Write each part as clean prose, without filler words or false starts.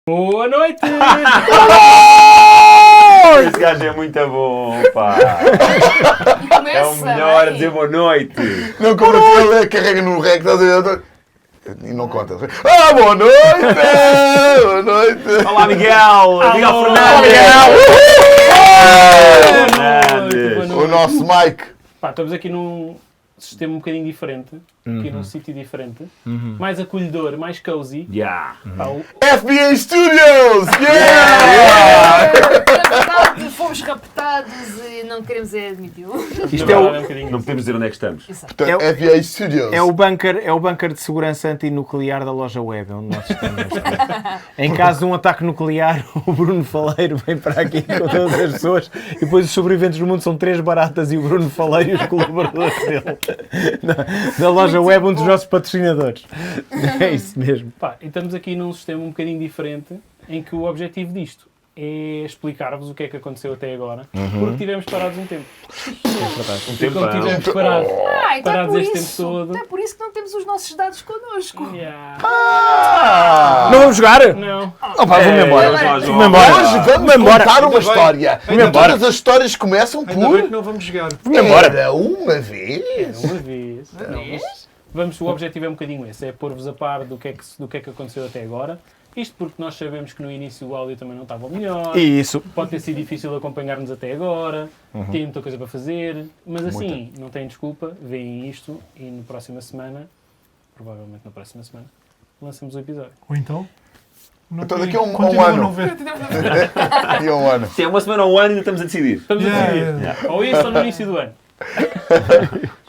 Boa noite! Esse gajo é muito bom, pá. Começa, É o melhor a bem. dizer boa noite. Não, como ele carrega no rec, estás a ver? E não conta. Ah, boa noite! Boa noite! Olá, Miguel! Miguel Fernandes! Boa noite. O nosso Mike. Pá, estamos aqui num sistema um bocadinho diferente, aqui num sítio diferente, mais acolhedor, mais cozy. Yeah. Pá, o- FBA Studios! Yeah! Entretanto, fomos raptados e não queremos admiti-lo. Isto na é verdade, o, um bocadinho Não isso. podemos dizer onde é que estamos. Exato. Portanto, FBA Studios. é o bunker de segurança antinuclear da loja web, onde nós estamos. Em caso de um ataque nuclear, o Bruno Faleiro vem para aqui com todas as pessoas e depois os sobreviventes do mundo são 3 baratas e o Bruno Faleiro e os colaboradores dele. Da loja web, um dos nossos patrocinadores. É isso mesmo. Pá, e estamos aqui num sistema um bocadinho diferente, em que o objetivo disto é explicar-vos o que é que aconteceu até agora, porque tivemos parados um tempo. Um E tempo como tivemos parados, Ah, então é parados por este isso. tempo todo. Então é por isso que não temos os nossos dados connosco. Yeah. Não vamos jogar? Não. Opa, vou-me embora. Vou-me embora. Hoje vamos embora. contar uma história. Vamos embora. Todas as histórias começam Ainda por... bem que não vamos jogar. Vou-me embora. Era uma vez. Uma vez. Não, mas vamos, o objetivo é um bocadinho esse, é pôr-vos a par do que é que aconteceu até agora. Isto porque nós sabemos que no início o áudio também não estava o melhor. Isso. Pode ter sido difícil acompanhar-nos até agora, tem muita coisa para fazer, mas assim, não tem desculpa, veem isto e na próxima semana, provavelmente na próxima semana, lançamos o episódio. Ou então? Não Então tem- daqui a um continua ano. a não ver. E um ano. Se é uma semana ou um ano ainda estamos a decidir. Estamos a Yeah, decidir. yeah. Ou isso ou no início do ano.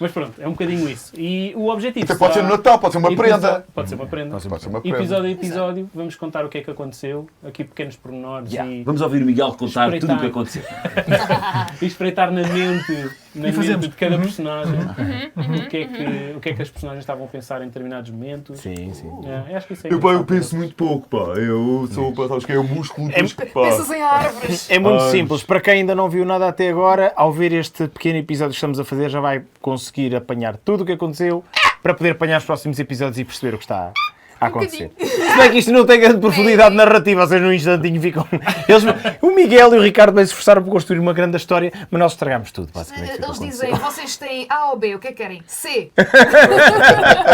Mas pronto, é um bocadinho isso. E o objetivo Até pode ser no Natal, pode ser uma prenda. Pode ser uma prenda. Pode ser uma prenda. Episódio a episódio, vamos contar o que é que aconteceu, aqui pequenos pormenores e Vamos ouvir o Miguel contar Espreitar. tudo o que aconteceu. espreitar na mente fazemos. de cada personagem o que é que as personagens estavam a pensar em determinados momentos. Sim, sim. É, acho que isso é engraçado. muito pouco, pá. Eu sou, sabes que é o músculo Pensas em árvores. É muito simples. Para quem ainda não viu nada até agora, ao ver este pequeno episódio que estamos a fazer, já vai conseguir apanhar tudo o que aconteceu para poder apanhar os próximos episódios e perceber o que está a acontecer. Se bem que isto não tem grande profundidade narrativa, vocês num instantinho ficam... o Miguel e o Ricardo bem se esforçaram por construir uma grande história, mas nós estragámos tudo, basicamente. foi o que Eles aconteceu. dizem, vocês têm A ou B, o que é que querem? C.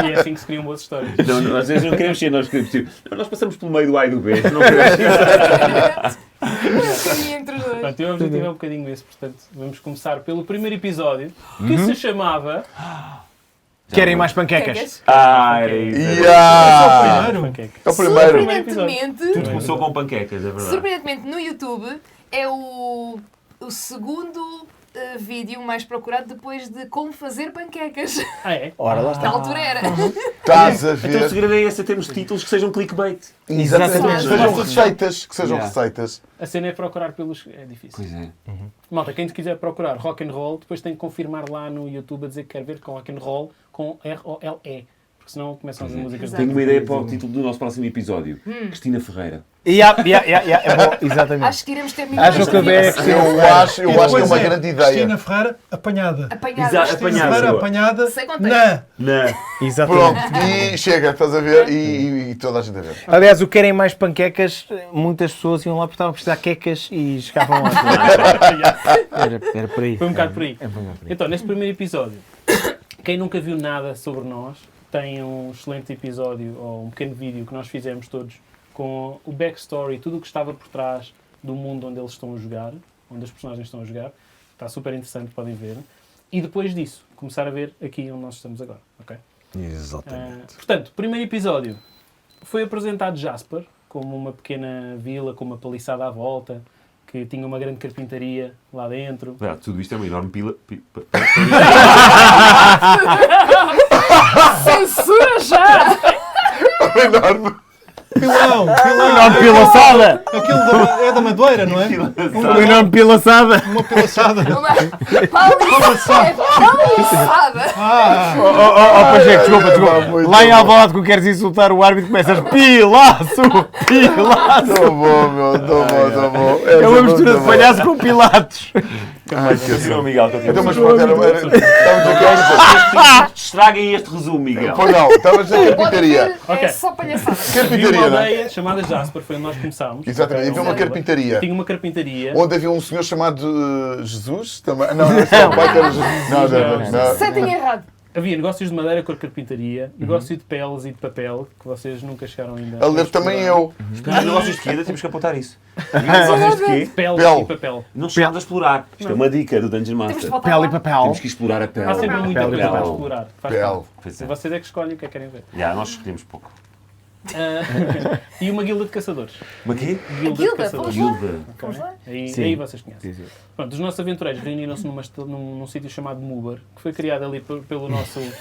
E é assim que se criam boas histórias. Então, às vezes não queremos ser, nós queremos ser. Nós passamos pelo meio do A e do B. Não queremos ser. Um caminho entre os dois. Portanto, o objetivo é um bocadinho esse, portanto, vamos começar pelo primeiro episódio, que se chamava... Querem mais panquecas? Era isso. Yeah! Primeiro, Panqueca. É o primeiro. Surpreendentemente, Tudo começou com panquecas, é verdade. surpreendentemente no YouTube é o segundo vídeo mais procurado depois de como fazer panquecas. Ah, é? Ora, lá Na está. altura era. Estás a Então o ver? segredo é esse, é termos títulos que sejam clickbait. Exatamente. Que sejam receitas. Que sejam Yeah. receitas. A cena é procurar pelos... É difícil. Pois é. Malta, quem quiser procurar rock and roll, depois tem que confirmar lá no YouTube a dizer que quer ver com rock and roll com R-O-L-E. Porque senão começam as músicas... Exato. Tenho uma ideia para o título do nosso próximo episódio. Cristina Ferreira. É bom, exatamente. Acho que iremos ter Acho que eu melhores é que amigos. Eu acho que é depois uma grande ideia. Cristina Ferreira, apanhada. Apanhadas. Exato, Cristina apanhada. Ferreira, boa. apanhada Sem contexto. na... Não. Exatamente. Pronto, e chega, estás a ver? E toda a gente a ver. Aliás, o querem mais panquecas, muitas pessoas iam lá porque estavam a precisar quecas e chegavam lá. Era por aí. Foi um bocado por aí. É um bocado por aí. Então, neste primeiro episódio, quem nunca viu nada sobre nós, tem um excelente episódio, ou um pequeno vídeo que nós fizemos todos, com o backstory, tudo o que estava por trás do mundo onde eles estão a jogar, onde as personagens estão a jogar. Está super interessante, podem ver. E depois disso, começar a ver aqui onde nós estamos agora, ok? Exatamente. Portanto, primeiro episódio, foi apresentado Jasper, como uma pequena vila, com uma paliçada à volta, que tinha uma grande carpintaria lá dentro. Tudo isto é uma enorme pila. Censura já! Enorme. Pilão, pilão. Enorme pilaçada! Aquilo é da Madeira, não é? Uma enorme pilaçada! Uma pilaçada. Paliçada! Pacheco, desculpa. Muito Lá em bom. Alvalade, quando queres insultar o árbitro, começas Pilaço! Pilaço! Tô bom, meu. Tô bom. É uma mistura de palhaço com Pilatos. Ai, que Continua, Miguel, continua. Então, mas pronto, estávamos aqui. Estraguem este resumo, Miguel. Pois não, estávamos na Pode carpintaria. ver, Ok. é só palhaçada. Havia uma Carpintaria, não é? aldeia chamada Jasper, foi onde nós começámos. Exatamente, Ok, havia uma vila. carpintaria. Tinha uma carpintaria. Onde havia um senhor chamado Jesus também. Não, é só o pai que era Jesus. Não. Sentem errado. Havia negócios de madeira com a carpintaria, negócio de peles e de papel, que vocês nunca chegaram ainda A ler também eu. Os negócios de quê? Ainda temos que apontar isso. Negócios de quê? Peles Pel. e papel. Não chegámos a explorar. Isto é uma dica do Dungeon Temos de Master. voltar Pele e lá. papel. Temos que explorar a pele. Há sempre muita Pel e coisa para papel. explorar. Faz Pel. parte. Pois é. Vocês é que escolhem o que é que querem ver. Já, nós escolhemos pouco. E uma guilda de caçadores. Mas quê? Guilda de guilda, caçadores. vamos lá. Guilda. Vamos lá. Aí vocês conhecem. Pronto, os nossos aventureiros reuniram-se num sítio chamado Mubar, que foi criado ali pelo nosso Hélio.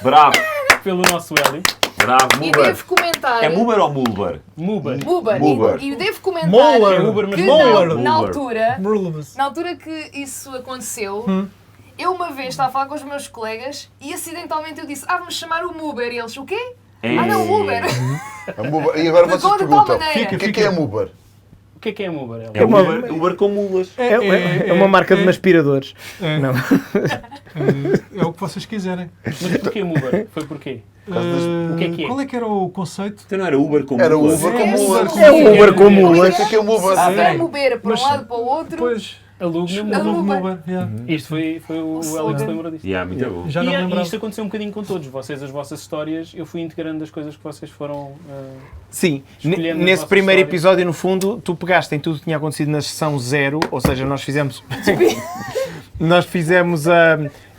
Bravo, E Muber. devo comentar. É Muber ou Mulber? Mubar. Muber. Muber. E devo comentar Moller. É Uber, mas que Moller. na altura, Brulbus. na altura que isso aconteceu, eu uma vez estava a falar com os meus colegas e acidentalmente eu disse: vamos chamar o Muber. E eles: o quê? Não, o Uber. A Muber. E agora vocês Pegou de tal perguntam: maneira. o que é Muber? O que é Mubar, Hélio? É Uber com mulas. É uma marca de aspiradores. Não. É o que vocês quiserem. Mas porquê Mubar? Foi porquê? O que é? Qual é que era o conceito? Então não era Uber com Era mulas? Uber com É mulas. isso. É o Uber com mulas. O que é o Muber? Se bem. é mover para um Mas- lado para o outro, Pois, Alugue na Alugue. Mubar. Uber, yeah. Isto foi o Hélio que se lembrou disso. Yeah, muito bom. Já não me E lembrava. isto aconteceu um bocadinho com todos. Vocês, as vossas histórias, eu fui integrando as coisas que vocês foram... Sim, Escolhendo a nesse vossa primeiro história. episódio, no fundo, tu pegaste em tudo que tinha acontecido na sessão 0, ou seja, nós fizemos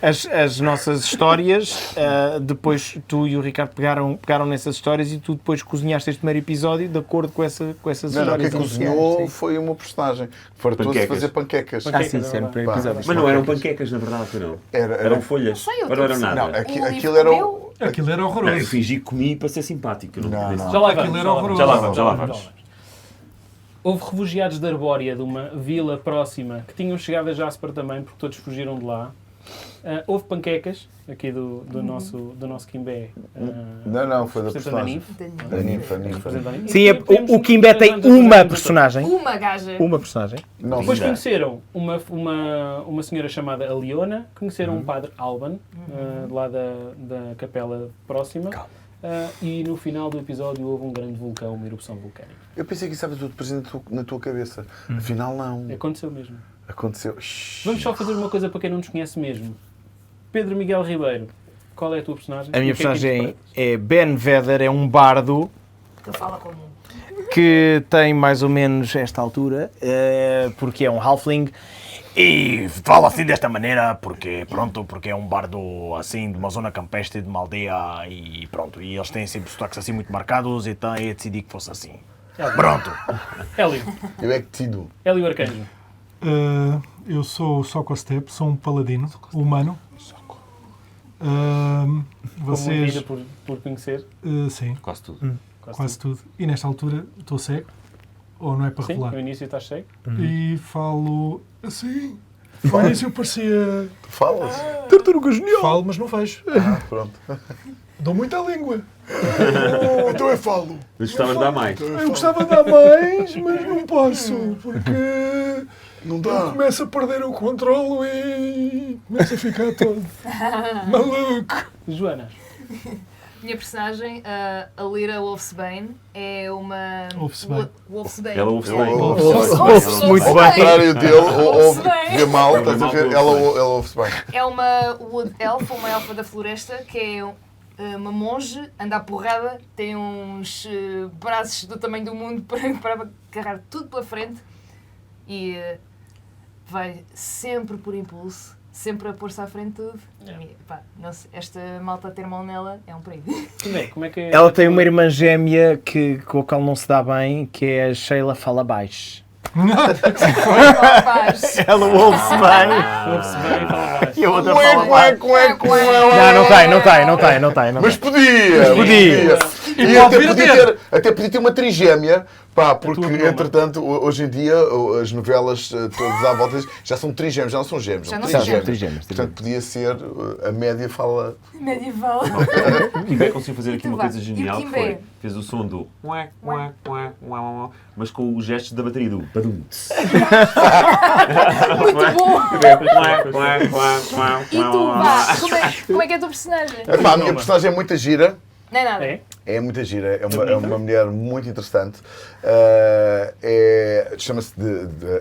as nossas histórias, depois tu e o Ricardo pegaram nessas histórias e tu depois cozinhaste este primeiro episódio de acordo com essas Não, histórias. quem cozinhou iniciais, sim. foi uma personagem. Fartou-se de Panquecas. fazer panquecas. Ah, sim, isso era no primeiro Pá. episódio. Mas não eram panquecas, na verdade, foi não. Eram folhas. sei, eu Ou não era tô- nada. Não, O livro aquilo era comeu? Aquilo era Não, eu horroroso. fingi que comi para ser simpático. Eu Não, disse- não. Já lá Aquilo vamos. era horroroso. Já lá vamos. Houve refugiados de Arbórea, de uma vila próxima, que tinham chegado a Jasper também, porque todos fugiram de lá. Houve panquecas, aqui do nosso Kimbé. Não, foi da Representando a personagem. Ninf. Da Ninfa, Ninfa. Representando a Ninf. Sim, E temos o Kimbé tem apresentamos uma a todos. personagem. Uma gaja. Uma personagem. Não, Depois Linda. conheceram uma senhora chamada Aliona, conheceram um padre Alban, lá da capela próxima, e no final do episódio houve um grande vulcão, uma erupção vulcânica. eu pensei que isso estava tudo presente na tua cabeça. Afinal, não. Aconteceu mesmo. Aconteceu. Vamos só fazer uma coisa para quem não nos conhece mesmo. Pedro Miguel Ribeiro, qual é a tua personagem? A minha O que é que personagem interpretas? é Ben Vedder, é um bardo Que fala como que tem mais ou menos esta altura, porque é um halfling e fala assim desta maneira porque é um bardo assim de uma zona campestre, de uma aldeia e pronto, e eles têm sempre sotaques assim muito marcados, então eu decidi que fosse assim. Pronto. Hélio, Eu é que decido. Hélio Arcanjo. Eu sou o Sokostep, sou um paladino humano. Como Vocês. vida por conhecer. Sim, Quase tudo. quase tudo. E nesta altura estou cego. Ou não é para Sim, revelar? no início estás cego. E falo assim. No início eu parecia. Tu falas? Tartaruga genial. Falo, mas não vejo. Pronto. Dou muita língua. Então eu falo. Mas gostavas de dar mais. Eu gostava de dar mais, mas não posso. Porque Não eu dá. começo a perder o controlo e começo a ficar todo maluco. Joana. Minha personagem, a Lyra Wolfsbane, é uma... Wolfsbane. Wolfsbane. Ela ouve-se Eu bem. ouve-se Muito Ao bem. contrário dele, ouve bem. vê mal, Ouve estás a mal, ver? ouve Ela bem. ouve-se bem. É uma Wood Elf, uma elfa da floresta, que é uma monge, anda à porrada, tem uns braços do tamanho do mundo para agarrar tudo pela frente e vai sempre por impulso, sempre a pôr-se à frente de tudo. E, pá, não sei, esta malta a ter mão nela é um perigo. Como é que é? Ela tem uma irmã gêmea com a qual não se dá bem, que é a Sheila Fala Baixo. Rapaz, Ela ouve-se bem. Ouve-se bem e fala baixo. E a outra Cué, fala cué, cué, cué. Não tem. Mas podia. Podia. E até podia ter uma trigêmea, pá, porque tua gnoma. entretanto, hoje em dia, as novelas todas à volta já são trigêmeos, já não são gêmeos, Já são não são trigêmeos. trigêmeos. Portanto, podia ser, a média fala... Medieval. O Kimbé conseguiu fazer aqui tu uma vá. coisa E o genial que Kimbé? foi, fez o som do ué, ué, ué, ué, ué, mas com os gestos da bateria do badum. Muito bom. E tu, vá, Ué. como é que é a tua personagem? Epá, a minha personagem é muito gira. Não é nada. É? É muita gira, é uma mulher muito interessante. Chama-se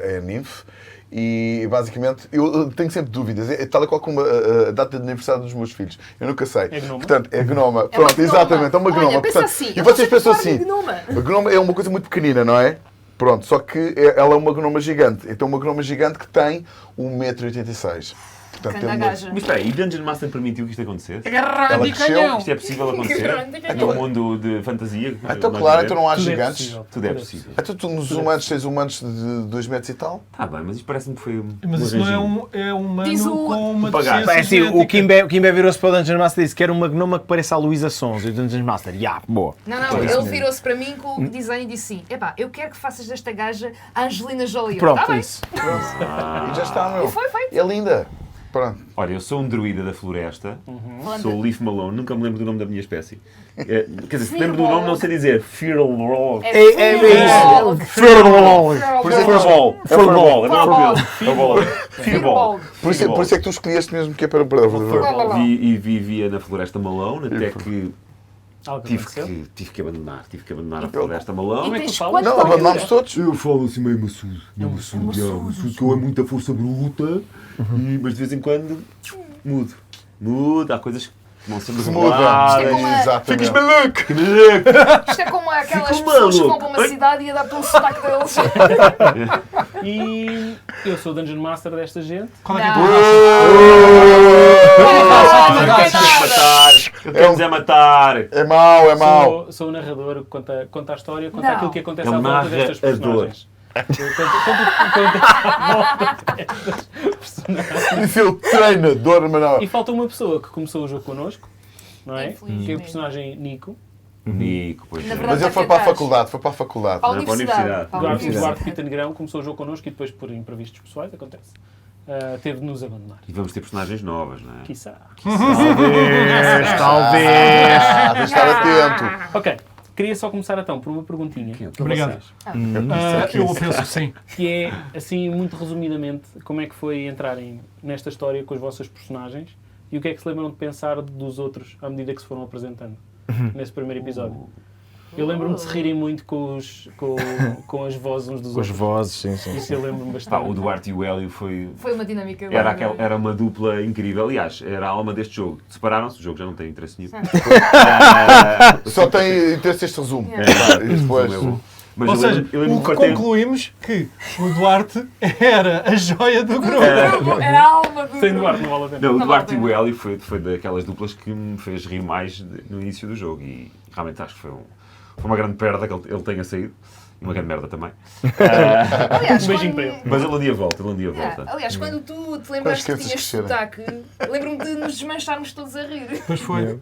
é Ninf. E basicamente, eu tenho sempre dúvidas. É tal e qual como a data de aniversário dos meus filhos. Eu nunca sei. É gnoma? Portanto, é gnoma. É uma Pronto, gnoma. exatamente, é uma gnoma. Olha, pensa Portanto, assim, e eu vocês não sei pensam falar de assim: gnoma. a gnoma é uma coisa muito pequenina, não é? Pronto, só que ela é uma gnoma gigante. Então, uma gnoma gigante que tem 1,86 m. Portanto, Ganda gaja. Mas espera aí, e Dungeon Master permitiu que isto acontecesse? ela cresceu. Isto é possível acontecer? Num mundo de fantasia? Então, nós claro, vivemos? então não há Tudo é gigantes. possível. Tudo é possível. Então, tu nos humanos tens humanos de 2 metros e tal? Tá bem, mas isto parece-me que foi Mas isso não é um humano Diz o- com uma Pagar. deficiência É assim, o genética. Kimbé virou-se para o Dungeon Master e disse que era uma gnoma que pareça a Luísa Sons. E o Dungeon Master, boa. Não, ele virou-se para mim com o design e disse assim: epá, eu quero que faças desta gaja a Angelina Jolie. Eu, Pronto, tá bem. isso. E já está, meu. E foi feito. É linda. Pronto. Olha, eu sou um druida da floresta, Falando sou o de- Leaf Malone, nunca me lembro do nome da minha espécie. Quer dizer, se lembro do nome, não sei dizer. Fearlord. É isso. Furball. Por isso é que Furball. É Furball. É Furball. Furball. Furball. Por isso é que tu escolheste mesmo que é para... Furball. E vivia na Floresta Malone, até que Algo tive aconteceu? que abandonar a Floresta Malone. Como é que tu Tens falas? quantos Não, anos? abandonámos todos. Eu falo assim meio maçudo, que eu é muita força bruta, mas de vez em quando mudo, há coisas que vão ser Se muda. reveladas. Exatamente. Ficas maluco! Isto é como aquelas Fico pessoas que maluco. vão para uma cidade e adaptam o sotaque deles. E eu sou o Dungeon Master desta gente. Qual é que é a Não. tua Não raça? tem nada. Ele quer-nos é matar! É mau, é mau. Sou o narrador que conta a história, conta Não. aquilo que acontece É um à volta destas narrador. personagens. Conta à volta destas personagens. Isso é o treinador, mas não. E falta uma pessoa que começou o jogo connosco, não é? Infelizmente. Que é o personagem Nico. Nico, pois Na é. verdade, Mas ele foi para a faculdade, foi para a faculdade. Para a Não, para a universidade. universidade. Para a Eduardo universidade. Pita Negrão começou o jogo connosco e depois, por imprevistos pessoais, acontece. Teve de nos abandonar. E vamos ter personagens novas, não é? Quiçá. Talvez. Tens de estar atento. Ok, queria só começar então por uma perguntinha para Obrigado. vocês. Eu penso que sim. Que é, assim, muito resumidamente, como é que foi entrarem nesta história com as vossas personagens e o que é que se lembram de pensar dos outros à medida que se foram apresentando nesse primeiro episódio. Eu lembro-me de se rirem muito com as vozes uns dos Com as outros. vozes, sim, sim. Isso eu lembro-me Pá, bastante. o Duarte e o Hélio foi... Foi uma dinâmica Era, boa. era uma dupla incrível. Aliás, era a alma deste jogo. Separaram-se, o jogo já não tem interesse nenhum. Só tem interesse este resumo. Yeah. E depois... Mas Ou eu seja, lembro- eu lembro o que partei- concluímos que o Duarte era a joia do grupo. Era a alma do Sem Duarte, não vale a pena. Não, o Não Duarte e vale o a pena. Hélio foi daquelas duplas que me fez rir mais no início do jogo e realmente acho que foi uma grande perda que ele tenha saído e uma grande merda também. Aliás, Um beijinho quando- para ele. Mas ele um dia volta, Aliás, quando tu te lembraste Quando que esqueces tinhas de crescer. sotaque, lembro-me de nos desmancharmos todos a rir. Depois foi.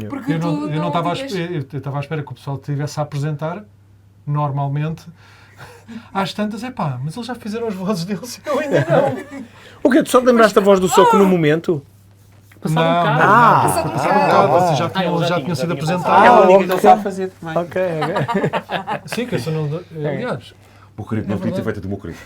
Porque Eu tu não estava à tinhas- espera, eu estava à espera que o pessoal estivesse a apresentar normalmente. Às tantas, mas eles já fizeram as vozes deles e eu ainda não. O quê? Tu só te lembraste da voz do soco no momento? Passaram um Não, bocado. Ah, Passado um Passaram um bocado. bocado, vocês já ele tinham, já já tinha, tinham já sido tinha apresentados. passado. única que ele sabe fazer também. Ok. Sim, que eu sou não. Aliás. O querido não podia ter feito do meu querido.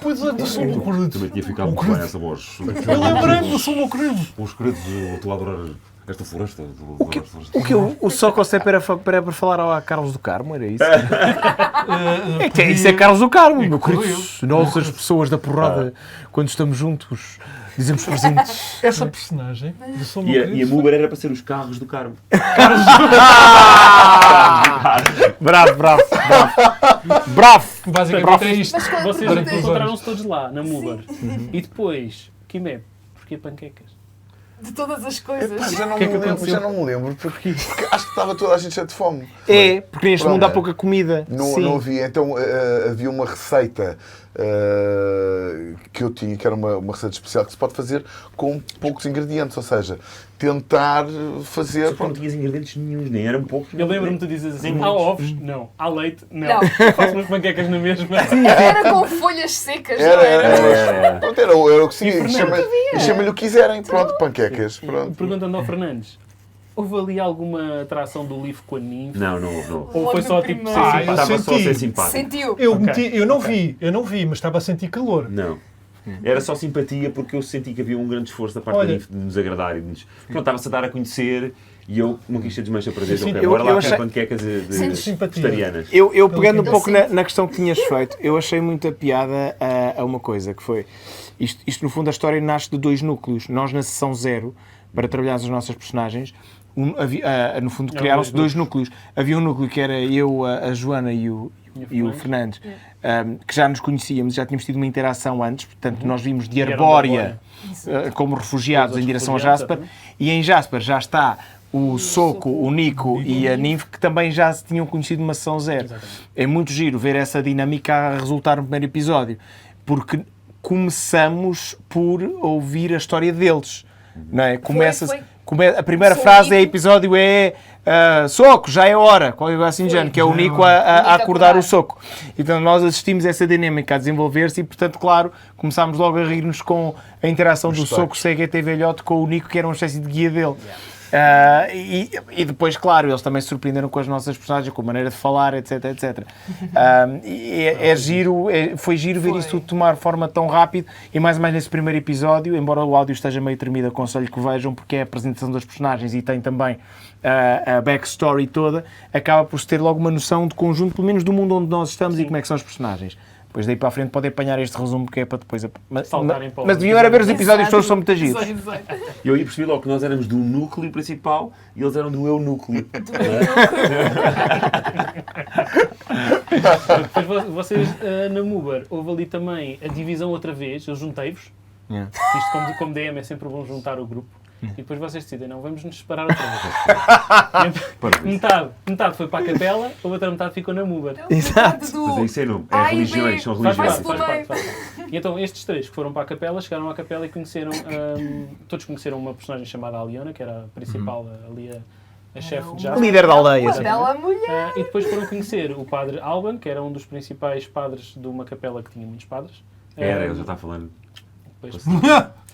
Pois é, eu sou o meu querido. Também tinha ficado muito bem essa voz. Eu lembrei-me, eu sou o meu querido. Os queridos, eu estou a adorar esta floresta. O que o Soco Step era para falar ao Carlos do Carmo, era isso? Isso é Carlos do Carmo, meu querido. Nós, as pessoas da porrada, quando estamos juntos, dizemos presentes. Essa personagem, eu sou o meu E a querido. Muber era para ser os carros do Carmo. Bravo. Bravo. Basicamente é isto. Mas quando Vocês perguntei- encontraram-se todos lá, na Muber. E depois, Kimé, porquê panquecas? de todas as Epá, coisas. já não me lembro, porque acho que estava toda a gente cheia de fome. É, porque neste Pronto. mundo há pouca comida. Não havia, então havia uma receita que eu tinha, que era uma receita especial que se pode fazer com poucos ingredientes, ou seja, tentar fazer... Só que não tinhas ingredientes nenhum, nem eram poucos. Eu lembro-me de dizer assim, Nem há muitos. ovos? Não. Há leite? Não. Não. Faço umas panquecas na mesma. Era com folhas secas, não era? Era. Pronto, era o que se E Fernando? e chama-lhe o que quiserem, pronto, panquecas. Pronto. Perguntando ao Fernandes, houve ali alguma atração do livro com a ninfa? Não houve. Ou foi Logo só no tipo primeiro. ser eu simpático? Estava só a ser senti. simpático. Sentiu. Ok. Eu não vi, mas estava a sentir calor. Não. Era só simpatia porque eu senti que havia um grande esforço da parte Olha. da NIF de nos agradar e de nos... Pronto, estava-se a dar a conhecer e eu não quis ser desmancha para dizer, Sim, ok, eu bora lá achei- comer panquecas de Sentes simpatia. vegetarianas. Eu pegando um Eu pouco sinto. na questão que tinhas feito, eu achei muita piada a uma coisa, que foi... Isto, no fundo, a história nasce de dois núcleos. Nós, na sessão 0, para trabalhar as nossas personagens, no fundo, criaram-se dois núcleos. Havia um núcleo que era eu, a Joana e o Fernandes, que já nos conhecíamos, já tínhamos tido uma interação antes, portanto, nós vimos de eram de Arbórea como refugiados Todos em direção a refugiados, Jasper, e em Jasper já está o Soco, o Nico e a Ninf, que também já se tinham conhecido numa sessão 0. É muito giro ver essa dinâmica a resultar no primeiro episódio, porque começamos por ouvir a história deles, não é? A primeira Sou frase Nico. é episódio é Soco, já é hora, qualquer coisa assim, género, que é o Já é Nico hora. a acordar acordar. o Soco. Então nós assistimos essa dinâmica a desenvolver-se e, portanto, claro, começámos logo a rir-nos com a interação do Soco CGT velhote com o Nico, que era uma espécie de guia dele. E depois, claro, eles também se surpreenderam com as nossas personagens, com a maneira de falar, etc, etc. Foi giro ver isso tudo tomar forma tão rápido e mais ou menos nesse primeiro episódio, embora o áudio esteja meio tremido, aconselho que o vejam porque é a apresentação das personagens e tem também a backstory toda, acaba por se ter logo uma noção de conjunto, pelo menos do mundo onde nós estamos e como é que são os personagens. Depois daí para a frente podem apanhar este resumo que é para depois... Saltarem para o Mas deviam era ver os episódios Exato. todos, são muito giros. Exato. E eu aí percebi logo que nós éramos do núcleo principal e eles eram do eu núcleo. Depois vocês, na Muber, houve ali também a divisão outra vez, eu juntei-vos. Yeah. Isto como DM é sempre bom juntar o grupo. E depois vocês decidem, não, vamos nos separar outra vez. E então, metade foi para a capela, a outra metade ficou na Muber. Exato. Mas é isso aí não. É A e B. religiões, são Faz religiões. parte, Vai-se faz pelo parte, faz parte. E então estes três que foram para a capela, chegaram à capela e conheceram, todos conheceram uma personagem chamada Aliona, que era a principal, ali a chefe de Jasper. Líder da aldeia. Uma sim. bela mulher. E depois foram conhecer o padre Alban, que era um dos principais padres de uma capela que tinha muitos padres. Era, eu já estava falando. Depois,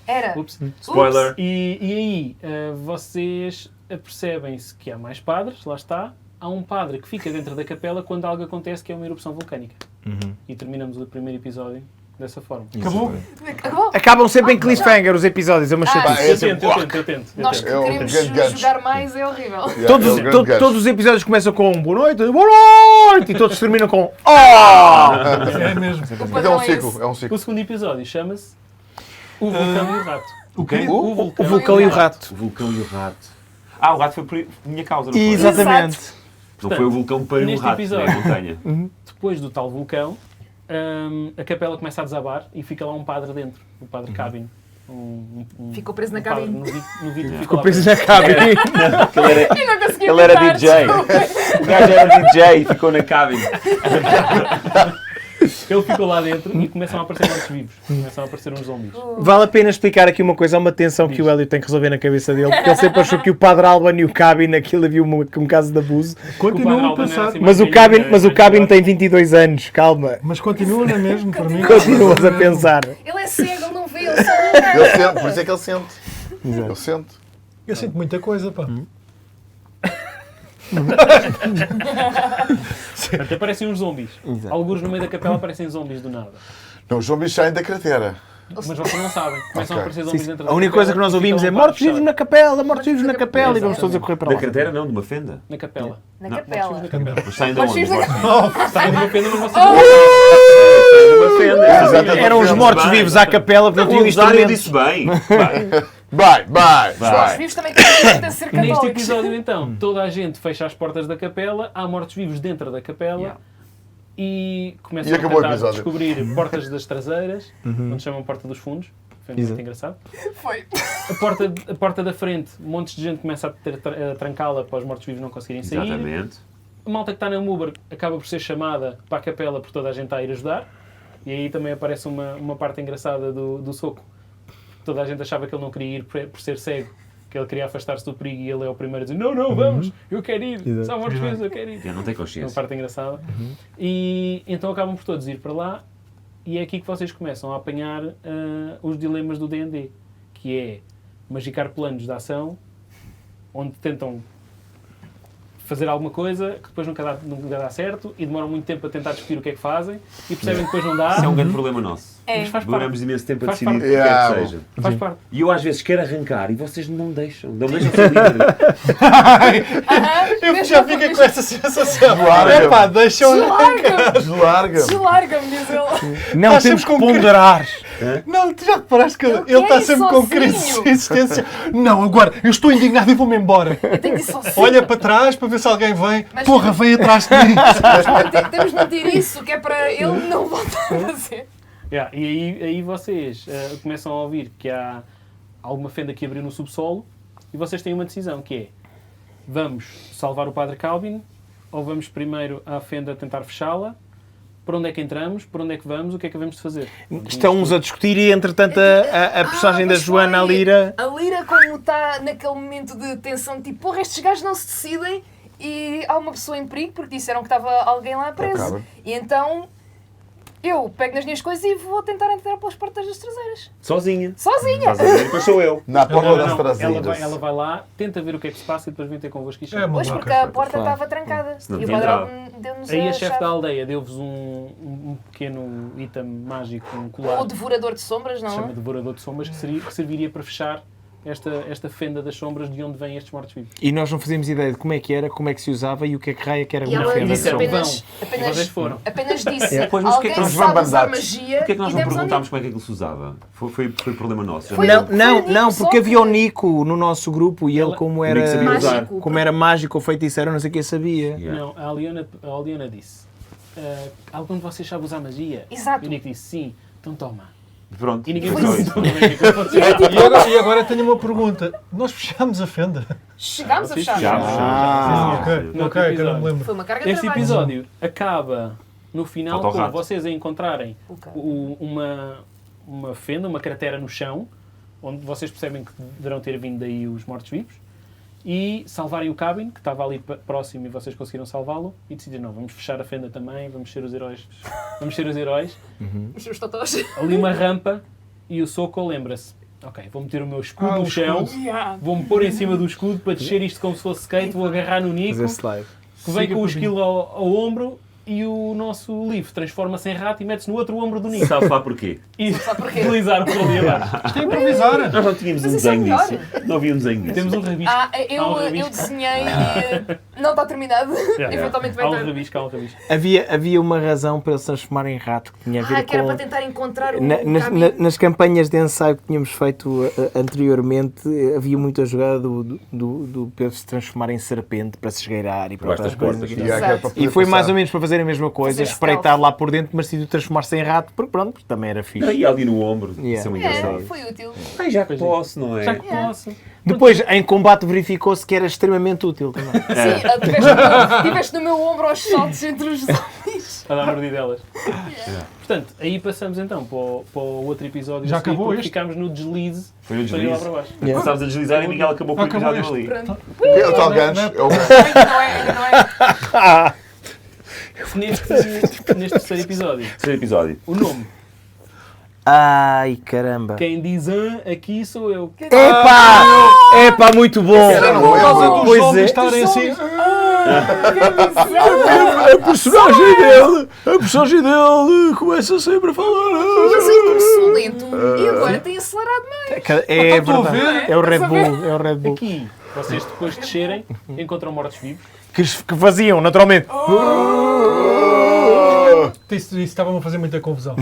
Era. ups. Spoiler! E aí, vocês apercebem-se que há mais padres, lá está. Há um padre que fica dentro da capela quando algo acontece, que é uma erupção vulcânica. E terminamos o primeiro episódio dessa forma. Acabou? Acabou? Acabam sempre em cliffhanger os episódios, é uma chatice. Eu tento. Nós que É um queremos grande gancho. jogar mais é horrível. Todos os episódios começam com boa noite, e todos terminam com oh! É mesmo. O Mas é um padrão ciclo, esse. é um ciclo. O segundo episódio chama-se O Vulcão e o Rato. O quê? O vulcão e o rato. O vulcão e o rato. O rato foi por minha causa, não foi? Exatamente. Não foi o vulcão para o neste rato, episódio. né, a montanha. Depois do tal vulcão, a capela começa a desabar e fica lá um padre dentro, o padre Cabin. Ficou preso na padre cabine. no vídeo Ficou preso na cabine. E não conseguia Ele era evitar. DJ. O gajo era DJ e ficou na cabine. Ele ficou lá dentro e começam a aparecer mortos vivos. Começam a aparecer uns zombies. Vale a pena explicar aqui uma coisa, há uma tensão que o Hélio tem que resolver na cabeça dele, porque ele sempre achou que o padre Alban e o Cabin, aquilo havia um caso de abuso. Continua a Alban era pensar. assim Mas o Cabin tem 22 anos, calma. Mas continua na mesma para mim. Continuas a pensar. Ele é cego, ele não vê, ele só não Ele sente, por isso é que ele sente. Ele sente. Eu sinto muita coisa, pá. Até aparecem uns zombies. Alguns no meio da capela aparecem zombies do nada. Não, os zombies saem da cratera. Mas vocês não sabem. Começam a Ok. aparecer zombies dentro da A única capela coisa que nós e ouvimos é ficam mortos-vivos na capela, mortos-vivos na capela, e vamos Exatamente. todos a correr para Da lá. cratera não, de uma fenda. Na capela. Na Não, capela. Mas saem de Mas onde? fiz na Mortos-vivos? Saem de uma pena, mas vocês Saem de uma fenda. Exatamente. Eram os mortos-vivos à capela, porque não O tinham Rosário instrumentos. disse bem. Vai. Os vivos também têm direito a ser Neste católicos. episódio, então, toda a gente fecha as portas da capela, há mortos-vivos dentro da capela e começam E a acabou o tentar episódio. descobrir portas das traseiras, onde chamam porta dos fundos. Foi muito Exato. engraçado. Foi. A porta da frente, montes de gente começa a trancá-la para os mortos-vivos não conseguirem sair. Exatamente. A malta que está na Uber acaba por ser chamada para a capela por toda a gente a ir ajudar. E aí também aparece uma parte engraçada do soco. Toda a gente achava que ele não queria ir por ser cego, que ele queria afastar-se do perigo e ele é o primeiro a dizer não, vamos, eu quero ir, Exato. são mortos-vivos, eu quero ir. Já não tem É uma consciência. parte engraçada. E então acabam por todos ir para lá e é aqui que vocês começam a apanhar os dilemas do D&D, que é magicar planos de ação onde tentam fazer alguma coisa que depois nunca dá certo e demoram muito tempo a tentar discutir o que é que fazem e percebem que depois não dá. Isso é um grande problema nosso. É. Mas faz parte. Demoramos imenso tempo a Faz decidir o parte. que quer Yeah. que seja. Faz parte. E eu às vezes quero arrancar e vocês não me deixam. Não me deixam ser livre. Eu já fiquei com essa sensação. Deslarga-me. Epá, deixa-o. Deslarga-me! Deslarga. Deslarga-me, diz ele. Não Estás temos que sempre com ponderar. Não, tu já reparaste que ele quer está ir sempre com sozinho. crise de existência. Não, agora, eu estou indignado e vou-me embora. Eu tenho que ir sozinho. Olha para trás para ver se alguém vem. Mas- Porra, vem atrás de mim. Temos de manter isso, que é para ele não voltar a fazer. Yeah, e aí vocês começam a ouvir que há alguma fenda que abriu no subsolo e vocês têm uma decisão que é: vamos salvar o Padre Calvin ou vamos primeiro à fenda tentar fechá-la? Por onde é que entramos? Por onde é que vamos? O que é que devemos de fazer? Estão uns a discutir e, entretanto, a personagem da mas Joana, a foi. Lira... A Lira, como está naquele momento de tensão, tipo, porra, estes gajos não se decidem e há uma pessoa em perigo porque disseram que estava alguém lá preso. cabra. E então eu pego nas minhas coisas e vou tentar entrar pelas portas das traseiras. Sozinha. Sozinha. Estás a ver? Depois sou eu. Na porta Não, das não, traseiras. ela vai lá, tenta ver o que é que se passa e depois vem ter convosco e É, chama. Pois, Ok, porque a ok, porta claro. estava trancada. Senão E o tinha Padre entrado. Alvin deu-nos Aí a a chefe chave. da aldeia deu-vos um pequeno item mágico, um colar, O Devorador de Sombras, que se não chama é? Devorador de Sombras, que serviria para fechar esta fenda das sombras de onde vêm estes mortos-vivos. E nós não fazíamos ideia de como é que era, como é que se usava e o que é que raia que era E uma ela fenda. disse disseram, apenas, E vocês foram. apenas disse, Depois, mas porquê alguém que nós sabe vamos usar bandados? magia Porquê é que nós e não demos ao perguntámos como é que aquilo se usava? Foi problema nosso. Foi- Não, foi não, o Nico não, só porque que- havia o Nico no nosso grupo e ele, como Nico sabia era, usar. Mágico. como era mágico ou feiticeiro, não sei o que sabia. Yeah. Não, a Aliana disse, algum de vocês sabe usar magia? Exato. E o Nico disse, sim, então toma. Pronto. E ninguém Foi perguntou isso. como é que aquilo funcionava. E agora tenho uma pergunta. Nós fechámos a fenda? Chegámos a Vocês fechar. Já, Ah. Ok, No ok, que eu não me episódio. lembro. Foi uma carga de Este trabalho. episódio acaba no final Falta o com rato. vocês a encontrarem O quê? uma fenda, uma cratera no chão, onde vocês percebem que deverão ter vindo daí os mortos-vivos, e salvarem o Cabin, que estava ali próximo e vocês conseguiram salvá-lo, e decidiram, não, vamos fechar a fenda também, vamos ser os heróis. Vamos ser os heróis. Os seus totós. Ali uma rampa, e o Soco lembra-se, ok, vou meter o meu escudo Ah, no o chão, escudo. vou-me pôr em cima do escudo para descer isto como se fosse skate, vou agarrar no Nico, Fazer slide. que vem Siga com o por esquilo ao ombro, e o nosso livro transforma-se em rato e mete-se no outro ombro do Nico. Sabe lá porquê? E porquê? deslizar por ali abaixo. Isto é improvisar. Nós não tínhamos um Mas isso é desenho melhor. disso. Não havia um desenho disso. Temos um rabisco. Ah, Há um eu rabisco. desenhei e não está terminado. Eventualmente vai Há um estar. rabisco, há um rabisco. Havia uma razão para ele se transformar em rato que tinha a ver Ah, que era com... para tentar encontrar o Nas, caminho. nas campanhas de ensaio que tínhamos feito anteriormente, havia muita jogada do Pedro se transformar em serpente para se esgueirar e para Por estas outras coisas. portas. E há que é para E poder foi mais passar. ou menos para fazer a mesma coisa, Fazer espreitar stealth. lá por dentro, mas decidiu transformar-se em rato, porque pronto, porque também era fixe. E ali no ombro. Yeah. Isso é muito É, engraçado. foi útil. Ai, já que Pois é. posso, não é? Já que posso. Depois, em combate, verificou-se que era extremamente útil também. Sim, tiveste no meu ombro aos saltos entre os zombies. A dar mordidelas. Portanto, aí passamos então para o outro episódio. Já a seguir, acabou porque este? Ficámos no deslize Foi o para ir lá deslize. para baixo. Começámos a deslizar e Miguel acabou com o Acabou episódio este. ali. Pronto. É o tal gancho. É o gancho. Não é. Neste terceiro episódio, Terceiro episódio. o nome. Ai, caramba. Quem diz aqui sou eu. Epá! Epá, muito bom! Já não Por causa lembro. dos Pois zombies é. estarem assim. A personagem dele começa sempre a falar. Mas ele começou lento e agora tem acelerado mais. É Estou a verdade. ver. É o Red Bull. É o Red Bull. Aqui, vocês depois de descerem, encontram mortos-vivos. Que faziam, naturalmente. Isso estava-me a fazer muita confusão.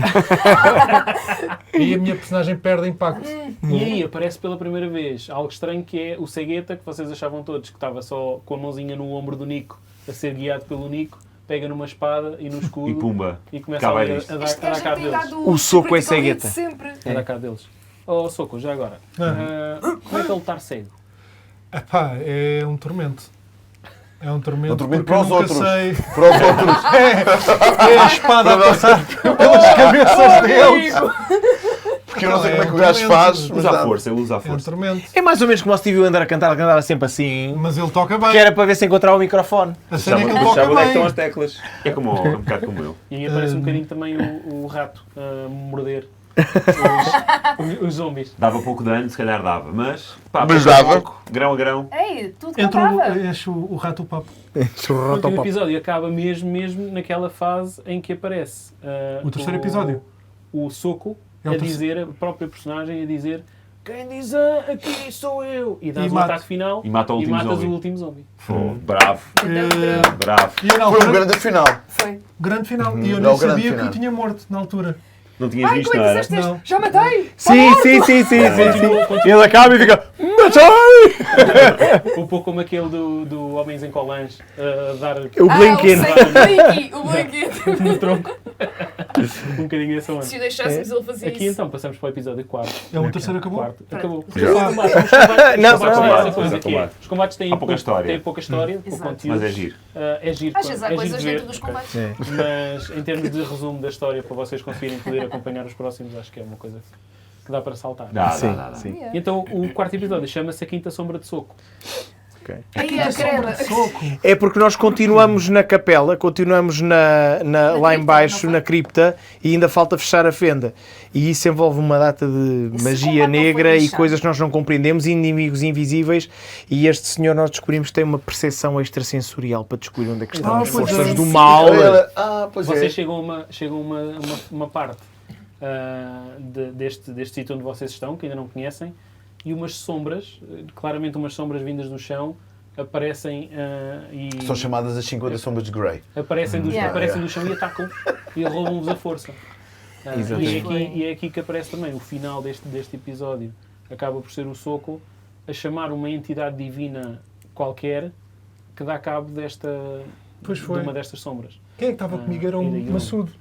E a minha personagem perde impacto. E aí aparece pela primeira vez algo estranho que é o cegueta, que vocês achavam todos que estava só com a mãozinha no ombro do Nico, a ser guiado pelo Nico, pega numa espada e no escudo E pumba. e começa Cá a vai dar isto. a Este dar gajo cabo tem deles. dado O soco é praticamente cegueta. sempre. A dar cabo deles. Oh, Soco, já agora. Como é que é lutar cego? Epá, é um tormento. É um tormento, tormento porque para os eu nunca outros. sei. Para os outros. É a espada a passar pelas cabeças deles. Porque eu não sei Não, como é é que o um gajo tormento. faz. mas Usa a dá. força, ele usa a É um força. tormento. É mais ou menos como o Stevie Wonder a cantar, ele cantava sempre assim, Mas ele toca bem. que era para ver se encontrava o microfone. A cena é que ele Sabe toca onde é que estão bem. as teclas? É um bocado como eu. E aí aparece um bocadinho também o rato a morder os zombies. Dava pouco dano, se calhar dava, mas... Pá, Mas pouco a dava. pouco, grão a grão. Ei, tudo Entra contava. enche o rato o papo. O último episódio acaba mesmo naquela fase em que aparece O terceiro episódio. o Soco É o a dizer, a própria personagem a dizer quem diz aqui sou eu. E dás E o mata. ataque final E mata o último matas zombie. o último zombie. Bravo, bravo. E eu na Foi um altura, grande final. Foi. grande final. E eu É nem o grande sabia que final. eu tinha morto na altura. Não tinhas Ai, visto, como não é que era? fizeste Não. este? Já matei! Sim. Ele acaba e fica, matei! Um pouco como aquele do Homens em Colãs a dar O Blinken. O Blinken. no tronco. Um bocadinho essa onda. Se o deixássemos, ele fazia Aqui isso. então passamos para o episódio 4. É o terceiro acabou? Acabou. Já. Os combates, os combates Não, têm não, essa não. coisa Não, que é, combate. os combates têm Há pouca história. Têm pouca história, pouco Exato. conteúdo. Mas é giro. É giro. Às vezes há é giro coisas de ver, dentro dos ok. combates. Mas em termos de resumo da história, para vocês conseguirem poder acompanhar os próximos, acho que é uma coisa que dá para saltar. Dá. Sim. E então o quarto episódio chama-se A Quinta Sombra de Soco. Ai, a crema. Soco. É porque nós continuamos na capela, continuamos lá em baixo, na cripta, e ainda falta fechar a fenda. E isso envolve uma data de Esse magia combate não foi negra e lixado. coisas que nós não compreendemos, e inimigos invisíveis, e este senhor nós descobrimos que tem uma percepção extrasensorial para descobrir onde é que estão Ah, as pois forças é. do mal. Pois Vocês é. chegam a uma parte deste sítio onde vocês estão, que ainda não conhecem, e umas sombras, claramente umas sombras vindas do chão, aparecem e São chamadas as 50 sombras de Grey. aparecem do chão e atacam e roubam-vos a força. Exatamente. E é aqui que aparece também o final deste episódio. Acaba por ser o Soco a chamar uma entidade divina qualquer que dá cabo Pois foi. de uma destas sombras. Quem é que estava comigo? Era e um daí maçudo.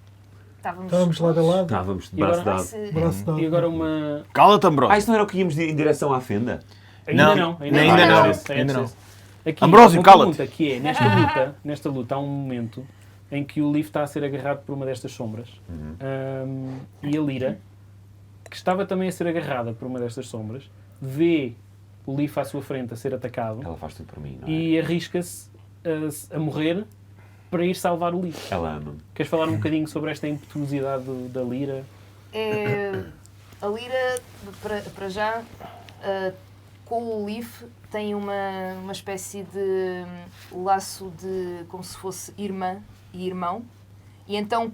Estávamos Estávamos lado a lado. Estávamos de E agora- braço dado. Braço dado. E agora uma... Cala-te, Ambrósio. Ah, isso não era o que íamos em direção à fenda? Ainda Não, não. ainda não. não, Esse, ainda não. esse. Aqui, Ambrósio, uma cala-te. pergunta que é, nesta luta há um momento em que o Leaf está a ser agarrado por uma destas sombras e a Lyra, que estava também a ser agarrada por uma destas sombras, vê o Leaf à sua frente a ser atacado Ela faz tudo por mim, não é? e arrisca-se a morrer para ir salvar o Leaf. Ela ama-me. Queres falar um bocadinho sobre esta impetuosidade da Lyra? A Lyra, para já, com o Leaf, tem uma espécie de laço de como se fosse irmã e irmão. E então,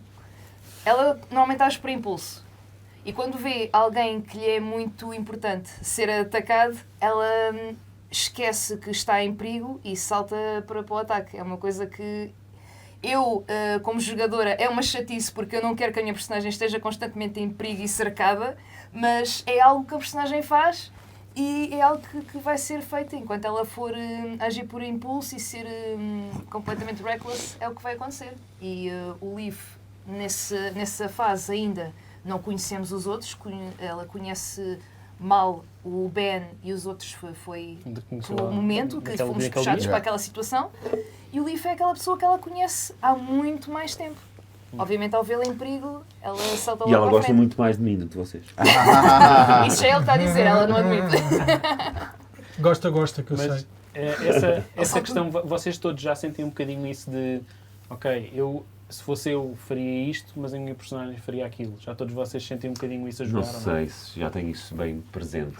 ela normalmente age por impulso. E quando vê alguém que lhe é muito importante ser atacado, ela esquece que está em perigo e salta para o ataque. É uma coisa que eu, como jogadora, é uma chatice porque eu não quero que a minha personagem esteja constantemente em perigo e cercada, mas é algo que a personagem faz e é algo que vai ser feito enquanto ela for agir por impulso e ser completamente reckless, é o que vai acontecer. E o Leaf, nessa fase ainda, não conhecemos os outros, ela conhece mal o Ben e os outros foi o momento que fomos puxados para aquela situação, e o Leaf é aquela pessoa que ela conhece há muito mais tempo. Obviamente, ao vê-la em perigo, ela salta E logo ela à gosta frente. muito mais de mim do que vocês. Isso já é ele que está a dizer, ela não admite. Gosta, que eu Mas sei. essa questão, vocês todos já sentem um bocadinho isso de ok, se fosse eu faria isto, mas a minha personagem faria aquilo. Já todos vocês sentem um bocadinho isso a jogar? Não ou sei se já tenho isso bem presente.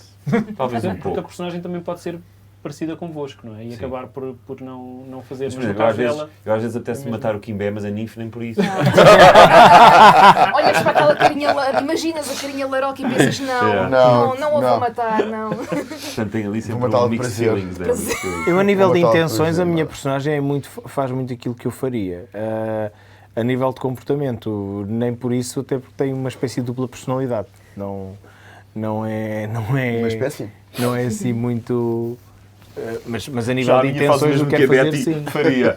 Talvez um Porque a pouco. personagem também pode ser parecida convosco, não é? E Sim. acabar por não fazer. Mas, Mas por no exemplo, caso dela, eu às vezes apetece matar o Kimbé, mas a Ninf nem por isso. Olhas para aquela carinha, imaginas a carinha laroca e pensas, Yeah. não a vou Não. matar, não. Portanto, tem ali sempre matá-la um de mixed prazer. feelings. Né? Mixed feelings. Eu, a nível de Como tal, intenções, por a minha exemplo. personagem faz muito aquilo que eu faria. A nível de comportamento, nem por isso, até porque tem uma espécie de dupla personalidade. Não é Uma espécie? não é assim muito Mas a nível de intenções eu que a quero fazer Betty sim. faria.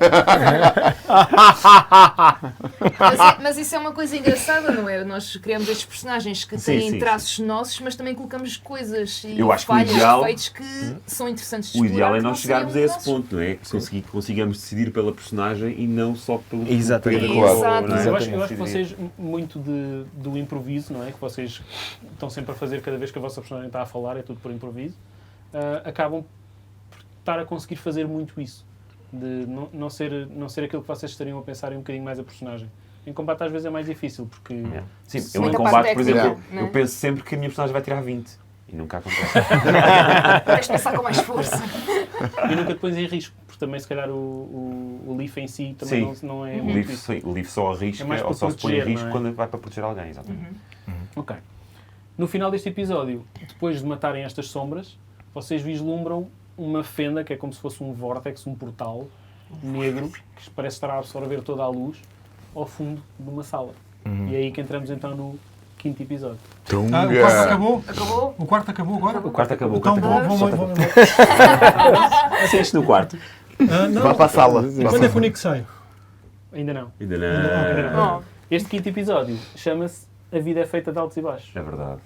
Mas isso é uma coisa engraçada, não é? Nós criamos estes personagens que Sim, têm sim, traços nossos, mas também colocamos coisas e Eu acho que o falhas, ideal- defeitos que são interessantes de O explorar. ideal é que não nós chegarmos a seriam esse nossos. ponto, não é? Que consigamos decidir pela personagem e não só pelo Exatamente. Pedro Claro. ou, não é? Exato. Eu acho que vocês, muito do improviso, não é? Que vocês estão sempre a fazer cada vez que a vossa personagem está a falar, é tudo por improviso, acabam por estar a conseguir fazer muito isso. De não ser aquilo que vocês estariam a pensar um bocadinho mais a personagem. Em combate às vezes é mais difícil, porque... Sim, Sim, eu em muita combate, parte por exemplo, técnica, não é? eu penso sempre que a minha personagem vai tirar 20. E nunca acontece. Vais pensar com mais força. E nunca te pões em risco, porque também se calhar o Leaf em si também não é O muito livro, isso. o livro só arrisca É mais ou para só se põe em proteger, risco não é? quando vai para proteger alguém, exatamente. Ok. No final deste episódio, depois de matarem estas sombras, vocês vislumbram uma fenda que é como se fosse um vórtex, um portal negro, que parece estar a absorver toda a luz ao fundo de uma sala. E é aí que entramos então no quinto episódio. O quarto acabou? Acabou? O quarto acabou agora? O quarto acabou. Então o quarto acabou. vamos. Assiste no quarto. Não. Vá para a sala. Quando é que o Nick sai? Ainda não. Ainda não. Oh, Este quinto episódio chama-se A Vida é Feita de Altos e Baixos. É verdade.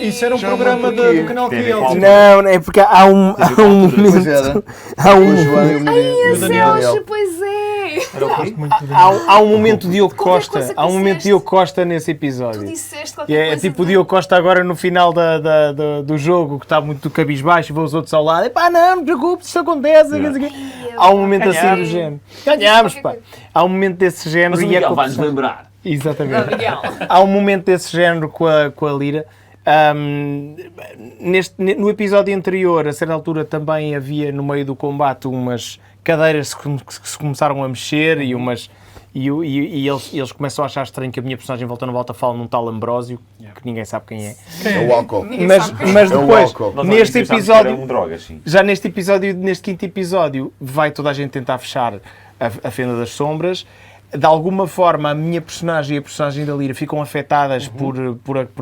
Isso era um Já programa mudou aqui. do canal Tem a ver QL. com Não, é porque há um Pois era. momento. Há um O João e o Daniel. Celso, pois é! Era o quê? Há um momento de Diogo Qualquer Costa. coisa que Há um momento de disseste. Diogo Costa nesse Tu episódio. disseste E qualquer é coisa. tipo o Diogo Costa agora no final do jogo, que está muito cabisbaixo e vê os outros ao lado. Epá, não te preocupes, isso acontece. Yeah. não sei o quê. Há um momento assim do género. Ganhámos, pá. Há um momento desse género Mas o e é Miguel com a vai-nos pessoa- lembrar. Exatamente. Não, Miguel. Há um momento desse género com a Lira. No episódio anterior, a certa altura, também havia no meio do combate umas cadeiras que se começaram a mexer e eles começam a achar estranho que a minha personagem volta a falar num tal Ambrósio, que ninguém sabe quem é. É o álcool. Mas É o depois, álcool. Nós neste antes pensámos que episódio, eram drogas, sim. já neste quinto episódio, vai toda a gente tentar fechar a Fenda das Sombras. De alguma forma, a minha personagem e a personagem da Lira ficam afetadas por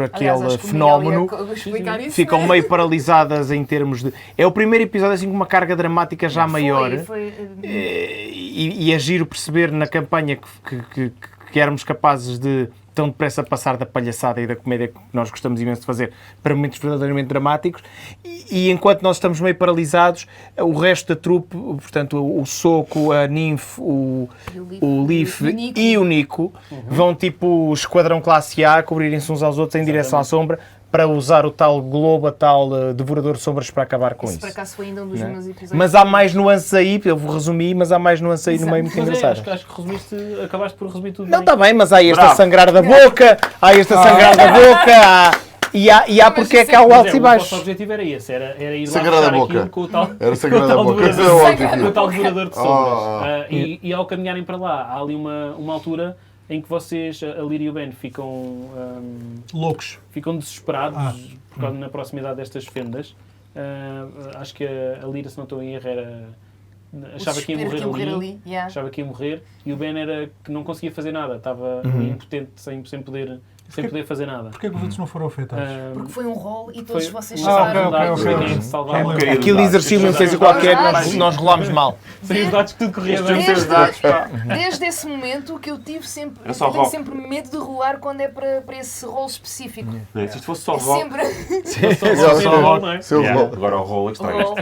aquele Aliás, acho que o fenómeno. Miguel ia explicar isso, Ficam né? meio paralisadas em termos de... É o primeiro episódio assim com uma carga dramática já maior. Foi, E é giro perceber na campanha que éramos capazes de tão depressa passar da palhaçada e da comédia que nós gostamos imenso de fazer para momentos verdadeiramente dramáticos e enquanto nós estamos meio paralisados, o resto da trupe, portanto o Soco, a Ninf, o Leaf e o Nico vão tipo esquadrão classe A, cobrirem-se uns aos outros em direção à sombra para usar o tal globo, a tal devorador de sombras para acabar com Isso isso. por acaso foi ainda um dos Não é? meus episódios. Mas há mais nuances aí, eu vou resumir, mas há mais nuances aí no meio muito Mas engraçadas. acho que resumiste, acabaste por resumir tudo Não, bem. está bem, mas há este a Bravo. sangrar da boca, há este a sangrar da boca, e há porque é que há o Mas altos e o vosso baixos. objetivo era esse, era ir lá Sangrar da fechar boca. aquilo com o tal, Era sangrar da com o tal boca. Isso é devorador- ótimo. com o tal devorador de sombras. Ah. E ao caminharem para lá, há ali uma altura em que vocês, a Lira e o Ben, Loucos. ficam desesperados por causa na proximidade destas fendas. Acho que a Lira, se não estou em erro, achava que ia morrer ali. Yeah. Achava que ia morrer e o Ben era que não conseguia fazer nada, estava ali impotente, sem poder fazer nada. Porquê que os outros não foram afetados? Porque foi um rol e todos vocês Ah, saltaram. ok, ok, ok. Quem é que se salvava? Aquilo exercia uma influência qualquer que nós rolámos mal. Sem os dados que tudo corria bem. Desde esse momento que eu tive sempre, Era só eu tenho rock. sempre medo de rolar quando é para esse rol específico. Não é? Se isto fosse só É rock, sempre Não é? Seu yeah, rol. agora o rolo é que o estraga. rol.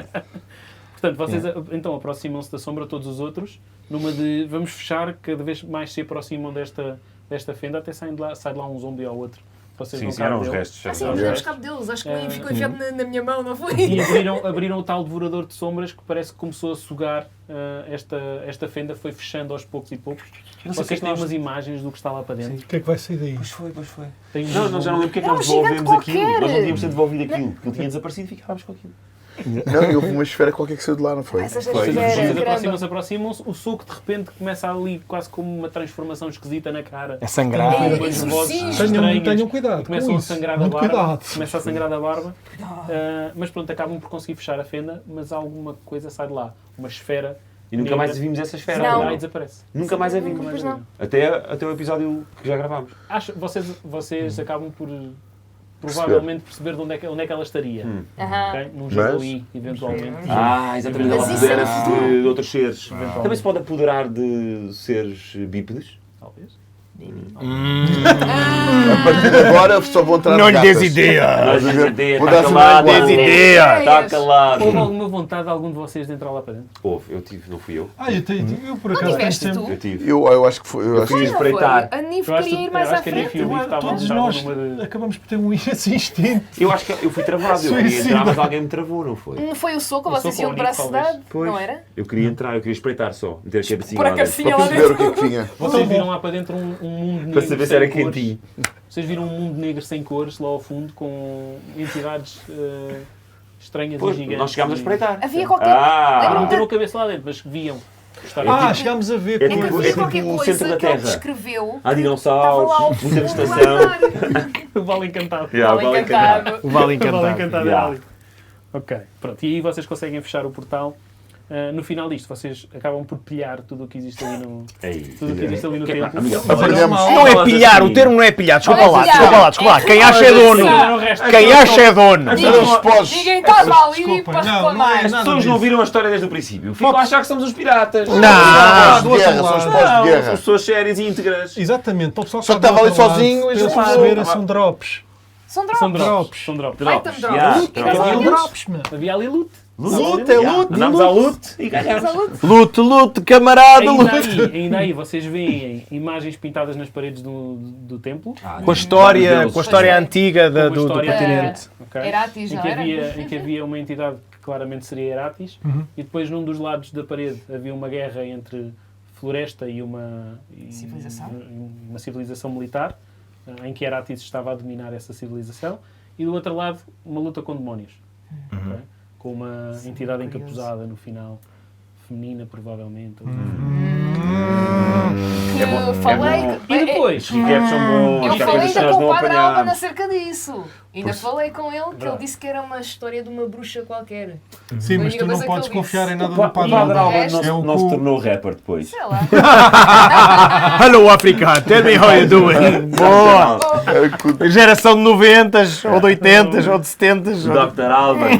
Portanto, vocês então aproximam-se da sombra, todos os outros, numa de vamos fechar, cada vez mais se aproximam desta fenda, até sai de lá um zombi ou outro. Vocês Sim, não sim, eram os dele. restos. Ah, sim, eram mas os não restos. escape deles. Acho que nem ficou enfiado na minha mão, não foi? E abriram o tal devorador de sombras que parece que começou a sugar esta fenda, foi fechando aos poucos e poucos. não sei Vocês o que é que têm nós- umas imagens do que está lá para dentro. O que é que vai sair daí? Pois foi. Tem Não, nós já não lembro porque é que É um nós gigante devolvemos aquilo. qualquer. Nós não devíamos ter devolvido aquilo. Aquilo tinha desaparecido e ficávamos com aquilo. Não, e houve uma esfera qualquer que saiu de lá, não foi? Essas Foi. esferas, Vocês caramba. aproximam-se, o soco de repente começa ali quase como uma transformação esquisita na cara. É sangrar. É, Com umas vozes exorcismo. estranhas. Tenham cuidado Começam com a isso. sangrar Muito da barba. cuidado. Começa a sangrar da barba. Mas pronto, acabam por conseguir fechar a fenda, mas alguma coisa sai de lá. Uma esfera. E nunca mais vimos essa esfera. Não. Sai lá e desaparece. Nunca mais a Nunca vimos. mais não. Até o episódio que já gravámos. Vocês acabam por provavelmente perceber de onde é que ela estaria. Aham. Ok? Num jabuí, eventualmente. Exatamente. Ela Mas isso é no apodera-se futuro. de outros seres. Também se pode apoderar de seres bípedes. Talvez. A partir de agora só vão entrar Não lhe gatas. des ideia. Vou dar calado. assim uma Des ideia. Está calado. Houve alguma vontade de algum de vocês de entrar lá para dentro? Houve, eu tive, não fui eu. Eu por acaso tenho tiveste sempre... tu? Eu tive. Eu acho que foi. Eu acho fui que... espreitar. A Nive Eu acho queria ir que- mais eu à acho que a Nive frente. e o Nive estavam- Todos estavam nós numa de- acabamos por ter esse instinto. Eu acho que eu fui travado. Eu queria Suicida. entrar, mas alguém me travou, não foi? Não foi o soco, O vocês soco iam ao de braço Nive, talvez. dado, Pois. não era? Eu queria entrar, eu queria espreitar só. Meter a cabecinha Por a lá dentro. cabecinha Para lá perceber dentro. o que é que tinha. Vocês viram lá para dentro um mundo negro Para saber se sem era cores. quentinho. Vocês viram um mundo negro sem cores lá ao fundo com entidades estranhas Pois, e gigantes. nós chegámos a espreitar. Havia qualquer... Ah. Não Lembram-me meteram a cabeça lá dentro, mas viam. Chegámos a ver. É É que tipo- havia é tipo qualquer o coisa centro da que ele Terra. descreveu. Há Estava dinossauros, lá ao museu fundo de estação. do armário. O Vale Encantado. Yeah, Vale vale encantado. O Vale O Vale Encantado. Encantado é Yeah. ali. Ok, pronto. E aí vocês conseguem fechar o portal. No final disto, vocês acabam por pilhar tudo o que existe ali no, tudo o que existe ali no templo. Aprendemos. Não é pilhar, o termo não é pilhar. Desculpa Não é lá, pilhar. desculpa lá, desculpa lá. Quem acha é dono. Não, o resto. Quem acha é dono. Eram os pós. Ninguém estava ali Desculpa, para não é reclamar. nada As pessoas disso. não viram a história desde o princípio. Ficam a achar que somos os piratas. Não. do outro Guerra, lado. são os Não, pós-guerra. são pessoas sérias e íntegras. Exatamente, para o pessoal Só que que estava ali está do outro sozinho lado, e para eles já perceberem, falou. são drops. São drops. São drops. Drops. São drops. Item drops. Yeah, E drops. nós São íamos- drops, meu. Havia ali loot. Luta, é luta. Andámos à luta e ganhámos. Lute, lute, camarada, lute. Ainda aí, vocês veem imagens pintadas nas paredes do templo. Com a história antiga Com uma do história- continente. ok? Eratis, em não que era? havia, em que havia uma entidade que claramente seria Eratis, e depois num dos lados da parede havia uma guerra entre floresta e uma Civilização? uma civilização militar, em que Eratis estava a dominar essa civilização, e do outro lado uma luta com demónios, ok? Com uma entidade encapuzada no final, feminina provavelmente. Que eu falei... bom. que- E depois, Os recaps são bons. Eu que há falei coisas que ainda nós com o não Padre Alban apanhámos. acerca disso. Ainda falei com ele que ele Verdade. disse que era uma história de uma bruxa qualquer. Sim, mas Foi a tu não única coisa podes que ele confiar disse. em nada O do Padre Padre Alban. Alban É o não se cu. tornou rapper depois. Sei lá. Hello, Africa, tell me how you doing. Boa. Geração de 90s, ou de 80s, ou de 70s. Dr. Alban.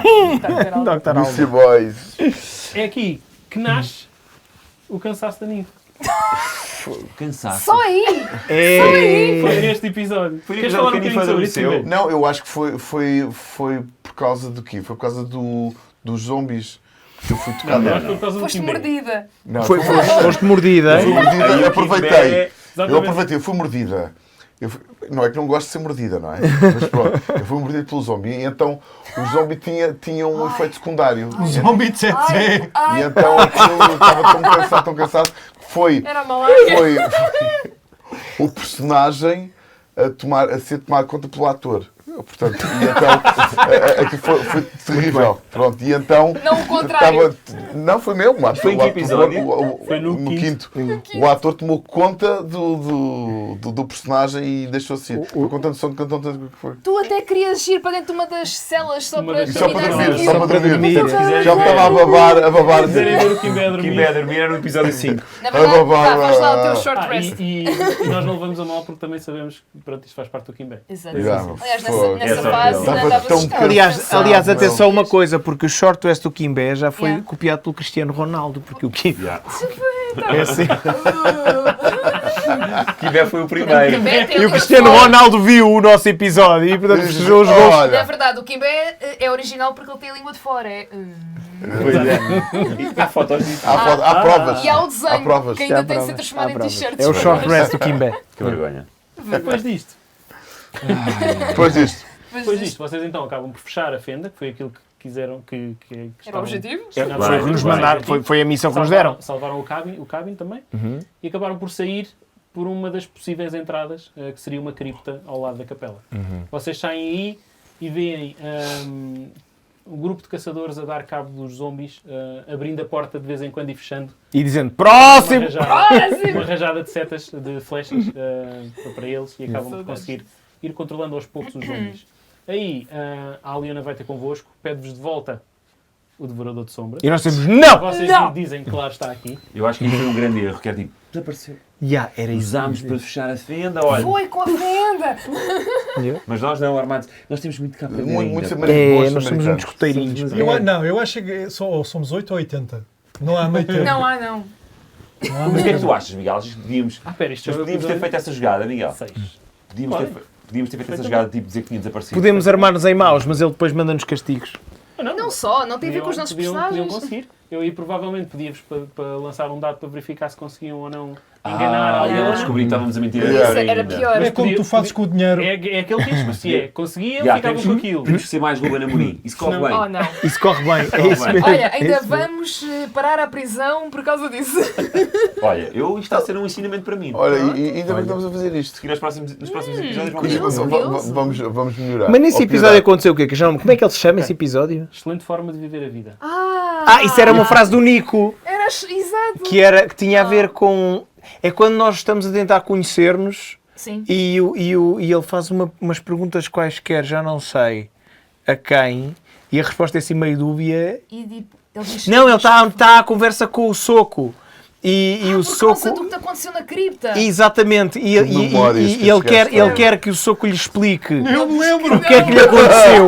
Dr. Lucy Alban. Boys. é aqui que nasce o cansaço da Nive. Cansaço. Só aí. Foi neste episódio. Foi Queres neste falar um episódio que bocadinho sobre a isso? Nive Imbé? Não, eu acho que foi por causa do quê? Foi por causa dos zombies que eu fui tocado. Não, foi por causa do Foste Kimbé. mordida. Não, Foste mordida. fui mordida, Aí eu o Kimbé- aproveitei. Exatamente. Eu aproveitei, eu fui mordida. Não é que não gosto de ser mordida, não é? Mas pronto, eu fui mordida pelo zombie e então o zombie tinha um efeito secundário. Zombie de 7 E então aquilo estava tão cansado, que foi Era malária. o personagem a ser tomado conta pelo ator. Portanto, e então aquilo foi terrível. Pronto, e então. Não o contrário. Não, foi mesmo. O ator- Foi em que o ator- episódio? Foi no quinto. O ator tomou conta do personagem e deixou-se ir. Foi contando só que foi. Tu até querias ir para dentro de uma das celas só Uma para das- Só para terminar dormir, aquilo. só para dormir. dormir. Já me estava a babar. Se quiserem ver o Kimbé a dormir. Kimbé a dormir era no episódio 5. Na verdade, vamos lá o teu short Ah, rest. e nós não levamos a mal porque também sabemos que pronto, isto faz parte do Kimbé. Exato. Já, Aliás, fogo. nessa Essa fase Estava andava tão assustado. Aliás, Não. atenção uma coisa, porque o short west do Kimbé já foi Yeah. copiado pelo Cristiano Ronaldo, porque o Kimbé Yeah. é assim. Kimbé foi o primeiro. Kimbé tem E o um Cristiano uniforme. Ronaldo viu o nosso episódio e portanto festejou os gols. É Olha, verdade, o Kimbé é original porque ele tem a língua de fora. Pois é. E há fotos disso. há provas. E há o desenho Há provas. que ainda Há tem de ser provas. transformado Há em provas. t-shirts. É o short rest do Kimbé. Que vergonha. Depois disto, Depois disto. depois disto, vocês então acabam por fechar a fenda, que foi aquilo que quiseram que Era o estavam- objetivo? Não, Foi o que nos mandaram, foi a missão que nos deram. Salvaram o cabin também e acabaram por sair por uma das possíveis entradas, que seria uma cripta ao lado da capela. Vocês saem aí e veem um grupo de caçadores a dar cabo dos zombies, abrindo a porta de vez em quando e fechando. E dizendo, Uma próximo! rajada, uma rajada de setas, de flechas para eles e acabam por conseguir ir controlando aos poucos os zombies. Aí a Aliona vai ter convosco, pede-vos de volta o Devorador de Sombras. E nós temos, não! Vocês Não! dizem que lá está aqui. Eu acho que isso foi um grande erro, que é tipo, desapareceu. Era isso. Usámos para fechar a fenda, olha. Foi com a fenda! Mas nós não, armados, nós temos muito cá para ver Muito ainda. Nós somos uns coteirinhos. Eu acho que somos 8 ou 80. Não há meio termo. Não há, não. Mas o que é que tu achas, Miguel? Achas que podíamos, Espera, isto nós é o podíamos ter episódio feito essa jogada, Miguel? 6. Podíamos ter feito essa jogada, tipo, dizer que tinha desaparecido. Podemos armar-nos em maus, mas ele depois manda-nos castigos. Não só, não tem a ver com os nossos Podiam personagens. conseguir. Eu aí provavelmente pedia-vos para lançar um dado para verificar se conseguiam ou não enganar E eu alguém. descobri que estávamos a mentir. Isso era pior. É como tu fazes com o dinheiro. É aquele risco. Se conseguiam, Já, ficavam com aquilo. Temos que ser mais Ruben Amorim. Isso corre Não. bem. Oh, não. Isso corre bem, é isso bem. mesmo. Olha, É ainda isso mesmo. vamos parar a prisão por causa disso. Olha, isto está a ser um ensinamento para mim. Olha, e ainda bem que estamos a fazer isto. Seguir nos próximos episódios vamos ver. Curioso. Vamos melhorar. Mas nesse Ou episódio piorar. aconteceu o quê? Como é que ele se chama, esse episódio? Excelente forma de viver a vida. Isso era uma frase do Nico, Era exato. que tinha a ver com... É quando nós estamos a tentar conhecer-nos Sim. e ele faz umas perguntas quaisquer, já não sei a quem, e a resposta é assim meio dúbia. E tipo, ele diz Não, ele está à conversa com o Soco. E o por causa Soco... do que te aconteceu na cripta. Exatamente. E memórias que ele este quer, gajo ele tem. quer que o Soco lhe explique Eu me lembro. o que é que lhe aconteceu.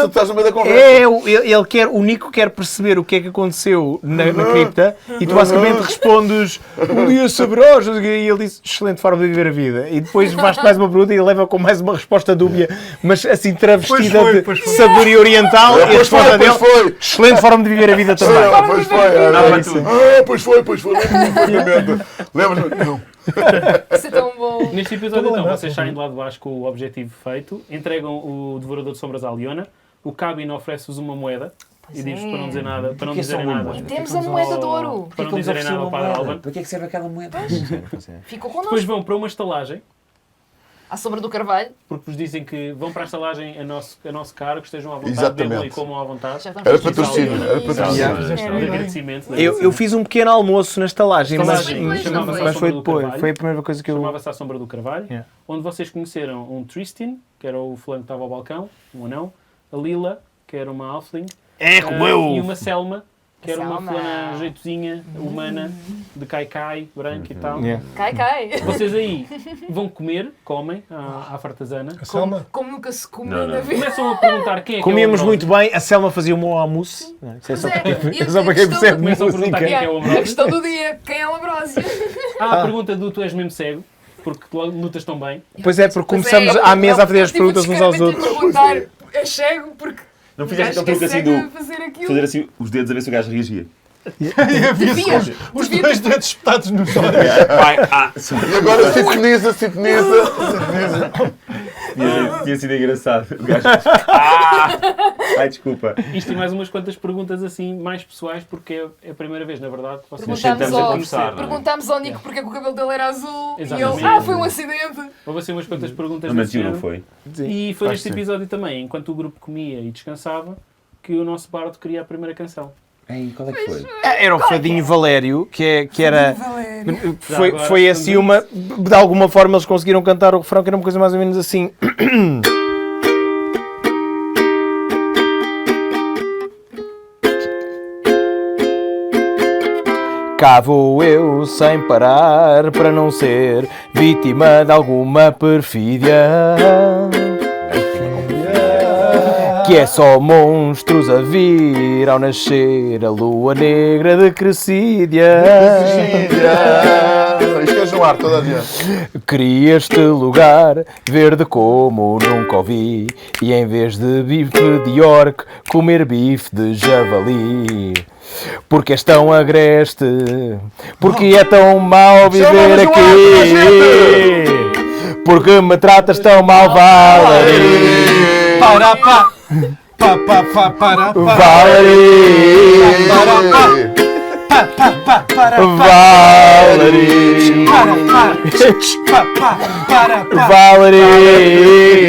Tu estás no meio da conversa. O Nico quer perceber o que é que aconteceu na cripta e tu basicamente respondes um dia saberás, e ele diz excelente forma de viver a vida. E depois vais mais uma pergunta e ele leva com mais uma resposta dúbia, mas assim travestida Pois de foi. sabedoria oriental. E a resposta dele, foi. excelente forma de viver a vida também. Pois foi. Pois foi. Lembras-me? Lembras-me? Não. Isso é tão bom. Neste episódio, Estou a então, lembrar, vocês sim. saem de lá de baixo com o objetivo feito, entregam o Devorador de Sombras à Leona, o Cabin oferece-vos uma moeda e diz-vos para não dizer nada, para não que é só dizerem uma nada. moeda? Temos a moeda de ouro. Para não dizerem nada ao Padre Alban. Para que é que serve aquela moeda? Ficou Depois connosco. vão para uma estalagem, À sombra do carvalho. porque vos dizem que vão para a estalagem a nosso cargo, estejam à vontade, Exatamente. bebam e comam à vontade. Já estamos Era todos patrocínio, felizes. era patrocínio. De agradecimento. Eu fiz um pequeno almoço na estalagem, mas Chamava-se foi à sombra do depois. Carvalho. Foi a primeira coisa que eu... Chamava-se à Sombra do Carvalho, Yeah. onde vocês conheceram um Tristan, que era o fulano que estava ao balcão, um anão, a Lila, que era uma halfling, e uma Selma, que era uma Selma. fulana jeitozinha, humana, de cai-cai, branco e tal. Yeah. Cai. Vocês aí vão comer, comem, à fartazana. A Selma? Como nunca se comeu Não, não. na vida. Começam a perguntar quem é que Comíamos é o muito Ambrósio. bem, a Selma fazia o meu almoço. Isso é só Pois é, é só para quem percebe Começam a perguntar música. quem é que é o A Ambrósio. questão do dia, quem é o Ambrósio? Há a pergunta do tu és mesmo cego, porque tu lutas tão bem. Pois é, porque Pois começamos é, à mesa a fazer eu as tive o perguntas uns aos descaramento de outros. perguntar, é cego porque Não o fizeste gajo aquele truque é assim cego do... a fazer aquilo. Fazer assim os dedos a ver se o gajo reagia. Devia. Os Devia dois ter- dedos espetados nos olhos. Vai, E agora sintoniza. tinha sido engraçado. O gajo... Ai, desculpa. Isto e mais umas quantas perguntas assim mais pessoais, porque é a primeira vez, na verdade, que vocês Perguntámos sentamos a ao, conversar, não é? perguntámos ao Nico porque é que o cabelo dele era azul Exatamente. e ele, foi um acidente. Houve assim umas quantas perguntas Não desse mentiu, não género. foi? E foi Acho neste que sim. episódio também, enquanto o grupo comia e descansava, que o nosso bardo queria a primeira canção. Ei, qual é que foi? Era o Fadinho Valério, que era... Foi agora, assim uma... De alguma forma eles conseguiram cantar o refrão, que era uma coisa mais ou menos assim... Cá vou eu sem parar para não ser vítima de alguma perfídia. Que é só monstros a vir ao nascer a lua negra de Crescídia. Isto é no ar, toda a gente. Queria este lugar verde como nunca ouvi, e em vez de bife de orc, comer bife de javali. Porque és tão agreste, porque é tão mau viver aqui, porque me tratas tão mal, Valerie. Para, pá. Para. Valerie. Valerie.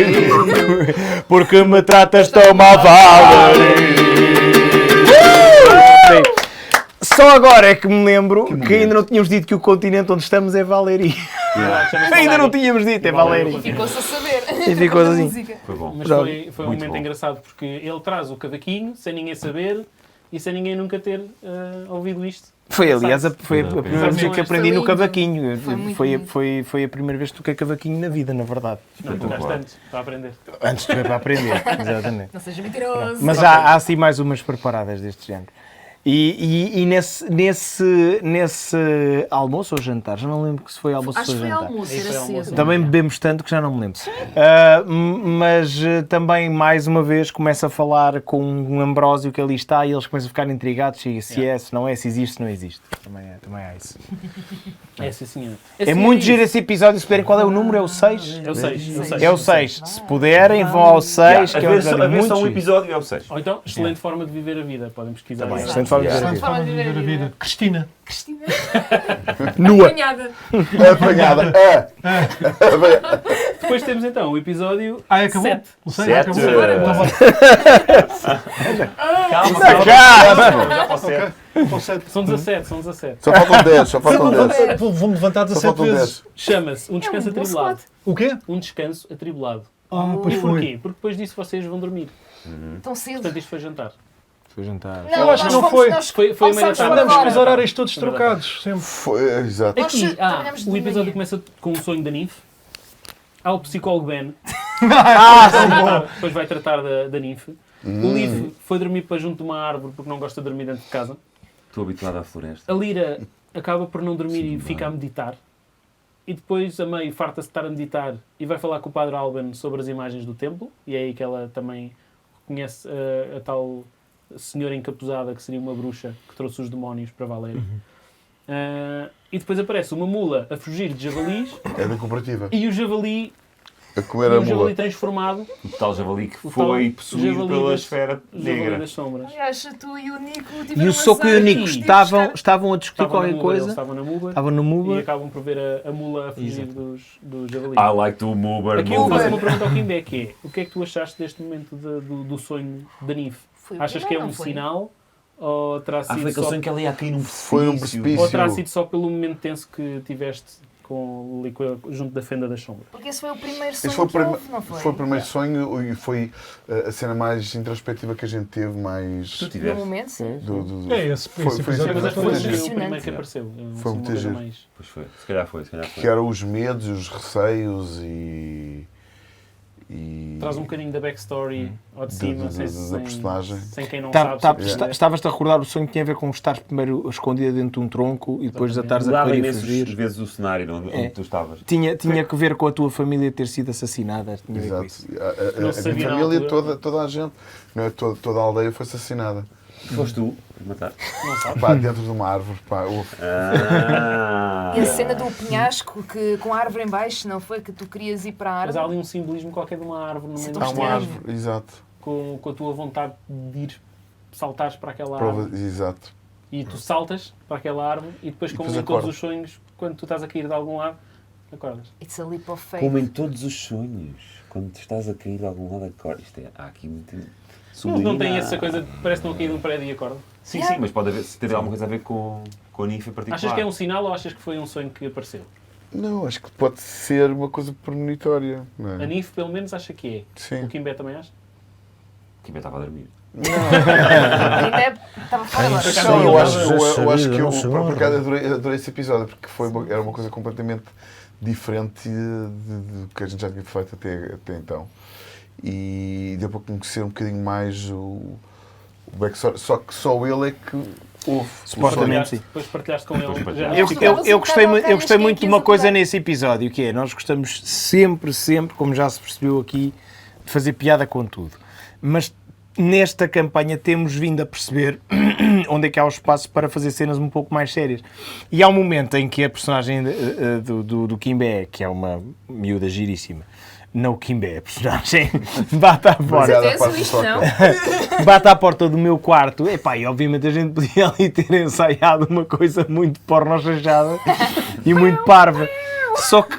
Valerie. Porque me tratas tão mal, Valerie. Bem, só agora é que me lembro que ainda não tínhamos dito que o continente onde estamos é Valerie. Ainda não tínhamos dito, é Valerie. Ficou-se a saber. E ficou Da assim. música. Foi bom. Mas Pronto. foi um Muito momento bom. engraçado porque ele traz o cavaquinho sem ninguém saber e sem ninguém nunca ter ouvido isto. Foi, aliás, foi a Exato. primeira vez que aprendi Foi no lindo. cavaquinho. Foi muito Foi, lindo. foi a primeira vez que toquei cavaquinho na vida, na verdade. Não, tocaste Espetacular. antes, para aprender. Antes de para aprender, exatamente. Não seja mentiroso. Mas há assim mais umas preparadas deste género. E nesse almoço ou jantar, já não lembro que se foi almoço Acho ou que foi jantar. almoço, Aí era foi almoço. cedo. Também bebemos tanto que já não me lembro. Mas também, mais uma vez, começa a falar com um Ambrósio que ali está e eles começam a ficar intrigados se é, se não é, se existe, se não existe. Também há isso. É, sim, senhor. É muito giro esse episódio, se puderem, qual é o número? É o 6? É o 6. É o 6. Se puderem, vão ao 6, que é um A ver episódio só muito um giro. episódio é o 6. Ou então, excelente forma de viver a vida. Podem pesquisar. Também, isso. excelente forma de ver a Excelente vida. forma de viver a vida. Cristina. Cristina. Nua. Apanhada. Apanhada. Depois temos então o episódio Acabou? 7. O 6 Sete. acabou. Agora, Então vá. Calma, Já! Já posso ser. Com 7. São 17, são 17. Só faltam 10, só faltam 10. Vou-me levantar Só 17 faltam vezes. 10. Chama-se Um Descanso um bom Atribulado. squad. O quê? Um Descanso Atribulado. Ah, pois E foi. porquê? Porque depois disso vocês vão dormir. Tão cedo. Portanto, isto foi jantar. Foi jantar. Não, Eu acho que nós não fomos- foi. nós Foi a meia almoçámos tarde. fora Andamos com os agora. horários todos trocados, sempre. Foi, exato. Nós Aqui, trabalhamos de o episódio manhã. começa com um sonho da Ninf. Há o psicólogo Ben. Depois vai tratar da Ninf. O Liv foi dormir para junto de uma árvore porque não gosta de dormir dentro de casa. Estou habituado à floresta. A Lyra acaba por não dormir Sim, e fica bem. a meditar. E depois a May farta-se de estar a meditar e vai falar com o Padre Alban sobre as imagens do templo. E é aí que ela também conhece a tal senhora encapuzada que seria uma bruxa que trouxe os demónios para Valéria. E depois aparece uma mula a fugir de javalis É da cooperativa. e o javali, A comer a um javali mula. transformado, O tal javali que O foi tal possuído javali pela das- esfera javali negra. das sombras. Aliás, tu e o Nico E tiveram o Soco e o azar Nico de estavam a discutir Estavam na qualquer Muba, eles coisa. estavam na Muba Estavam no e Muba. acabam por ver a mula a fugir do javali. I like to move Aqui eu faço move. uma pergunta ao Kimbé, que é: o que é que tu achaste deste momento do sonho da Ninf? Foi o Achas que é primeiro, um não foi? sinal? Ou terá Foi sido aquele só, sonho que ela ia cair num Foi num precipício. precipício. ou terá sido só pelo momento tenso que tiveste junto da fenda das sombras? Porque esse foi o primeiro Esse sonho foi o, que prime- houve, não foi? foi o primeiro sonho e foi a cena mais introspectiva que a gente teve, mais. Tu No tiveste. momento, sim. É esse, Foi- esse foi episódio Mas acho que foi foi giro. o primeiro impressionante. que apareceu. Foi muito giro. Mais... Pois foi. Se calhar foi. Que eram os medos, os receios e. Traz um bocadinho da backstory ao de Da- cima, da- sem, da sem, personagem. sem quem não sabe. Estavas-te a recordar o sonho que tinha a ver com estar primeiro escondida dentro de um tronco e depois Exatamente. estares a Mudava correr e imensas fugir. vezes o cenário onde tu estavas. Tinha que ver com a tua família ter sido assassinada. Tinha a ver com Exato. isso. Não se A sabia minha na família, altura. toda a gente, não é? Toda a aldeia foi assassinada. Foste tu a matar. Não sabe. Pá, dentro de uma árvore. Pá, Ah. E a cena do penhasco que, com a árvore em baixo, não foi? Que tu querias ir para a Mas há árvore. ali um simbolismo qualquer de uma árvore no Isso é meio tão do há uma estranho. árvore, exato. com a tua vontade de ir saltares para aquela Prova, árvore. exato. E tu saltas para aquela árvore e depois, E como depois em todos acordas. os sonhos, quando tu estás a cair de algum lado, acordas. It's a leap of faith. Como em todos os sonhos. Quando tu estás a cair de algum lado, acorda. Há aqui muito. Não tem essa coisa de parece que não cair de um prédio e acorda. Sim, sim, mas pode haver, se ter alguma coisa a ver com a ninfa em particular. Achas que é um sinal ou achas que foi um sonho que apareceu? Não, acho que pode ser uma coisa premonitória. Não A é? NIF, pelo menos, acha que é. Sim. O Kimbé também acha? Que estava a dormir. Até estava fora agora. Por acaso, Não, eu acho, não eu acho sabia, que eu, não sabia. por acaso, adorei esse episódio, porque era uma coisa completamente diferente do que a gente já tinha feito até então. E deu para conhecer um bocadinho mais o backstory, só que só ele é que ouve. Supostamente. sim. Depois partilhaste com ele. Depois Já partilhaste. Eu gostei, eu gostei muito de uma Aqui coisa a nesse episódio, que é, nós gostamos sempre, como já se percebeu aqui, de fazer piada com tudo. Mas nesta campanha temos vindo a perceber onde é que há o espaço para fazer cenas um pouco mais sérias. E há um momento em que a personagem do Kimbé, que é uma miúda giríssima, não o Kimbé, a personagem, bate à porta. Obrigado, Certeza, parte isto só. não. Bate à porta do meu quarto. Epá, e obviamente a gente podia ali ter ensaiado uma coisa muito porno-chanchada e muito parva.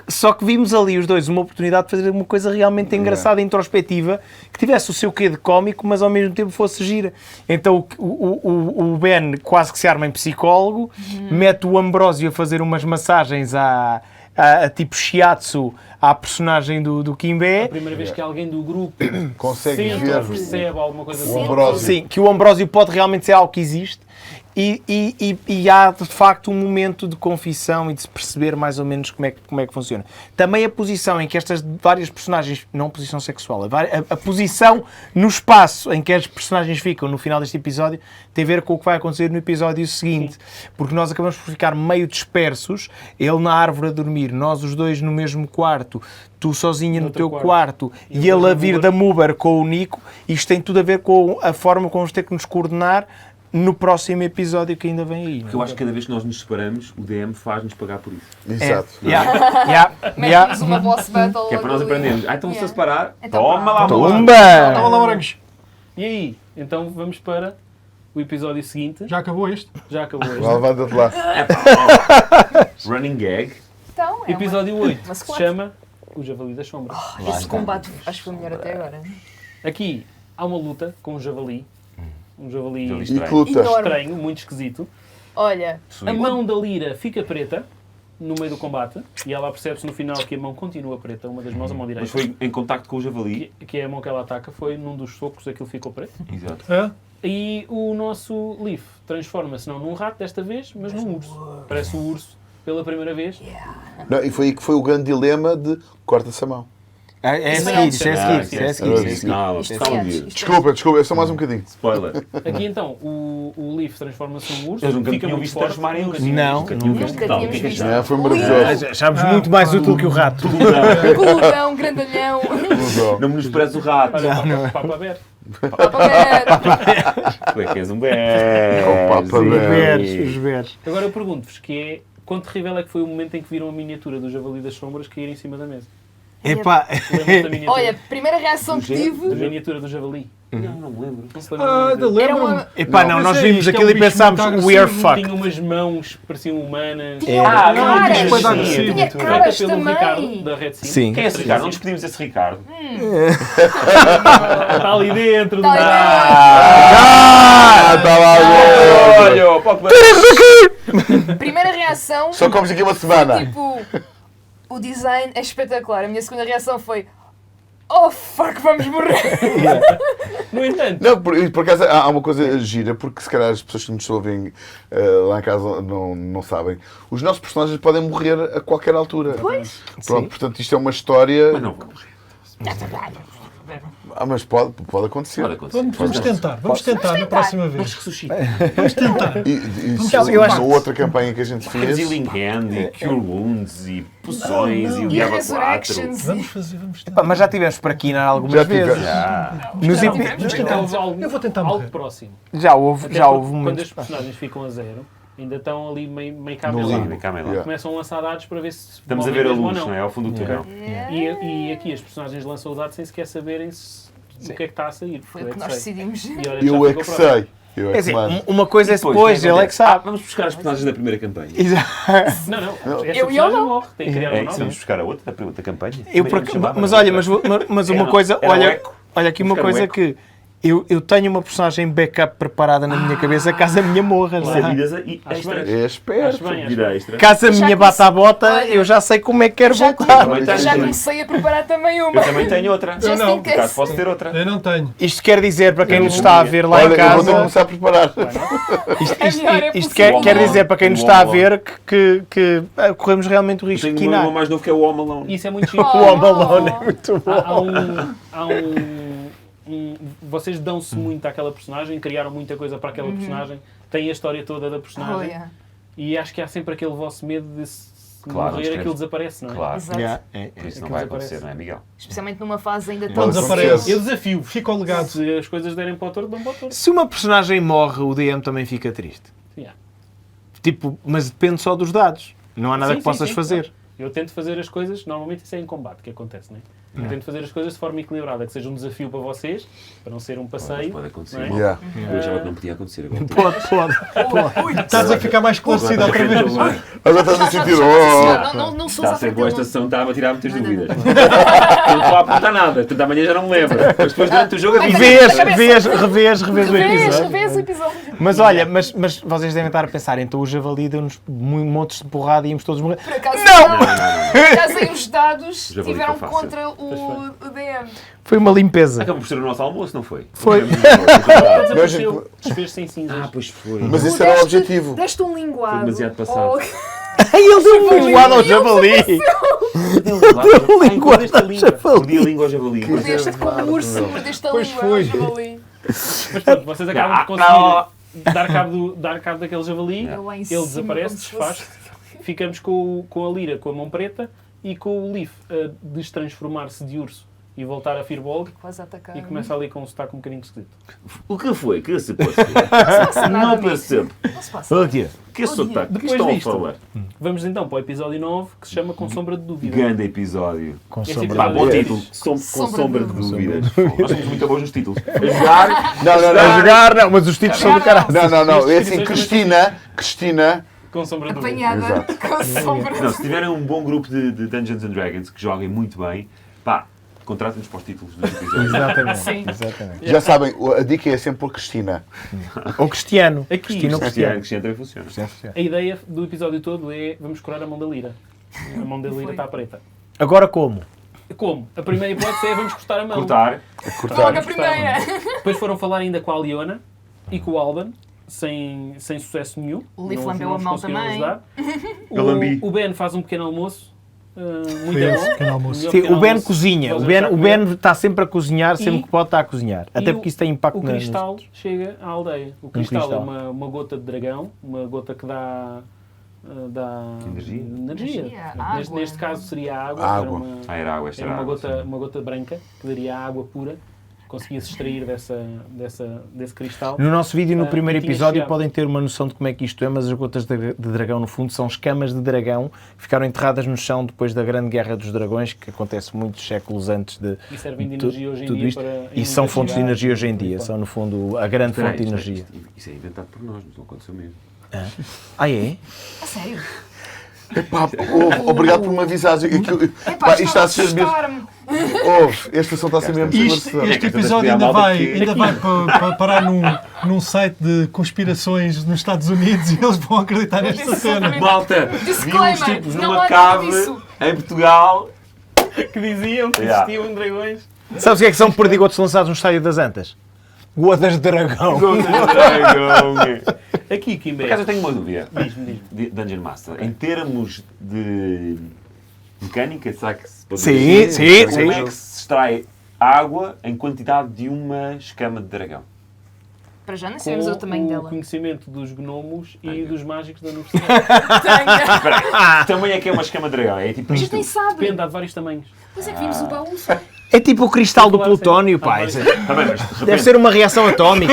Só que vimos ali os dois uma oportunidade de fazer uma coisa realmente engraçada, introspectiva, que tivesse o seu quê de cómico, mas ao mesmo tempo fosse gira. Então o Ben quase que se arma em psicólogo, mete o Ambrósio a fazer umas massagens a tipo shiatsu à personagem do A Kimbé. primeira vez que alguém do grupo Consegue sente ver ou percebe alguma coisa o assim. Ambrósio. Sim, que o Ambrósio pode realmente ser algo que existe e há de facto um momento de confissão e de se perceber mais ou menos como é que funciona. Também a posição em que estas várias personagens, não posição sexual, a posição no espaço em que as personagens ficam no final deste episódio tem a ver com o que vai acontecer no episódio seguinte, porque nós acabamos por ficar meio dispersos, ele na árvore a dormir, nós os dois no mesmo quarto, tu sozinha no teu quarto e ele a vir da Muber com o Nico. Isto tem tudo a ver com a forma como vamos ter que nos coordenar no próximo episódio que ainda vem aí. Porque eu acho que cada vez que nós nos separamos, o DM faz-nos pagar por isso. Exato. Mete-nos uma boss battle. Que é para nós ali. aprendermos. Ah, então se a separar, Então toma lá, pronto. bola. Tumba! Toma lá, morangos. E aí? Então vamos para o episódio seguinte. Já acabou este? Já acabou este. Lá, levanta-te lá. Running gag. Então, é Episódio 8, uma que se sequência. chama O Javali das Sombras. Esse combate acho que foi o melhor até agora. Aqui há uma luta com um javali. Um javali Javali E que luta. Enorme. estranho, muito esquisito. Olha, A mão da Lira fica preta no meio do combate e ela percebe-se no final que a mão continua preta, uma das mãos, a mão direita. Mas foi em contacto com o javali. Que é a mão que ela ataca, foi num dos socos, aquilo ficou preto. Exato. É? E o nosso Leaf transforma-se não num rato desta vez, mas num urso. Parece um urso pela primeira vez. Não, e foi aí que foi o grande dilema de corta-se a mão. É a Isso seguir, isso é a seguir, Ah, isso é a isso seguir. é isso é a Não, Isto está foi um antes, dia. isto Desculpa, é só mais um bocadinho. Spoiler. Aqui então, o Leaf transforma-se num urso, Eles nunca fica tinham muito visto forte. transformar em nunca urso. tinham Não, visto. nunca. Nunca Não, tínhamos o que é que visto. Não, foi seguir. maravilhoso. Achámos muito mais útil que o rato. Peludão, grandalhão. Não me nos parece o rato. Olha, Papa Bear. Tu é que és um bebê. O Papa Os Bear. beres, os beres. Agora eu pergunto-vos que é quão terrível é que foi o momento em que viram a miniatura do Javali das Sombras cair em cima da mesa. Epá, Lembram-se da miniatura? Olha, primeira reação que Da tive. miniatura do Javali. Não, não me lembro. Não se lembram Ah, da miniatura? Era lembro-me. uma. epá, não, Mas nós é vimos isto, é um aquilo e bicho pensámos, muito we are agressivo, fucked. Tinha umas mãos que pareciam humanas. Tinha Ah, não, caras. bicho coisa Tinha agressiva. Feita caras pelo também. Ricardo da Red Sim. Sim. Quem é esse Ricardo? Não despedimos esse Ricardo. Está ali dentro. Está ali do- Ah, está lá. Olha, pouco Primeira reação. Só comes aqui uma semana. Tipo, o design é espetacular. A minha segunda reação foi: oh fuck, vamos morrer. No entanto, Não, por acaso há uma coisa gira, porque se calhar as pessoas que nos ouvem lá em casa não sabem. Os nossos personagens podem morrer a qualquer altura. Pois. Pronto, portanto isto é uma história. Mas não vou morrer. Mas pode acontecer. Pode acontecer. Vamos tentar na próxima Mas vez. ressuscita. Vamos tentar. eu acho- Na outra campanha que a gente fez. Healing Hand e Cure Wounds e poções e o E Diablo 4. Resurrections. Vamos fazer, vamos tentar. Epá, mas já tivemos por aqui algumas Já vezes. tivemos. Nos não, epi- mas tentar. houve algo, Eu vou tentar algo morrer. próximo. Já houve Até porque quando momentos. as personagens ficam a zero, ainda estão ali meio cá No meio lá. limbo. Cá, meio lá. Yeah. Começam a lançar dados para ver se Estamos a morrem ver a mesmo luz, ou não é? Ao fundo do túnel. E aqui as personagens lançam o dado sem sequer saberem o que é que está a sair. Foi o Eu é que nós sei. decidimos. E olha, já Eu é ficou que pronto. sei. Eu é Quer que dizer, mando. uma coisa é Depois, depois, o que ele é que acontece? sabe. Vamos buscar as personagens da primeira campanha. Exato. Não, esta Eu personagem não. morre. Tem que criar É uma isso, nova. vamos buscar a outra da campanha. Eu, Como é que se chamava? mas olha, mas uma Era- coisa, era o olha, Eco. olha aqui uma Buscar o coisa Eco. que eu tenho uma personagem backup preparada na minha cabeça caso a minha morra. Isso já. é vidas e Acho extras. bem. É Acho esperto. bem, acho Vida bem. extra. Caso a Já minha comecei- bata à bota, Olha, eu já sei como é que quero Já, voltar. Também tenho. já comecei a preparar também uma. Eu também tenho outra. Just não. in Por acaso case. posso ter outra. Eu não tenho. Isto quer dizer, para quem Eu nos não está a sabia. ver lá Olha, em eu vou ter que casa, começar a preparar. isto quer dizer, para quem nos está a ver, que corremos realmente o Eu risco tenho de um irmão quinar. mais novo que é o Home Alone. Isso é muito chique. O Home Alone é muito bom. Vocês dão-se muito àquela personagem, criaram muita coisa para aquela personagem, têm a história toda da Oh, personagem yeah. e acho que há sempre aquele vosso medo de se Claro, morrer antes aquilo que- desaparece, não é? Claro. Exato. Yeah. Por isso não Aquilo vai desaparece. acontecer, não é, Miguel? Especialmente numa fase ainda Não tão desaparece. Eu desafio-vos. Fica o legado. Se as coisas derem para o torto, dão para o torto. Se uma personagem morre, o DM também fica triste. Yeah. Tipo, mas depende só dos dados. Não há nada Sim, que sim, possas sim, fazer. claro. Eu tento fazer as coisas, normalmente isso é em combate que acontece, não é? Tento fazer as coisas de forma equilibrada, que seja um desafio para vocês, para não ser um passeio. Pode acontecer. não é? Yeah. Eu achava que não podia acontecer agora. Pode. Estás a ficar mais esclarecido outra vez. Agora estás a sentir. Não sou Está a à ser frente boa dele. esta sessão, estava a tirar muitas dúvidas. Não estou a apontar nada, portanto amanhã já não me lembro. Mas depois durante o jogo eu E digo. revês o episódio. Revês o episódio. Mas olha, mas vocês devem estar a pensar, então o javali deu-nos montes de porrada e íamos todos morrer. Por acaso, Não! por acaso aí os dados Já vou tiveram dizer fácil. contra o DM. Foi uma limpeza. Acabou por ser o nosso almoço, não foi? Foi. Desapareceu, desfez-se em cinzas. Pois foi. Mas esse era o objetivo. Deste um linguado. Foi demasiado passado. Ele deu um linguado ao javali. Mordeste a língua. Mordi a língua ao javali. Mordeste como um urso, mordeste a Pois língua foi. ao javali. Mas pronto, vocês acabam de conseguir dar cabo daquele javali, Eu lá em ele cima, desaparece, como se fosse- desfaz-se, ficamos com a Lira com a mão preta e com o Leaf a destransformar-se de urso e voltar a Firbolg Quase a atacar. e começa ali com um sotaque um bocadinho esquisito. O que foi? Que se passou? passa nada, Não amigo. percebo. Não se passa. Olha aqui. Que sotaque? Que Depois estão a disto. falar? Vamos então para o episódio 9 que se chama Com Sombra de Dúvida. Grande episódio. Com Esse sombra. Pá, episódio bom é título. Com sombra de de dúvidas. Nós somos muito bons nos títulos. A jogar. Não, não, A não. jogar, não, mas os títulos são do caralho. Não, não, não. É assim, Descrições Cristina. Com Sombra de Dúvida. Apanhada Exato. com sombra. Não, se tiverem um bom grupo de Dungeons and Dragons que joguem muito bem, pá, contratem-nos para os títulos dos episódios. Exatamente. Sim. Exatamente. Já sabem, a dica é sempre por Cristina. Ou Cristiano. Aqui, Cristiano ou Cristiano, Cristiano. Cristiano também funciona. A ideia do episódio todo é vamos curar a mão da Lira. A mão da Lira está preta. Agora como? Como? A primeira hipótese é vamos cortar a mão. Cortar. Logo a Cortar. primeira. Depois foram falar ainda com a Leona e com o Alban, sem sucesso nenhum. O Leaf Não- lambeu não a os mão conseguiram também. ajudar. Eu lambi. O Ben faz um pequeno almoço. Muito Foi esse bom. pequeno almoço. Melhor Sim, pequeno o Ben almoço cozinha. que O vocês já Ben comeram. está sempre a cozinhar, sempre E- que pode está a cozinhar. Até E porque isso tem impacto O nas... cristal chega à aldeia. O cristal, cristal. é uma gota de dragão, uma gota que dá Energia? Energia, Neste, água. neste caso seria a água. Água. Era uma, Ah, era água, esta era era uma, água. gota, uma gota branca que daria água pura. Conseguia-se extrair desse cristal. No nosso vídeo, no Ah, primeiro tinha episódio, chegado. podem ter uma noção de como é que isto é, mas as gotas de dragão, no fundo, são escamas de dragão que ficaram enterradas no chão depois da Grande Guerra dos Dragões, que acontece muitos séculos antes de E servem de tu- energia hoje em tudo dia isto. para... E são fontes de energia hoje em dia. São, no fundo, a grande Espera aí, fonte de espera aí, energia. Isso é inventado por nós, mas não aconteceu mesmo. Ah, é? A sério. Epá, obrigado por me avisares. Isto Epá, está a ser mesmo. assustar-me. Esta ação está a ser mesmo Este esclarecedora. episódio a ainda malta vai, que- ainda vai parar num site de conspirações nos Estados Unidos e eles vão acreditar nesta cena. Malta, vi uns Disclaimer, tipos não numa há nada cave disso. em Portugal. Que diziam que Yeah. existiam dragões. Sabes o que é que são perdigotos lançados no Estádio das Antas? Gotas de dragão. Aqui, Por Kimbé. acaso eu tenho uma dúvida. Diz-me. De Dungeon Master. Em termos de mecânica, será que se pode Sim, dizer? sim, Como sim. é que se extrai água em quantidade de uma escama de dragão? Para já nem Com sabemos o tamanho o dela. conhecimento dos gnomos e dos mágicos da universidade. Espera aí, que tamanho é que é uma escama de dragão? É tipo A gente isto? nem sabe. Depende, há de vários tamanhos. Pois é que vimos o baú só. É tipo o cristal do Claro, plutónio, sim. pá. Ah, Isso é- Tá bem, mas de repente, Deve ser uma reação atómica.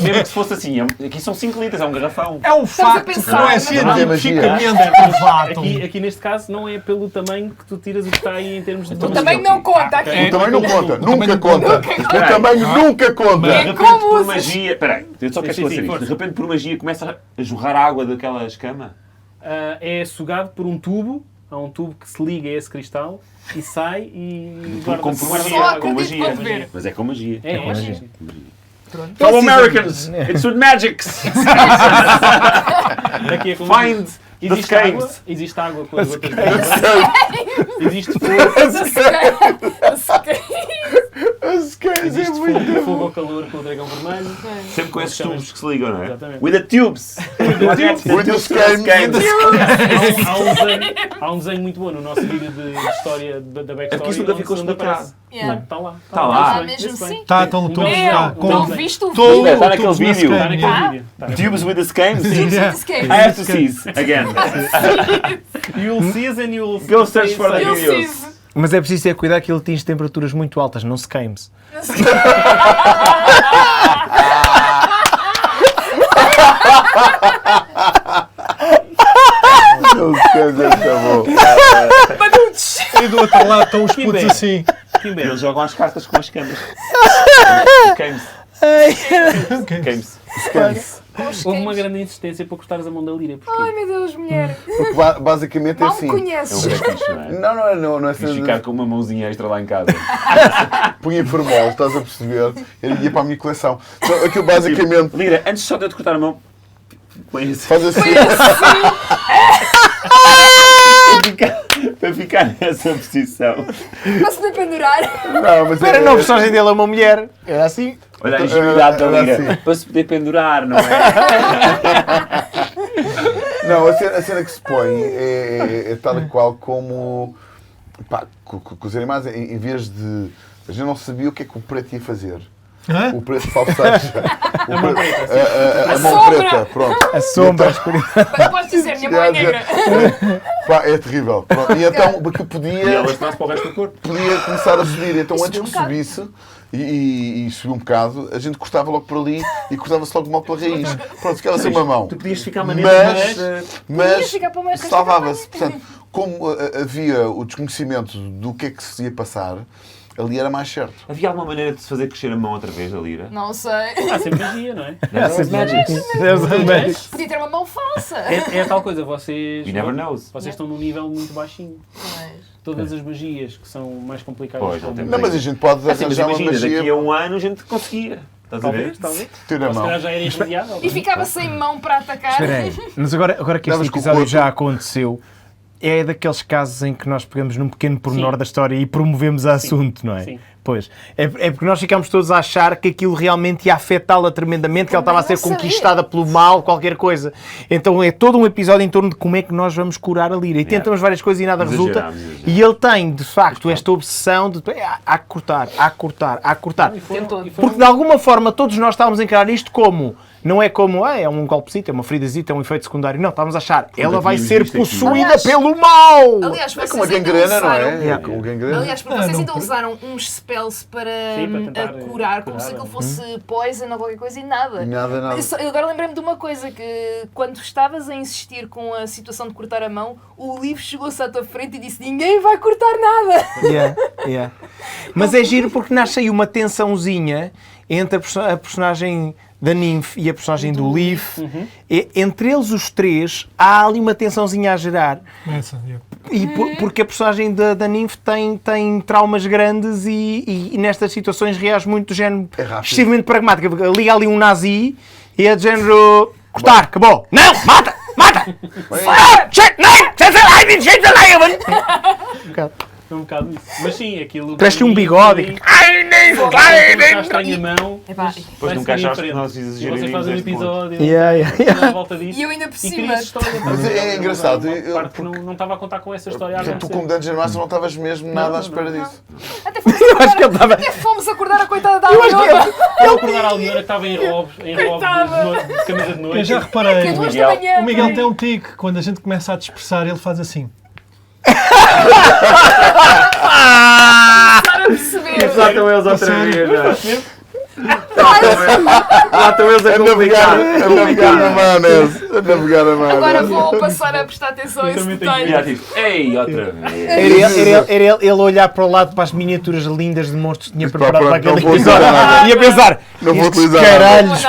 mesmo que se fosse assim, aqui são 5 litros, é um garrafão. É um facto que pensar, não é mas não é magia. cientificamente provado. Aqui neste caso não é pelo tamanho que tu tiras o que está aí em termos de... Então, O tamanho não conta aqui. O tamanho não conta. Nunca conta. O Espera aí. tamanho nunca De conta. repente, como por usas? magia. Espera aí, eu só quero Sim, esclarecer sim, isto. força. De repente, por magia, começa a jorrar água daquela escama. É sugado por um tubo. Há um tubo que se liga a esse cristal e sai e Com guarda-se. magia. Só Com acredito magia. quando ver. Mas é com magia. É magia. Fellow Americans, it's with magics. Aqui é com Find the existe água, schemes. existe água com as gotas de dragão. Existe fogo. As caras é Existe muito. fogo ao calor com o dragão vermelho. Sempre com esses tubos que se ligam, não é? Exatamente. With the tubes. With the schemes. Há um desenho muito bom no nosso vídeo de história da backstory. É porque isso nunca ficou onde explicado. aparece. Yeah. Está lá. Tá lá. Ah, mesmo sim. Está, estão todos cá. Não viste o Todos vídeo? Está naquele todos nesse vídeo. Está game. naquele Ah? vídeo. Tá. Tubes with the schemes. Yeah. I have to see it again. You'll see us and you'll Go search for the Eu videos. fiz. Mas é preciso ter cuidado que ele atinge temperaturas muito altas, não se queime-se. As caras é muito bom. E do outro lado estão os putos bem. assim. Breaking E Bad. eles jogam as cartas com as câmeras. Queime-se. Houve uma grande insistência para cortares a mão da Lira. Porquê? Ai meu Deus, mulher. Porque basicamente é Mal me assim. É um conheces. brequiche, não é? Não é Fiz assim. ficar com uma mãozinha extra lá em casa. Punha formol, estás a perceber? Ele ia para a minha coleção. Então, aquilo basicamente Lira, antes só de eu te cortar a mão, põe isso. faz assim. Para ficar nessa posição. Posso me pendurar? Não, mas Espera, não, a personagem dele é uma mulher. Era assim. Olha a ingenuidade da Era Lira. assim. Para se poder pendurar, não é? Não, a cena que se põe é tal e qual como. Pá, com os animais, em vez de. A gente não sabia o que é que o preto ia fazer. Hã? O preto falsete. A mão sombra. preta, pronto. A sombra, a escuridão. Podes dizer, minha mão é negra. Pá, é terrível. Pronto. E então, que E podia elas traz para o resto do corpo. começar a subir. Então, E antes subiu que um subisse, e subiu um bocado, a gente cortava logo por ali e cortava-se logo mal pela raiz. Pronto, ficava sem uma mão. Tu podias ficar maneira, Mas Podias ficar para uma salvava-se. Portanto, como havia o desconhecimento do que é que se ia passar, ali era mais certo. Havia alguma maneira de se fazer crescer a mão outra vez, a Lira? Não sei. Há sempre magia, não é? There's magic. Podia ter uma mão falsa. É a tal coisa, vocês. You never knows. Vocês estão num nível muito baixinho. Todas as magias que são mais complicadas. Pois, não como- tem Não, mas a gente pode Assim, mas arranjar uma imagina, daqui a magia. um ano a gente conseguia. Estás a ver? Talvez. Ter a Ou se mão. calhar já era irremediável. E ficava sem mão para atacar. Espera aí, mas agora que este Davas com o episódio corpo. já aconteceu, é daqueles casos em que nós pegamos num pequeno pormenor Sim. da história e promovemos o assunto, não é? Sim. Pois. É porque nós ficámos todos a achar que aquilo realmente ia afetá-la tremendamente, que ela estava a ser Não sabia. conquistada pelo mal, qualquer coisa. Então é todo um episódio em torno de como é que nós vamos curar a Lira. E tentamos várias coisas e nada resulta. Exageramos. E ele tem, de facto, esta obsessão de há que cortar, há que cortar, há que cortar. E foram- Tentou. e foram- Porque de alguma forma todos nós estávamos a encarar isto como, não é como, é um golpezito, é uma feridazita, é um efeito secundário. Não, estávamos a achar, ela vai tínhamos ser visto aquilo. possuída Aliás- pelo mal! Aliás, É vocês como a ainda gangrena, não usaram... é? É como gangrena. Aliás, porque Ah, vocês não ainda por- usaram uns spells para Sim, para tentar, curar, como se curar, aquilo fosse poison ou qualquer coisa e nada. Nada. Eu agora lembrei-me de uma coisa, que quando estavas a insistir com a situação de cortar a mão, o livro chegou-se à tua frente e disse: ninguém vai cortar nada. Yeah. Mas é giro porque nasce aí uma tensãozinha entre a personagem da Nymph e a personagem do Leaf. Entre eles os três há ali uma tensãozinha a gerar. Começa, yeah. E porque a personagem da Nymph tem traumas grandes e nestas situações reage muito do género É rápido. excessivamente pragmática. Liga ali um nazi e é de género cortar, acabou. Não, mata! Shit, não! I didn't shake the lion! Foi um bocado isso. Mas sim, aquilo. Traz-te um para mim bigode. foi- Ai, nem Só vai, estranha a mão. Epá, Depois nunca achaste que nós exageríamos Vocês fazem um este ponto. episódio. Yeah. À volta disso. E eu ainda por E cima. querias história. Mas é engraçado, Uma eu- parte que não estava a contar com essa história. a Portanto, tu acontecer. como Dungeon Master não estavas mesmo nada à espera disso. Até fomos Eu acho que ele estava. Até fomos acordar a coitada da Eu acho que Almeida. Eu acordar a Leonora que estava em robes de camisa de noite. Eu já Que reparei. é 2 da manhã. O Miguel tem um tique. Quando a gente começa a dispersar, ele faz assim. Para perceber. Lá estão eles outra vez. Lá estão eles a complicar. A navegar na maionese. A navegar na maionese. Agora vou passar a prestar atenção a esse Também detalhe. E há tipo, ei, outra vez. Era ele olhar para o lado para as miniaturas lindas de monstros que tinha Pá, preparado para pronto, não aquele vou episódio. utilizar nada. E a pensar, Não vou estes utilizar nada. caralhos.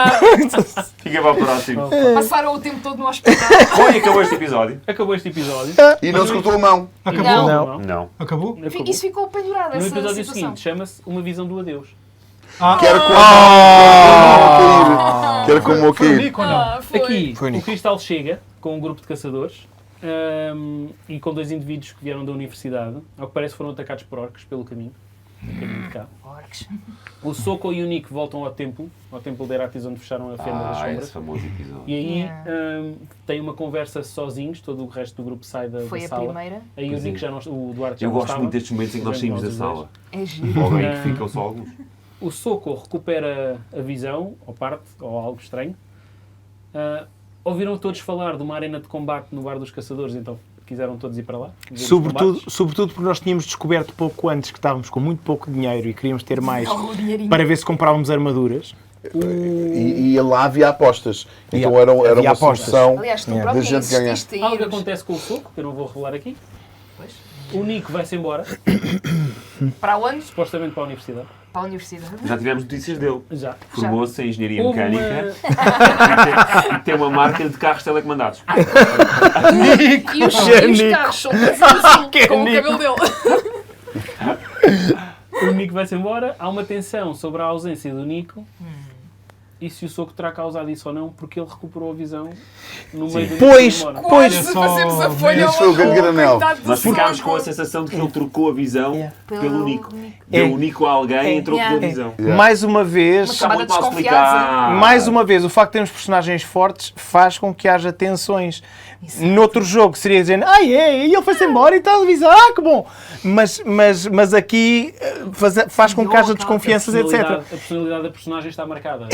Fica para o próximo. Passaram o tempo todo no hospital. Bom, e acabou este episódio? Acabou este episódio. E não se cortou a mão. Acabou? Não. Não. Acabou? Acabou. Isso ficou pendurado, No essa episódio situação. seguinte chama-se Uma Visão do Adeus. Ah, Que era como que era como o foi cair. único ou não? Ah, foi. Aqui, Foi o Nico. Cristal chega com um grupo de caçadores e com 2 indivíduos que vieram da universidade. Ao que parece foram atacados por orcs pelo caminho. No caminho de cá. Orcs. O Soko e o Nick voltam ao templo de Eratis, onde fecharam a Fenda das Ah, esse Sombras. famoso episódio. E aí Yeah. têm uma conversa sozinhos, todo o resto do grupo sai da Foi a sala. primeira. Aí Pois o Nick é. já não, o Duarte já Eu não gosto estava. muito destes momentos em que nós saímos da sala. É giro. Logo aí que ficam só alguns. O Soko recupera a visão, ou parte, ou algo estranho. Ouviram todos falar de uma arena de combate no Bar dos Caçadores, então quiseram todos ir para lá. ver os combates. Sobretudo porque nós tínhamos descoberto pouco antes que estávamos com muito pouco dinheiro e queríamos ter mais Oh, dinheirinho. para ver se comprávamos armaduras. E lá havia apostas. Então Yeah. era Havia uma apostas. solução Aliás, tu Yeah. próprio da gente ganhar. insististe em Algo que irmos. acontece com o Soko, que eu não vou revelar aqui. Pois. O Nico vai-se embora, Para onde? supostamente para a universidade. Para a universidade. Já tivemos notícias dele. Já. Formou-se em Engenharia Houve Mecânica e tem uma marca de carros telecomandados. E os carros são todos assim, com o cabelo dele. O Nico vai-se embora, há uma tensão sobre a ausência do Nico e se o soco terá causado isso ou não, porque ele recuperou a visão no meio do Pois, embora. pois. Quase fazemos a folha Esse foi o grande granel. Nós ficámos com a sensação de que ele trocou a visão pelo Nico. É. Deu o Nico a alguém e trocou a Yeah. visão. Mais uma vez, Está muito mal desconfiança. explicado. mais uma vez, o facto de termos personagens fortes faz com que haja tensões. Noutro jogo seria dizendo, e ele foi-se embora e está a avisar, que bom. Mas aqui faz com que haja desconfianças, etc. A personalidade da personagem está marcada.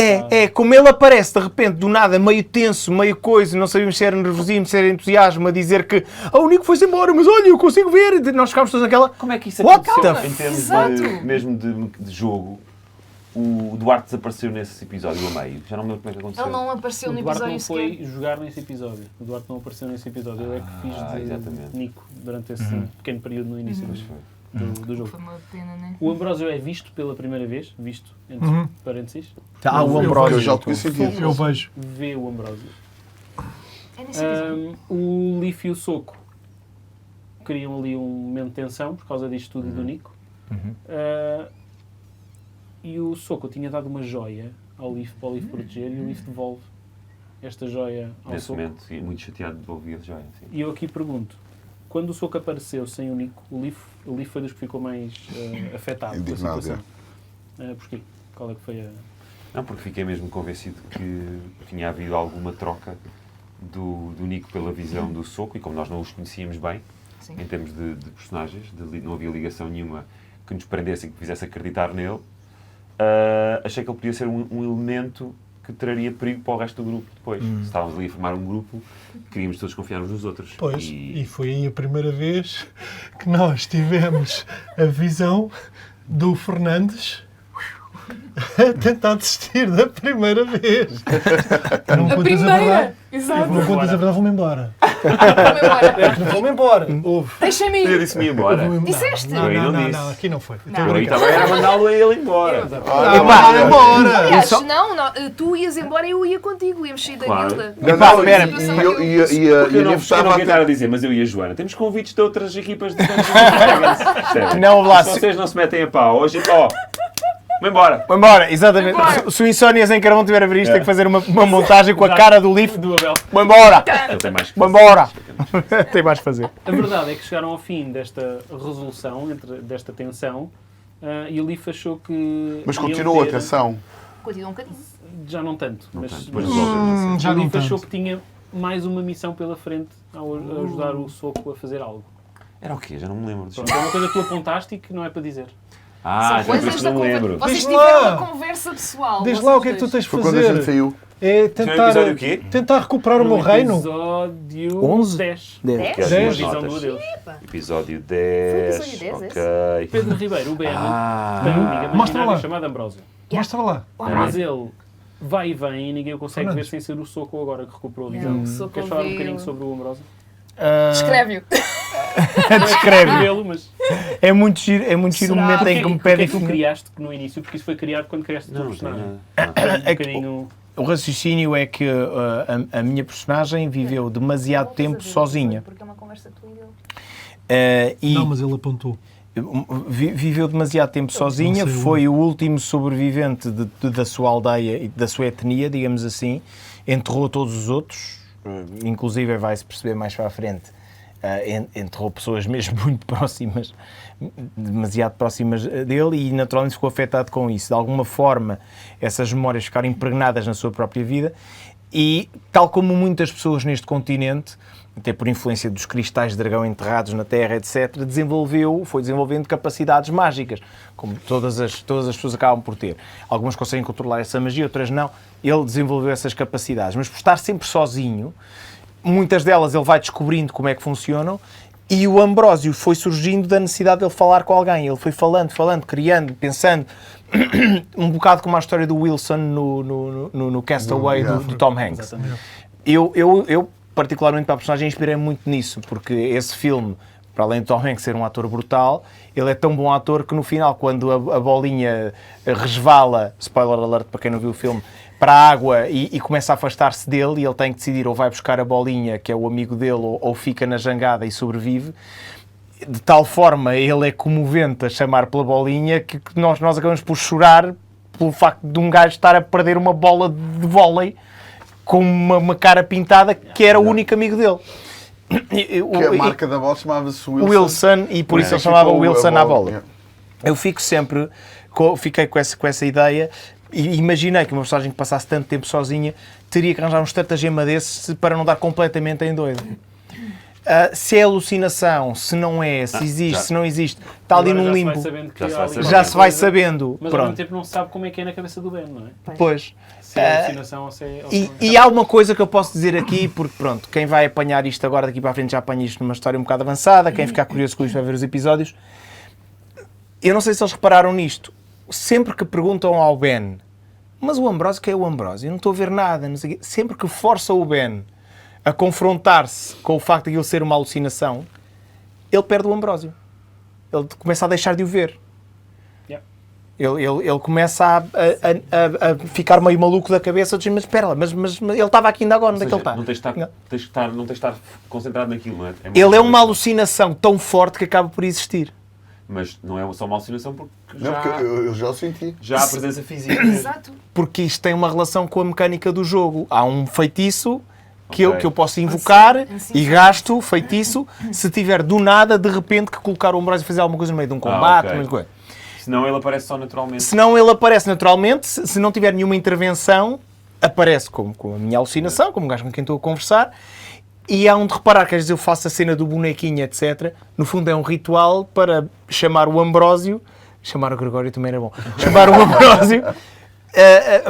Como ele aparece de repente, do nada, meio tenso, meio coisa, não sabíamos se era nervosismo, se era entusiasmo, a dizer que o Nico foi-se embora, mas olha, eu consigo ver. E nós ficámos todos naquela. Como é que isso What aconteceu? the Em termos Exato. mesmo de jogo, o Duarte desapareceu nesse episódio a meio. Já não me lembro como é que aconteceu. Ele não apareceu O no Duarte não episódio foi sequer. jogar nesse episódio. O Duarte não apareceu nesse episódio. Ele é que fiz de exatamente. Nico durante esse pequeno período no início Pois foi. do jogo. Foi uma pena, né? O Ambrósio é visto pela primeira vez, visto entre parênteses, O Que eu Ambrósio. já tinha sentido. Eu vejo. vê o Ambrósio. É nesse episódio. O Leaf e o Soco criam ali um momento de tensão por causa disto tudo e do Nico. E o Soco tinha dado uma joia ao Leaf para o Leaf proteger e o Leaf devolve esta joia ao Nesse Soco. momento, e muito chateado de devolver a joia. Sim. E eu aqui pergunto, quando o Soco apareceu sem o Nico, o Leaf foi dos que ficou mais afetado com a Indignado, situação. Porquê? Qual é que foi a... Não, porque fiquei mesmo convencido que tinha havido alguma troca do Nico pela visão do Soco, e como nós não os conhecíamos bem, Sim. em termos de personagens, não havia ligação nenhuma que nos prendesse e que fizesse acreditar nele, achei que ele podia ser um elemento que traria perigo para o resto do grupo depois. Se estávamos ali a formar um grupo, queríamos todos confiar uns nos outros. Pois, e foi aí a primeira vez que nós tivemos a visão do Fernandes a tentar desistir da primeira vez. Não A contas a verdade? primeira! Exato. Não contas a verdade, vou-me embora. Vou-me embora. Não vou-me embora. Houve. Deixa-me Eu ir. disse-me embora. Disseste? Não, Eu não, não não, disse. não, aqui não foi. Não. Eu aí também era mandá-lo a ele embora. Vai embora! Aliás, não, tu ias embora e eu ia contigo, íamos sair da Claro. guilda. Não, Epá, não, espera. e a Eu Neve não estava quero a estar a dizer, mas eu e a Joana temos convites de outras equipas de Dungeons. Não, lá, Se vocês não se metem a pau hoje, vamos embora. Vamos embora, exatamente. Se o Insónias em Carvão tiver a ver isto, tem que fazer uma montagem com a cara do Leaf. do Abel. Vamos embora! Ele tem mais que Vamos fazer. embora! Tem mais a fazer. A verdade é que chegaram ao fim desta resolução, desta tensão, e o Leaf achou que... Mas iam continua, ter- atenção. Continua um bocadinho. Já não tanto. Não mas tanto, depois mas resolvemos. Já o não Leaf achou tanto. que tinha mais uma missão pela frente ao ajudar o Soco a fazer algo. Era o quê? Já não me lembro. Pronto, é uma coisa que tu apontaste e que não é para dizer. Já por isso que não me lembro. Vocês Diz tiveram lá. uma conversa pessoal. Diz vocês lá o que é que tu dois. tens de Foi quando a gente fazer. saiu. É Foi no episódio o quê? tentar recuperar o meu reino. Episódio 11? 10. 10. Que é as Dez. duas Visão do notas. Adeus. Episódio Foi o episódio 10. 10, Ok. Pedro Ribeiro, o BM, tem uma amiga Mostra imaginária lá. chamada Ambrósio. Mostra lá. Mas ele vai e vem e ninguém o consegue ver Fernandes. sem ser o Soco agora que recuperou a Não, visão. o Soco Queres falar um veio- bocadinho sobre o Ambrósio? Descreve-o. Descreve. Vê-lo, mas É muito giro o Será? momento em que me o que é pedem que tu criaste no início? Porque isso foi criado quando criaste o teu Não, não tem personagem. nada. Um É que bocadinho... o raciocínio é que a minha personagem viveu demasiado tempo sozinha. Porque é uma conversa tua e dele. E Não, mas ele apontou. viveu demasiado tempo sozinha, Não sei. foi o último sobrevivente da sua aldeia e da sua etnia, digamos assim, enterrou todos os outros, inclusive vai-se perceber mais para a frente, enterrou pessoas mesmo muito próximas, demasiado próximas dele, e naturalmente ficou afetado com isso. De alguma forma, essas memórias ficaram impregnadas na sua própria vida e, tal como muitas pessoas neste continente, até por influência dos cristais de dragão enterrados na Terra, etc., foi desenvolvendo capacidades mágicas, como todas as pessoas acabam por ter. Algumas conseguem controlar essa magia, outras não. Ele desenvolveu essas capacidades, mas por estar sempre sozinho, muitas delas ele vai descobrindo como é que funcionam, e o Ambrósio foi surgindo da necessidade de ele falar com alguém. Ele foi falando, criando, pensando, um bocado como a história do Wilson no Castaway do Tom Hanks. Exatamente. Eu particularmente para a personagem, inspirei-me muito nisso, porque esse filme para além de Tom Hanks ser um ator brutal, ele é tão bom ator que no final, quando a bolinha resvala, spoiler alert para quem não viu o filme, para a água e começa a afastar-se dele, e ele tem que decidir ou vai buscar a bolinha, que é o amigo dele, ou fica na jangada e sobrevive. De tal forma ele é comovente a chamar pela bolinha que nós acabamos por chorar pelo facto de um gajo estar a perder uma bola de vôlei com uma cara pintada que era o único amigo dele. Que a marca da bola chamava-se Wilson, e por isso ele chamava Wilson à bola. Eu fico sempre, fiquei com essa ideia e imaginei que uma personagem que passasse tanto tempo sozinha teria que arranjar um estratagema desses para não dar completamente em doido. Se é alucinação, se não é, se existe, se não existe, está ali num limbo. Já se vai sabendo. Mas ao mesmo tempo não se sabe como é que é na cabeça do Ben, não é? Pois. Se é alucinação ou se é... E há uma coisa que eu posso dizer aqui, porque pronto, quem vai apanhar isto agora daqui para a frente já apanha isto numa história um bocado avançada, quem ficar curioso com isto vai ver os episódios. Eu não sei se eles repararam nisto. Sempre que perguntam ao Ben, mas o Ambrósio, que é o Ambrósio? Eu não estou a ver nada, não sei o quê. Sempre que força o Ben a confrontar-se com o facto de ele ser uma alucinação, ele perde o Ambrósio. Ele começa a deixar de o ver. Ele começa a ficar meio maluco da cabeça, diz, mas espera lá, mas ele estava aqui ainda agora, onde é que ele está? Não tens de estar concentrado naquilo, não é? Ele é uma alucinação tão forte que acaba por existir. Mas não é só uma alucinação porque Não, porque eu já o senti. já há presença física. Exato. Porque isto tem uma relação com a mecânica do jogo. Há um feitiço que Ok. eu posso invocar Sim. e gasto o feitiço se tiver do nada, de repente, que colocar o Ambrósio e fazer alguma coisa no meio de um combate. ok. Uma coisa. Senão ele aparece só naturalmente. Se não, ele aparece naturalmente. Se não tiver nenhuma intervenção, aparece como a minha alucinação, como um gajo com quem estou a conversar. E há de reparar que às vezes eu faço a cena do bonequinho, etc. No fundo é um ritual para chamar o Ambrósio, chamar o Gregório também era bom, chamar o Ambrósio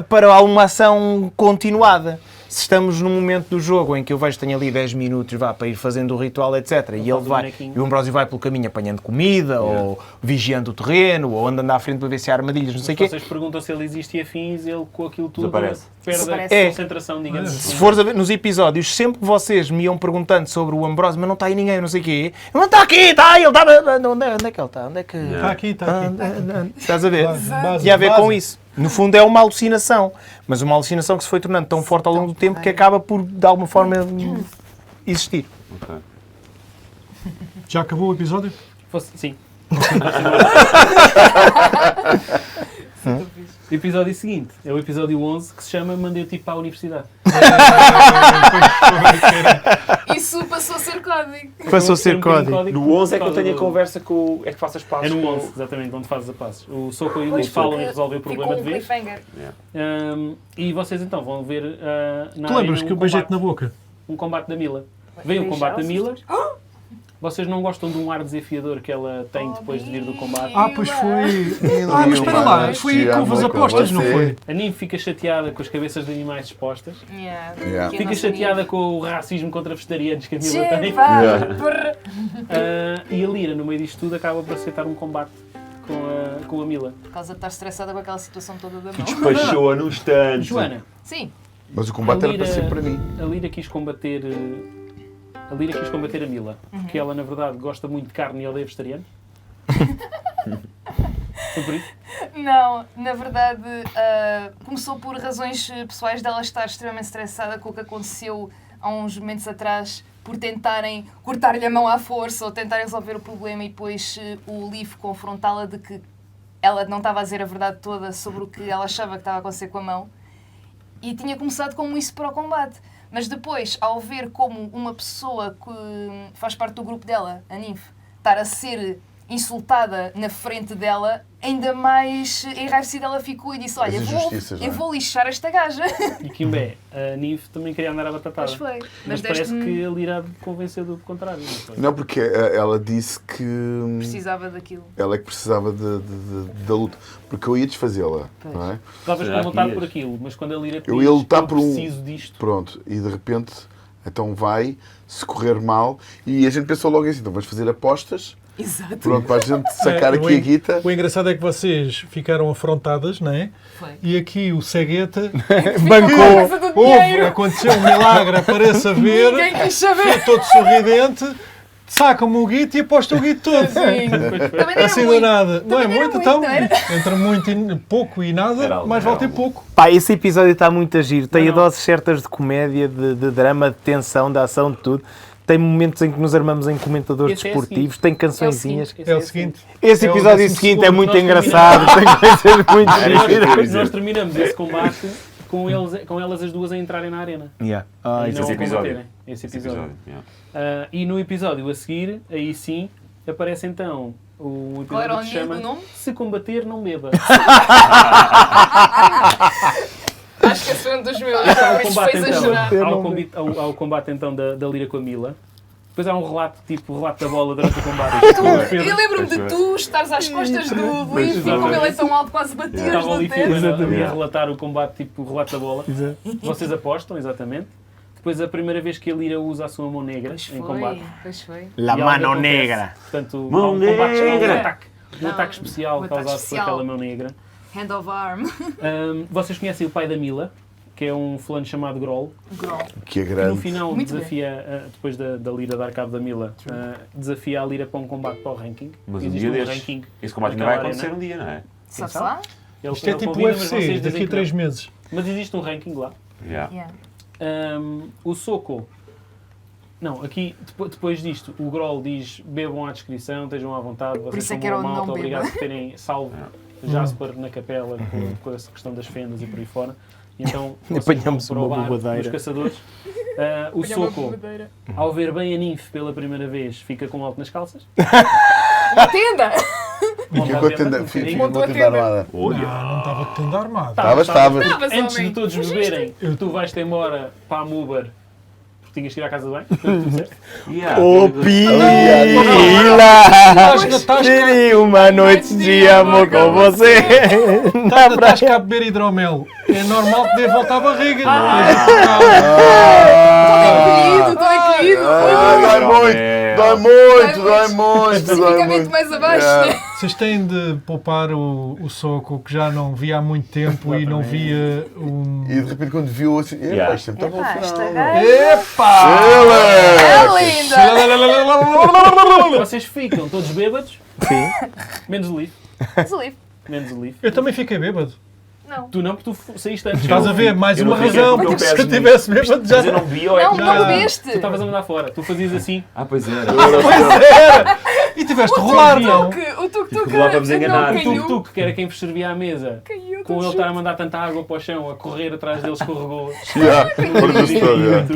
para uma ação continuada. Se estamos num momento do jogo em que eu vejo que tenho ali 10 minutos para ir fazendo o ritual, etc. E ele vai, e o Ambrósio vai pelo caminho apanhando comida, ou vigiando o terreno, ou andando à frente para ver se há armadilhas, não sei o quê. Vocês perguntam se ele existe e afins, ele com aquilo tudo Desaparece. perde Desaparece. a concentração, digamos assim. Se fores a ver nos episódios, sempre que vocês me iam perguntando sobre o Ambrósio, mas não está aí ninguém, não sei o quê. Não está aqui, está aí, ele está... Onde é que ele está? Onde é que... Está aqui, está aqui. Estás a ver? Base, Tinha a ver base. com isso. No fundo é uma alucinação, mas uma alucinação que se foi tornando tão forte ao longo do tempo que acaba por, de alguma forma, existir. Ok. Já acabou o episódio? Sim. O episódio seguinte é o episódio 11, que se chama Mandei o tipo para a universidade. Isso passou a ser código. Passou a ser código. No 11 é que eu tenho a conversa com o... É que faço as É pazes no com 11, exatamente, onde fazes a pazes. O Soco e o Pois, Luís falam porque em resolver o problema ficou de um vez. cliffhanger. E vocês então vão ver na Tu lembras arena que eu beijei-te na boca? um combate da Mila. Vem o combate da Mila. Beijar-se. Vocês não gostam de um ar desafiador que ela tem depois de vir do combate? Ah, pois foi. Ah, mas espera lá, foi com as apostas, não foi? A Nymph fica chateada com as cabeças de animais expostas. Yeah. Yeah. Que Fica nossa chateada com o racismo contra vegetarianos que a Mila amiga. tem. Pá, Yeah. porra. E a Lyra, no meio disto tudo, acaba por aceitar um combate com a Mila. Por causa de estar estressada com aquela situação toda da mão. Despachou-a no instante. Joana, Sim. Mas o combate era Lyra- para ser para mim. a Lyra quis combater a Mila, porque ela, na verdade, gosta muito de carne e odeia vegetariano. Foi por isso? Não, na verdade, começou por razões pessoais dela estar extremamente estressada com o que aconteceu há uns momentos atrás, por tentarem cortar-lhe a mão à força ou tentarem resolver o problema, e depois o Leaf confrontá-la de que ela não estava a dizer a verdade toda sobre o que ela achava que estava a acontecer com a mão. E tinha começado como isso para o combate. Mas depois, ao ver como uma pessoa que faz parte do grupo dela, a Nymph, estar a ser insultada na frente dela, ainda mais enraivecida ela ficou e disse: olha, As injustiças, não é? eu vou lixar esta gaja. E Kimbé, a Nymph também queria andar à batatada. Mas foi. Mas parece que a Lyra convenceu do contrário, não foi? Não, porque ela disse que precisava daquilo. ela é que precisava da luta. Porque eu ia desfazê-la, não é? Estavas Já com vontade ias. por aquilo, mas quando a Lyra Eu ia lutar por um- preciso disto. Pronto, e de repente, então vai, se correr mal, e a gente pensou logo assim, então vamos fazer apostas, Exato. pronto, para a gente sacar É, aqui a guita. O engraçado é que vocês ficaram afrontadas, não é? Foi. E aqui o cegueta Bancou. aconteceu um milagre, aparece a ver, Ninguém quis saber. foi todo sorridente, sacam-me o guito e apostam o guito todo. Também não era Assim do muito. nada. Não é Também não era muito, então. muito, era. Entre muito e pouco e Era nada, algo, mais era vale ter algo. pouco. Pá, esse episódio está muito a giro. Tem Não. doses certas de comédia, de drama, de tensão, de ação, de tudo. Tem momentos em que nos armamos em comentadores Esse é desportivos, tem cançõezinhas. É o seguinte. Esse É o episódio 12º seguinte é muito nós engraçado, tem coisas muito Era giras. Nós terminamos esse combate com elas as duas a entrarem na arena. Yeah. E esse não a episódio. combaterem. Esse episódio. E no episódio a seguir, aí sim, aparece então o Qual era episódio que se o chama nome? Se Combater, Não Beba. Acho que esse foi um dos meus. Há o Isso combate, foi então, exagerar. há o combate então da Lira com a Mila. Depois há um relato, tipo, o relato da bola durante o combate. Eu lembro-me de tu estares às costas do Leaf e como ele é tão alto, quase batias Estava no ali teto. a relatar o combate, tipo, o relato da bola. Vocês apostam, exatamente. Depois a primeira vez que a Lira usa a sua mão negra Pois em combate. foi. La E algo mano acontece. negra. Portanto, Mão há um combate, negra. um ataque Não, especial um ataque causado especial. por aquela mão negra. Hand of arm. Vocês conhecem o pai da Mila, que é um fulano chamado Groll, Groll. Que é que no grande. final Muito desafia, depois da Lira dar cabo da Mila, desafia a Lira para um combate para o ranking. Mas um Existe dia destes, ranking. esse combate ainda vai naquela acontecer arena. um dia, não é? Sabe-se lá? Ele- Isto é ele tipo o convida, mas UFC, vocês dizem daqui a que 3 não. meses. Mas existe um ranking lá. Yeah. Yeah. O Soko. Não, aqui, depois disto, o Groll diz: bebam à descrição, estejam à vontade, vocês isso é são que era uma o não malta, beba. obrigado por terem salvo Jasper na capela com essa questão das fendas e por aí fora. E então, vocês Apanhamos vão uma provar bobadeira. os caçadores. O Soko, ao ver bem a Ninf pela primeira vez, fica com alto nas calças. Uma tenda! Monta a Ficou tenda, tenda, um bocadinho. Montou a tenda tenda. armada. Olha! Não estava tendo armado. Estavas. Estavas, Antes de homem. todos beberem, tu vais-te embora para a Muber, porque tinhas que ir à casa de banho. Foi o que tu disseste. Yeah. Ô Pila! Tirei uma noite de amor com você. Estás cá a beber hidromel. É normal que dê volta à barriga. Estou encolhido. Dói muito, dói muito, dói muito, dói Especificamente muito. mais abaixo, Yeah. né? Vocês têm de poupar o Soco, que já não via há muito tempo e não via um... E de repente quando viu assim, Yeah. isto sempre está bom Epá, esta final. gaja Epá! é linda! Vocês ficam todos bêbados, Sim. menos o Leaf. Deslive. Menos o Leaf. Eu também fiquei bêbado. Não. Tu não, porque tu saíste antes. Estás a ver? Mais eu uma não fiquei razão. porque eu Se eu peso tivesse bêbado já... Mas eu não vi, ou é Não, que não já- bebeste. Tu estavas a mandar fora. Tu fazias assim. Ah, pois era. E tiveste de rolar, não? O tuk-tuk Lá para vos enganar. não O caiu. tuk-tuk, que era quem vos servia à mesa, Caiu, com ele estar a mandar tanta água para o chão, a correr atrás dele, escorregou. Yeah, perdeu-se todo, yeah.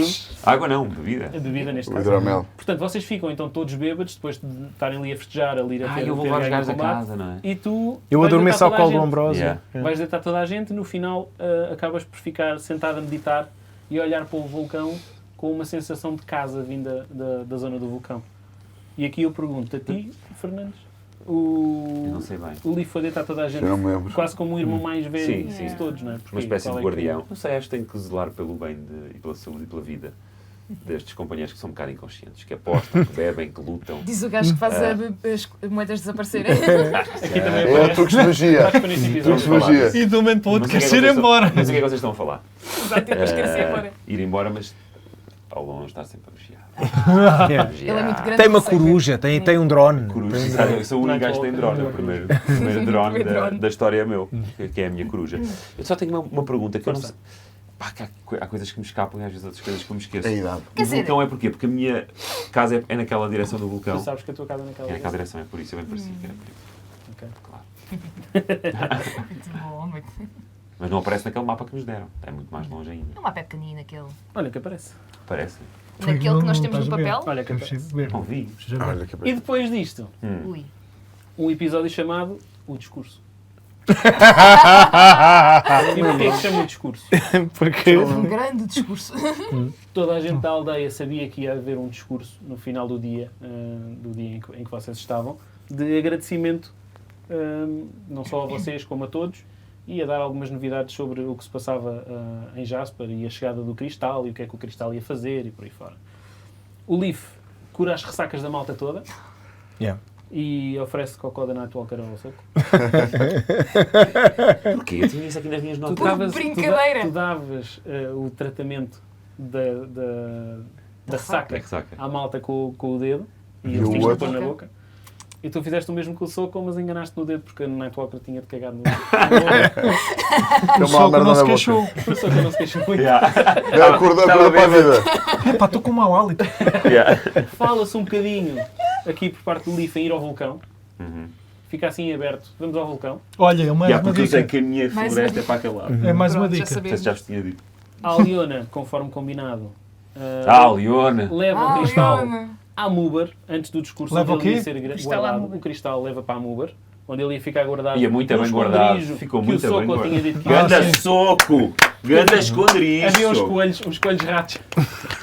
Água não, bebida. A bebida neste O caso. hidromel. Portanto, vocês ficam então todos bêbados, depois de estarem ali a festejar, a Lira ter Eu vou ter levar os ganho o gajos a combate. casa, não é? E tu Eu vais adormeço deitar ao toda a colo do gente. Ambrósio. Yeah. Vais deitar toda a gente, no final acabas por ficar sentado a meditar e a olhar para o vulcão com uma sensação de casa vinda da zona do vulcão. E aqui eu pergunto a ti, Fernandes, Eu não sei bem. o Leaf foi deitar toda a gente Eu não me lembro. quase como o irmão mais velho Sim, de sim. todos, não é? Porque Uma espécie qual de é que- guardião. Não sei, acho que tenho que zelar pelo bem e pela saúde e pela vida destes companheiros que são um bocado inconscientes, que apostam, que bebem, que lutam. Diz o gajo que faz as moedas desaparecerem. Aqui também É aparece. truques de magia. Acho que foi nesse episódio. Truques de magia. E de um momento para o outro Não sei o queres que é ir que vocês embora. estão- Não sei o que é que vocês estão a falar. Exato, depois quer-se ir embora. Ir embora, mas ao longe está sempre a vigiar. Ele é muito grande. Tem uma consegue ver. coruja, tem um drone. Coruja. Eu sou o único gajo que tem drone, é o primeiro drone da história é meu, que é a minha coruja. Eu só tenho uma pergunta que eu não sei. Pá, que há coisas que me escapam e às vezes outras coisas que eu me esqueço. É a idade. Quer O dizer- vulcão é porquê? Porque a minha casa é naquela direção do vulcão. Tu sabes que a tua casa é naquela É naquela direção. direção, é por isso, eu bem parecia que era por isso. Ok. Claro. Muito bom, muito. Mas não aparece naquele mapa que nos deram. É muito mais longe ainda. É uma pé pequenino aquele. Olha que aparece. Parece. Naquele que nós Não temos no estás a ver. papel. Olha que Eu aparece. preciso ver. Não vi. Olha que E depois disto, Ui. um episódio chamado O Discurso. E porquê que se chama O Discurso? Porque Um grande discurso. Toda a gente da aldeia sabia que ia haver um discurso no final do dia em que vocês estavam, de agradecimento não só a vocês como a todos, e a dar algumas novidades sobre o que se passava em Jasper e a chegada do Cristal e o que é que o Cristal ia fazer e por aí fora. O Leaf cura as ressacas da malta toda Yeah. e oferece cocó da Nightwalker ao Soco. Porquê? Eu tinha isso aqui nas minhas notas. brincadeira. Tu davas o tratamento da Da ressaca ressaca. à malta com o dedo E E eles o tinham que outro? pôr na boca. E tu fizeste o mesmo que o Soko, mas enganaste no dedo, porque a Nightwalker tinha de cagar no dedo. Deu Só que uma merda não na se boca. queixou. O Soko não se queixou muito. Acordou Estava para a bêbado. vida. Epá, estou com mau hálito. Fala-se um bocadinho aqui por parte do Leaf em ir ao vulcão. Uhum. Fica assim aberto. Vamos ao vulcão. Olha, mais uma Porque eu sei dica. que a minha Mais floresta uma é para aquele lado. É mais uma Pronto, já dica. Não sei sabemos. se já vos tinha dito. A Aliona, conforme combinado, Leona. leva o Ah, cristal Leona. à Muber, antes do discurso Leva onde o ele ia quê? ser Cristal à guardado. Muber. O cristal leva para a Muber, onde ele ia ficar guardado. Ia muito num bem guardado. esconderijo Ficou que muito o Soko bem guardado. tinha dito que Ganda sim. soco! Ganda esconderijo! havia uns coelhos ratos.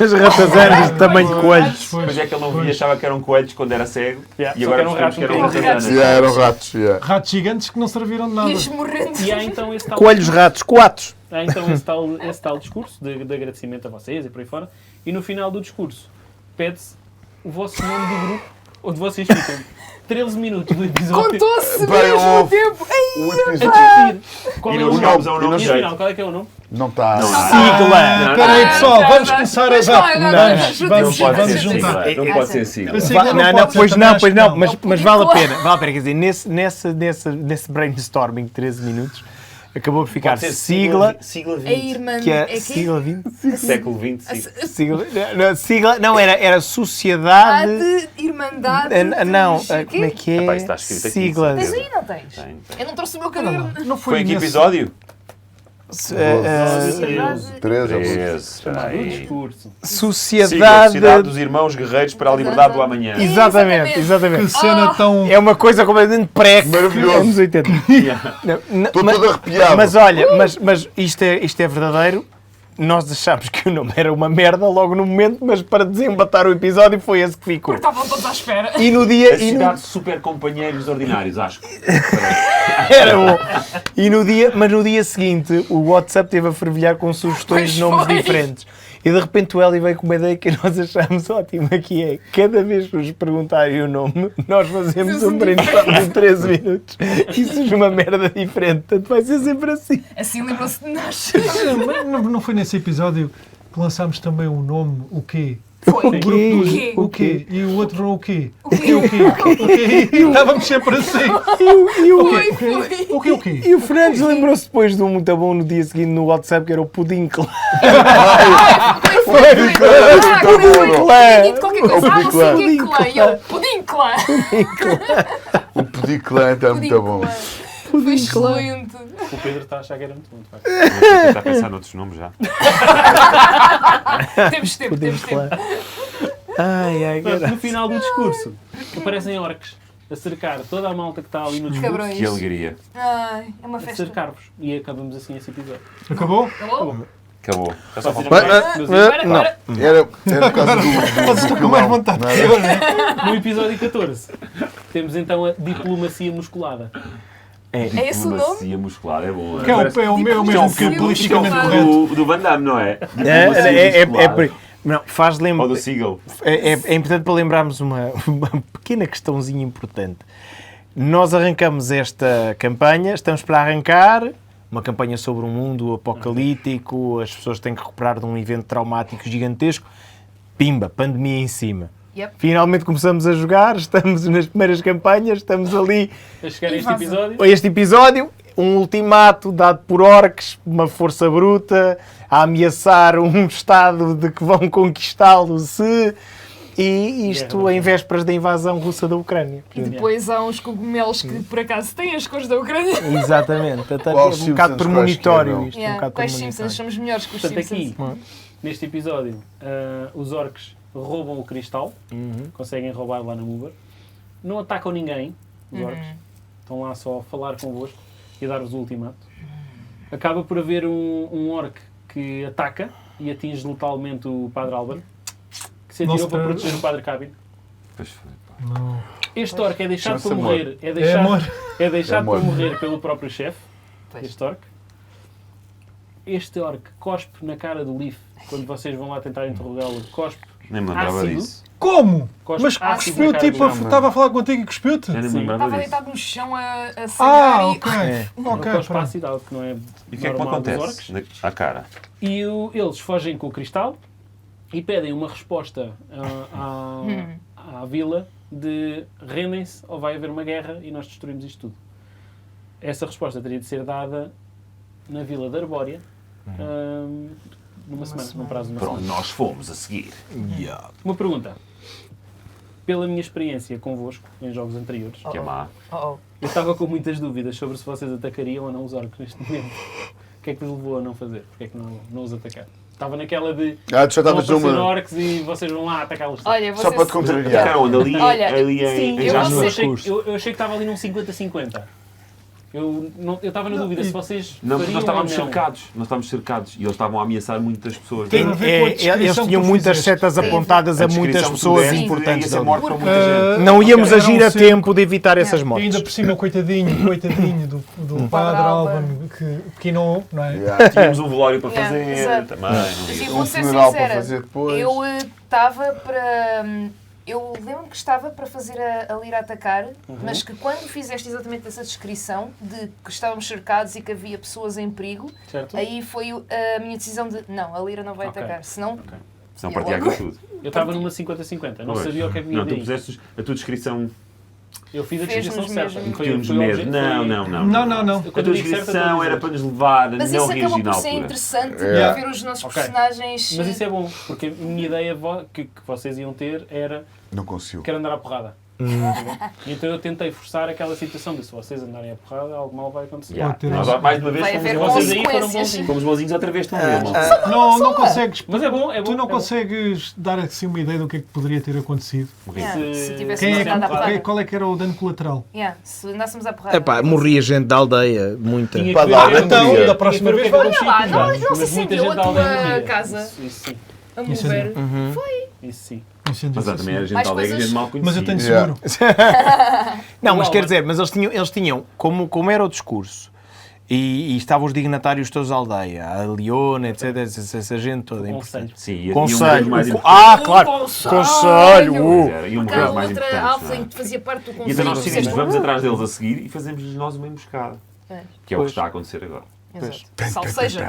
As ratazanas de tamanho de coelhos. Depois é que ele não via, achava que eram coelhos quando era cego. Yeah, E só agora que percebemos que eram eram ratos, ratazanas. Já eram ratos. Yeah. Ratos gigantes que não serviram de nada. Ias morrendo. E há então esse tal, Coelhos, ratos, coatos. há então esse tal discurso de agradecimento a vocês e por aí fora. E no final do discurso pede-se o vosso nome do grupo, onde vocês ficam 13 minutos do episódio. Contou-se Bem, mesmo houve- o tempo. Ei, O A episódio discutir qual E é não o chegámos nome. a um nome E jeito. afinal, qual é que é o nome? não está. Não há. Sigla. Espera aí, pessoal, vamos começar a Mas dar. vai, agora Vamos vamos Não pode ser juntar. sigla. Não pode ser sigla. A sigla Não, pode não, ser, pois também não, acho pois que não, mas vale a Claro. pena. Vale a pena, quer dizer, nesse brainstorming de 13 minutos, acabou por ficar Pode ser sigla, Sigla A 20. irmã que é que? sigla 20. Século 20. Sigla, não, era Sociedade. Ade, Irmandade. Não, sei como é quê. que é? Epá, isso está escrito aqui, Sigla. Tens aí, não tens? Tem. Eu não trouxe o meu caderno. Não Foi em que nesse- episódio? Sociedade. 13 ou 13. Chamado o discurso. Sigla, Sociedade. Sociedade dos Irmãos Guerreiros para a Liberdade do Amanhã. Exatamente, Que exatamente. cena tão. É uma coisa completamente pré Maravilhoso. anos 80. Estou todo arrepiado. Mas olha, mas isto é verdadeiro. Nós achámos que o nome era uma merda logo no momento, mas para desembatar o episódio foi esse que ficou. Estavam todos à espera. E no A dia. Sociedade de Super Companheiros Ordinários, acho. Era bom. Mas no dia seguinte o WhatsApp teve a fervilhar com sugestões de Pois nomes foi. diferentes. E de repente o Eli veio com uma ideia que nós achámos ótima, que é, cada vez que nos perguntarem o nome, nós fazemos um brainstorm de 13 minutos e surge uma merda diferente. Portanto vai ser sempre assim. Assim lembrou-se de nós. Não foi nesse episódio que lançámos também o nome, o quê? Foi. O quê? O quê? E o outro o quê? O quê? O quê? O quê? E estávamos sempre assim. Foi. O quê? O quê? E o Fernandes lembrou-se depois de um muito bom no dia seguinte no WhatsApp, que era o pudim clã. Foi. bom. Tinha dito qualquer coisa. O Ah, não sei o que pudim é clã. E eu, pudim clã. O pudim clã é Pudim muito bom. clã. Foi excelente. O Pedro está a achar que era muito bom, de facto. Está a pensar noutros nomes já. Temos tempo, Pudim temos clã. tempo. Ai, Pronto, cara. no final do discurso aparecem orcs a cercar toda a malta que está ali no discurso. Cabrões. Que alegria. Ai, é uma A festa. cercar-vos. E acabamos assim esse episódio. Acabou? Acabou? Acabou. Já só Vocês falta não mais. meus Agora, Não. agora. Era por causa Vocês estão com mais vontade não que era? eu, não é? No episódio 14 temos então a diplomacia musculada. É esse o nome? Diplomacia musculada, é bom. Que é o meu mesmo que é Sim, politicamente sim. correto. do Van Damme, não é? Não, faz Ou lembrar. do Seagull. É importante para lembrarmos uma pequena questãozinha importante. Nós arrancamos esta campanha, estamos para arrancar uma campanha sobre um mundo apocalíptico, as pessoas têm que recuperar de um evento traumático gigantesco. Pimba, pandemia em cima. Yep. Finalmente começamos a jogar, estamos nas primeiras campanhas, estamos ali A chegar a este vaza. episódio, a este episódio, um ultimato dado por orcs, uma força bruta, a ameaçar um estado de que vão conquistá-lo se... E isto Guerra. em vésperas da invasão russa da Ucrânia. E depois há uns cogumelos que por acaso têm as cores da Ucrânia. Exatamente. Até Qual um Simpsons bocado premonitório quaisquer, isto. Um Yeah. bocado Quais premonitório. Simpsons somos melhores que os portanto Simpsons. aqui, neste episódio, os orcs roubam o cristal, conseguem roubar lá na Muber, não atacam ninguém, os orcs, estão lá só a falar convosco e a dar-vos o ultimato. Acaba por haver um orc que ataca e atinge letalmente o Padre Albert, que se atirou Nossa, para proteger o Padre Cabin. Pois foi, pá. Não. Este orc é deixado Chama-se para amor. morrer, É amor. é deixado amor. para morrer pelo próprio chefe, Pois. este orc. Este orc cospe na cara do Leaf, quando vocês vão lá tentar interrogá-lo, cospe, Nem me lembrava Ácido. disso. Como? cospe Mas ácido cuspiu, na cara tipo, do Leaf. estava a falar contigo e cuspiu-te? Já nem me Sim. lembrava Estava disso. deitado no chão a sagar Ah, e... ok. É. Ele Ok, cospe pronto. ácido, algo que não é E o que é que me normal dos acontece? orcs. À cara. E eles fogem com o cristal e pedem uma resposta à vila de rendem-se ou vai haver uma guerra e nós destruímos isto tudo. Essa resposta teria de ser dada na vila de Arbórea numa semana, num prazo de uma Para onde semana. nós fomos a seguir. Uma pergunta. Pela minha experiência convosco em jogos anteriores, Que é má. Oh, eu estava com muitas dúvidas sobre se vocês atacariam ou não os orcs neste momento. O que é que vos levou a não fazer? Porque é que não os atacar? Estava naquela de Tu já vão estavas aparecer numa. orcs e vocês vão lá atacá-los. olha, Só para te contrariar. Atacaram onde? Ali, Olha, ali sim, em eu Jasper. vou Eu achei que estava ali num 50-50. Eu estava na dúvida se vocês Não, fariam nós estávamos ou não. cercados. Nós estávamos cercados. E eles estavam a ameaçar muitas pessoas. Tem a ver com a descrição Eles que tinham tu muitas fizeste. setas apontadas a muitas descrição que tu pessoas deste importantes. ia ser ali. morto para muita gente. Não íamos Eram agir a cinco. tempo de evitar essas E mortes. ainda por cima, coitadinho do padre Alban, que pequinou, não é? Yeah. Tínhamos um velório para Yeah, fazer. exato. Também. não Mas havia- eu vou Um ser funeral para sincera, fazer depois. eu estava para... Eu lembro-me que estava para fazer a Lira atacar, mas que quando fizeste exatamente essa descrição de que estávamos cercados e que havia pessoas em perigo, Certo? aí foi a minha decisão de não, a Lira não vai Ok. atacar, senão... Senão tinha partia logo- aquilo tudo. Eu estava numa 50-50. Não Pois. sabia o que é que vinha Não, tu daí. puseste a tua descrição. Eu fiz a Fez-nos descrição certa. mesmo. Tínhamos o medo. objeto, Não. Não. A Quando tua eu digo certo, descrição eu era estou para a nos levar a Mas não isso acabou reagir na por ser altura. interessante É. ver os nossos Ok. personagens... Mas isso é bom, porque a minha ideia que vocês iam ter era Não conseguiu. quero andar à porrada. E então eu tentei forçar aquela situação de se vocês andarem à porrada, algo mal vai acontecer. Yeah. ter Nós, isso. mais uma vez, Vai fomos haver Vocês aí foram consequências. bonzinhos. Fomos bonzinhos outra vez, estão a ver, malta? Não consegues. Mas é bom, Tu não é bom. consegues dar assim uma ideia do que é que poderia ter acontecido. Yeah, se tivesse Quem é, andado à porrada. qual é que era o dano colateral? Yeah, se andássemos à porrada. Epá, morria gente da aldeia, muita. Tinha Pá, que dá, ver- então, tinha que da ver próxima o que é vez que vai. aconteceu, Olha lá, já. não se Mas muita incendiou gente a da aldeia tua morria. casa? Isso sim. A Isso mover. Isso sim. Mas também era gente Mais da aldeia, coisas- gente mal conhecida. Mas eu tenho Yeah. seguro. Não, mas Igual, quer mas- dizer, mas eles tinham como era o discurso, e estavam os dignatários todos da aldeia, a Leona, etc, essa gente toda Conselho. importante. Sim, e um Conselho. dos mais claro. Conselho. Pois era, e um Porque há dos mais outra importantes. alfa não é? que fazia parte do E conselho. então nós que decidimos, disseste, vamos atrás deles a seguir e fazemos-lhes nós uma emboscada. É. Que é o que Pois. está a acontecer agora. Exato. Salseja.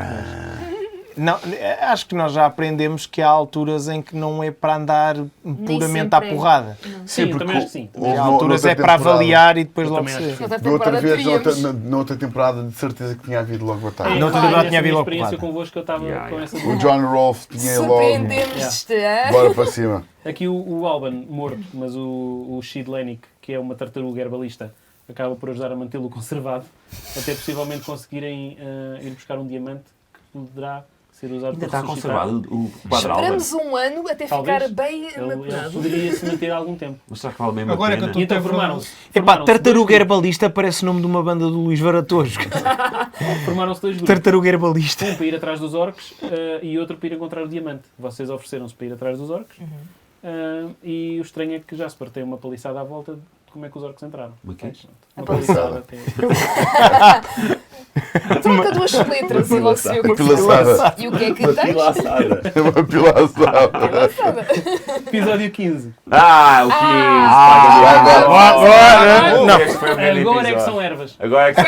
Não, acho que nós já aprendemos que há alturas em que não é para andar puramente à sempre é. porrada. Sim, porque também acho que sim. houve Há no- alturas noutra é para temporada- avaliar e depois Eu logo também acho se que vê. Outra Da outra temporada vez, teríamos. na outra temporada, de certeza que tinha havido logo batalha. Não, outra Claro, temporada nessa tinha havido minha logo experiência porrada. convosco eu estava Yeah, com yeah. essa O dúvida. John Rolfe tinha logo. Surpreendemos-te, hã? Bora para cima. Aqui o Alban, morto, mas o Shid Lenik, que é uma tartaruga herbalista, acaba por ajudar a mantê-lo conservado, até possivelmente conseguirem ir buscar um diamante que poderá ser usado Ainda para está ressuscitar. conservado o quadro Alban. Esperamos um ano até Talvez. ficar bem Ele maturado. poderia se manter algum tempo. Mas será que vale mesmo Agora a é que eu pena? estou- E então teve- formaram-se. Epá, formaram-se Tartaruga dois Herbalista parece o nome de uma banda do Luís Varatojo. grupos. Formaram-se dois grupos. Tartaruga Herbalista. Um para ir atrás dos orcs e outro para ir encontrar o diamante. Vocês ofereceram-se para ir atrás dos orcs e o estranho é que já se partei uma paliçada à volta de como é que os orcs entraram. Uma quê? Uma paliçada. paliçada. Troca duas letras e logo se vê o que é que Pilaçada. E o que é que tens? É uma pilaçada. Pilaçada. Episódio 15. Ah, o que agora! Não. Agora é que são ervas. Agora é que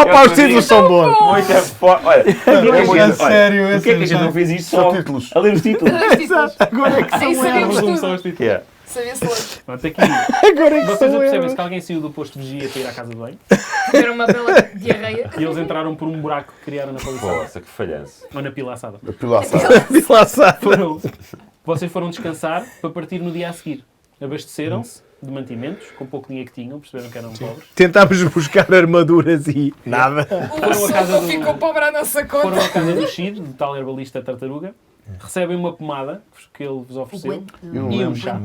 Opa, os títulos são bons. muito é forte. Olha, É sério, é o que é que a gente sério. não fez isto Só só títulos. a ler os títulos? Agora é que Aí são sabemos ervas. Vamos começar tudo. os títulos. Que é? Sabia-se logo. Pronto, aqui. Agora é que Vocês são apercebem-se ervas. que alguém saiu do posto de vigia para ir à casa de banho Tiveram uma bela diarreia. e eles entraram por um buraco que criaram na paliçada. Poxa, que falhanço. Ou na pila assada. A pilaçada. Pilaçada. Vocês foram descansar para partir no dia a seguir. Abasteceram-se de mantimentos, com pouco dinheiro que tinham, perceberam que eram pobres. Tentámos buscar armaduras e nada. O a casa Soco do- ficou pobre à nossa conta. Foram à casa do Shid, do tal herbalista tartaruga, recebem uma pomada que ele vos ofereceu Eu não e um lembro. chá.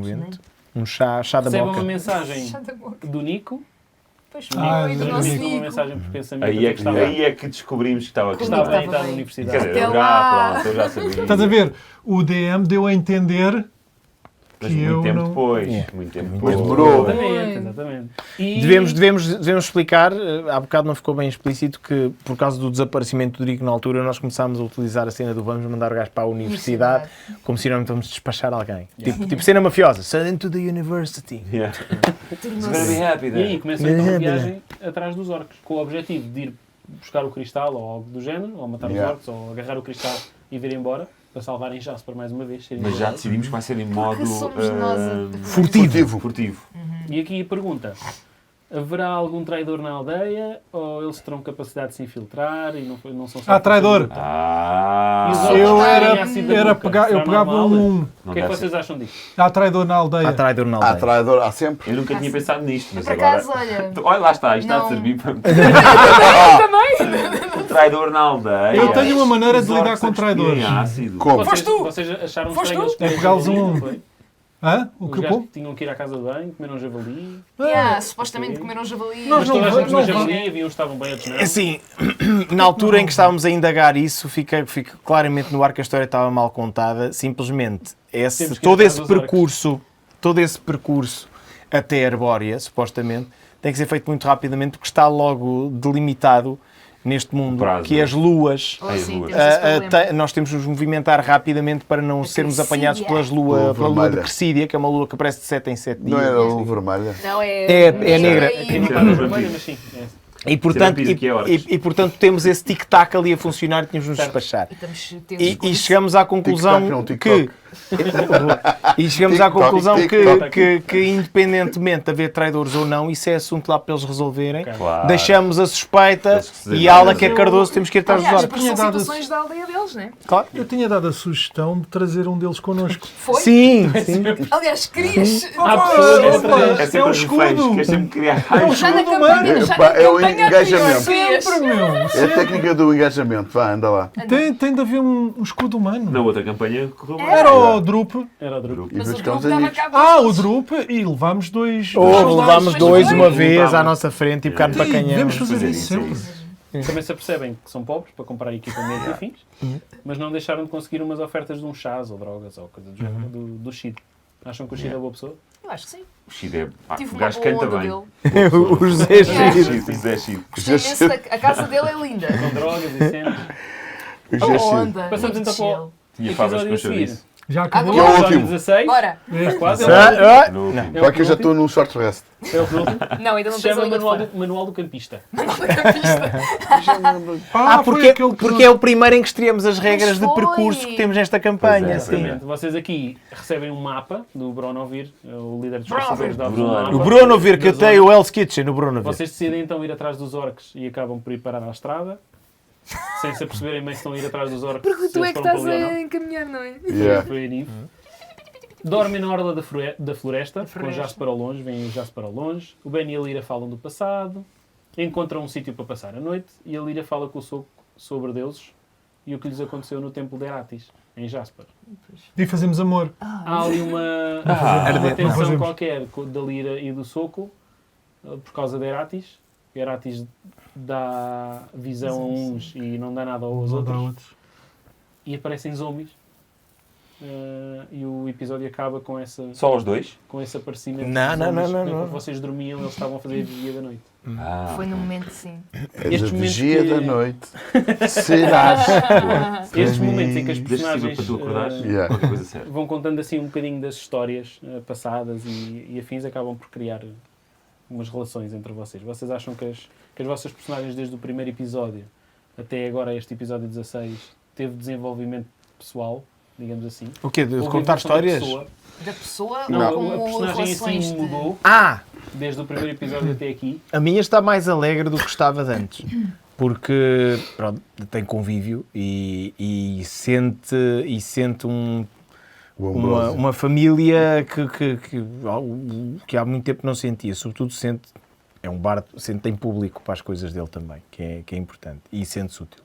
Um chá da Recebem boca. uma mensagem Chá da boca. do Nico. Pois Ah, foi, do é. nosso Uma Nico. mensagem por pensamento Aí que é que descobrimos que estava aqui. Comigo estava a estava entrar na bem. universidade. Quer dizer, Até eu lá. já, pronto, eu já sabia. Estás a ver? O DM deu a entender Mas que eu muito tempo não... depois. Yeah. Muito tempo Mas depois. demorou. Exatamente, exatamente. E Devemos explicar, há bocado não ficou bem explícito, que por causa do desaparecimento do Drico na altura, nós começámos a utilizar a cena do vamos mandar o gajo para a universidade, como se não vamos despachar alguém. Tipo cena mafiosa. Send to the university. Yeah. It's gonna be happy E then. aí começam então a viagem atrás dos orcs, com o objetivo de ir buscar o cristal ou algo do género, ou matar Yeah. os orcs, ou agarrar o cristal e vir embora. para salvarem Jasper mais uma vez. serem Mas já salvados. decidimos que vai ser em modo somos nós Furtivo. furtivo. E aqui a pergunta. Haverá algum traidor na aldeia ou eles terão capacidade de se infiltrar e não são só... Ah, traidor. Ah, E os Eu outros era, estarem assim da era boca? pegar, eu Será pegava normal? um. O que é que deve vocês ser. acham disso? Há traidor na aldeia. Há traidor na Há aldeia. traidor, há sempre. Eu nunca tinha pensado nisto, mas Por agora... acaso, olha. Olha, lá está, isto está a Não. servir para... Também? O traidor na aldeia. Eu tenho uma maneira Os de lidar orcs com a cuspirem traidores. ácido. Como? Vocês acharam Foste estranho tu? eles É pegá-los javali, um- não foi? Hã? O Os que gajos pô? que tinham que ir à casa de banho, comeram javali. Supostamente comeram javali. Nós Mas não toda a gente comeu não javali, havia uns que estavam bem, outros não. Assim, na altura em que estávamos a indagar isso, fica claramente no ar que a história estava mal contada. Simplesmente, Temos que ir todo atrás esse dos orcs. percurso até a Arbórea, supostamente, tem que ser feito muito rapidamente porque está logo delimitado neste mundo, Prazo. que as luas... Oh, Ai, sim, duas. temos esse problema. nós temos de nos movimentar rapidamente para não sermos apanhados Crescídia. pela lua de Vermelha. Crescídia, que é uma lua que aparece de 7 em 7 dias. Não era a lua vermelha? Não, É negra. Aqui não E... está na vermelha, mas sim. É. E portanto, vampiro que é orcs. e, portanto temos esse tic-tac ali a funcionar e tínhamos de nos Certo. despachar. temos E chegamos à conclusão Tic-tac, não, que e chegamos à Tic-toc, conclusão tic-toc. que independentemente de haver traidores ou não, isso é assunto lá para eles resolverem. Claro. Deixamos a suspeita Eles que se e devem Ala, fazer. que é Cardoso, temos que ir atrás dos Aliás, orcs. porque são Tinha dado situações da aldeia deles, não é? Claro. Eu tinha dado a sugestão de trazer um deles connosco. Foi? Sim, sim. Aliás, querias. Há pessoas que opa, outras- É sempre é um reféns, escudo. quer sempre criar É um raios. Já na escudo campanha, humano. já Pá, na é o campanha engajamento. querias. Sempre, meu. É a técnica do engajamento. Vá, anda lá. Tem de haver um escudo humano. Na outra campanha correu bem. Era o Drup. Era o Drup. E Mas depois o grupo ficámos estava amigos. cá com Ah, o eles. Drup. E levámos dois. Ou levámos Mas dois foi. uma vez Lutava. à nossa frente e pegar para Sim, canhão. devemos fazer fazer isso isso, sempre. isso. Também se apercebem que são pobres para comprar equipamento e afins, mas não deixaram de conseguir umas ofertas de um chás ou drogas ou coisa do género do Shid. Acham que o Shid é boa pessoa? Eu acho que sim. O Chide é... Tive o uma gajo boa canta onda bem. dele. O José Yeah. Giro. Chide, Zé Chide. Gostei imenso a casa dele é linda. Com drogas e cenas. O Boa Jesse. onda. Passamos muito então para chill. Tinha favas episódio com a seguir. chouriço. Já acabou? Que é o Episódio último. 16. Bora. Está quase. Ah, ah. No último. É o Vai que eu já último. estou num short rest. É o último. Não, ainda não Se tens a chama língua de fora. Manual do Campista. Foi aquele que Porque é o primeiro em que estreamos as regras de foi. percurso que temos nesta campanha. Pois é, sim. pois é. Exatamente. Vocês aqui recebem um mapa do Bronovir, o líder dos Bronovir. caçadores dá-vos Bruno. um mapa O Bruno vir que da eu tenho zona. o Hell's Kitchen, o Bruno vir. Vocês decidem então ir atrás dos orcs e acabam por ir parar à estrada, sem se aperceberem bem se estão a ir atrás dos orcs. Porque se tu eles é que foram estás para ali ou a não. encaminhar, não é? Yeah. Foi a Nive. Dormem na orla da floresta, com floresta. Jasper ao longe, vêm o Jasper ao longe. O Ben e a Lyra falam do passado, encontram um sítio para passar a noite e a Lyra fala com o Soco sobre deuses e o que lhes aconteceu no templo de Eratis, em Jasper. E fazemos amor. Há ali uma ardente. Não tensão fazemos. qualquer da Lyra e do Soco por causa de Eratis. Eratis dá visão a uns e não dá nada aos Não dá outros. outros. E aparecem zombies. E o episódio acaba com Só os dois? com esse aparecimento. Não, de não, zombies. não, não, Enquanto não. vocês dormiam, eles estavam a fazer a vigia da noite. Ah, Foi no momento, sim. É Estes da momentos vigia que- da noite. Serás. Estes mim. momentos em que as desde cima personagens para tu acordares, Yeah. qualquer coisa séria. vão contando assim um bocadinho das histórias passadas e afins, acabam por criar umas relações entre vocês. Vocês acham que as vossas personagens, desde o primeiro episódio até agora este episódio 16, teve desenvolvimento pessoal, digamos assim? O quê? De Houve contar evolução da histórias? pessoa? Da pessoa Não, como a personagem em relações si de... mudou Ah! desde o primeiro episódio até aqui. A minha está mais alegre do que estava de antes. Porque pronto, tem convívio e sente O Ambrósio. uma família que há muito tempo não sentia. Sobretudo sente, é um bar, sente em público para as coisas dele também, que é importante. E sente-se útil.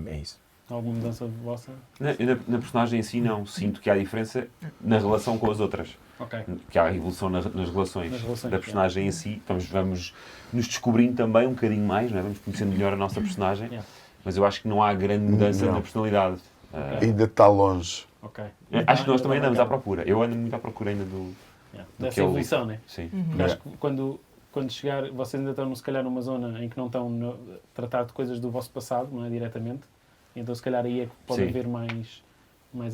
É isso. Alguma mudança vossa? Na personagem em si, não. Sinto que há diferença na relação com as outras. Ok. Que há evolução nas relações. Nas relações, Da personagem em si. Vamos nos descobrindo também um bocadinho mais, não é? Vamos conhecendo melhor a nossa personagem. Yeah. Mas eu acho que não há grande mudança Não. na personalidade. Ainda está longe. Ok. Acho que nós também andamos à procura. Eu ando muito à procura ainda do Yeah. que Dessa eu li. evolução, né? Sim. Porque acho que quando chegar, vocês ainda estão se calhar numa zona em que não estão a tratar de coisas do vosso passado, não é? Diretamente. Então se calhar aí é que pode Sim. haver mais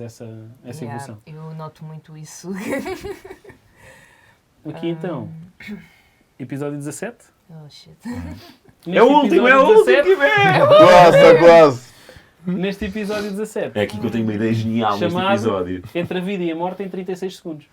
essa evolução. Eu noto muito isso. Aqui então, episódio 17. Oh, shit. É o último, é o último que vem! Quase, está quase. neste episódio 17. É aqui que eu tenho uma ideia genial neste Chamado episódio. Entre a Vida e a Morte em 36 segundos.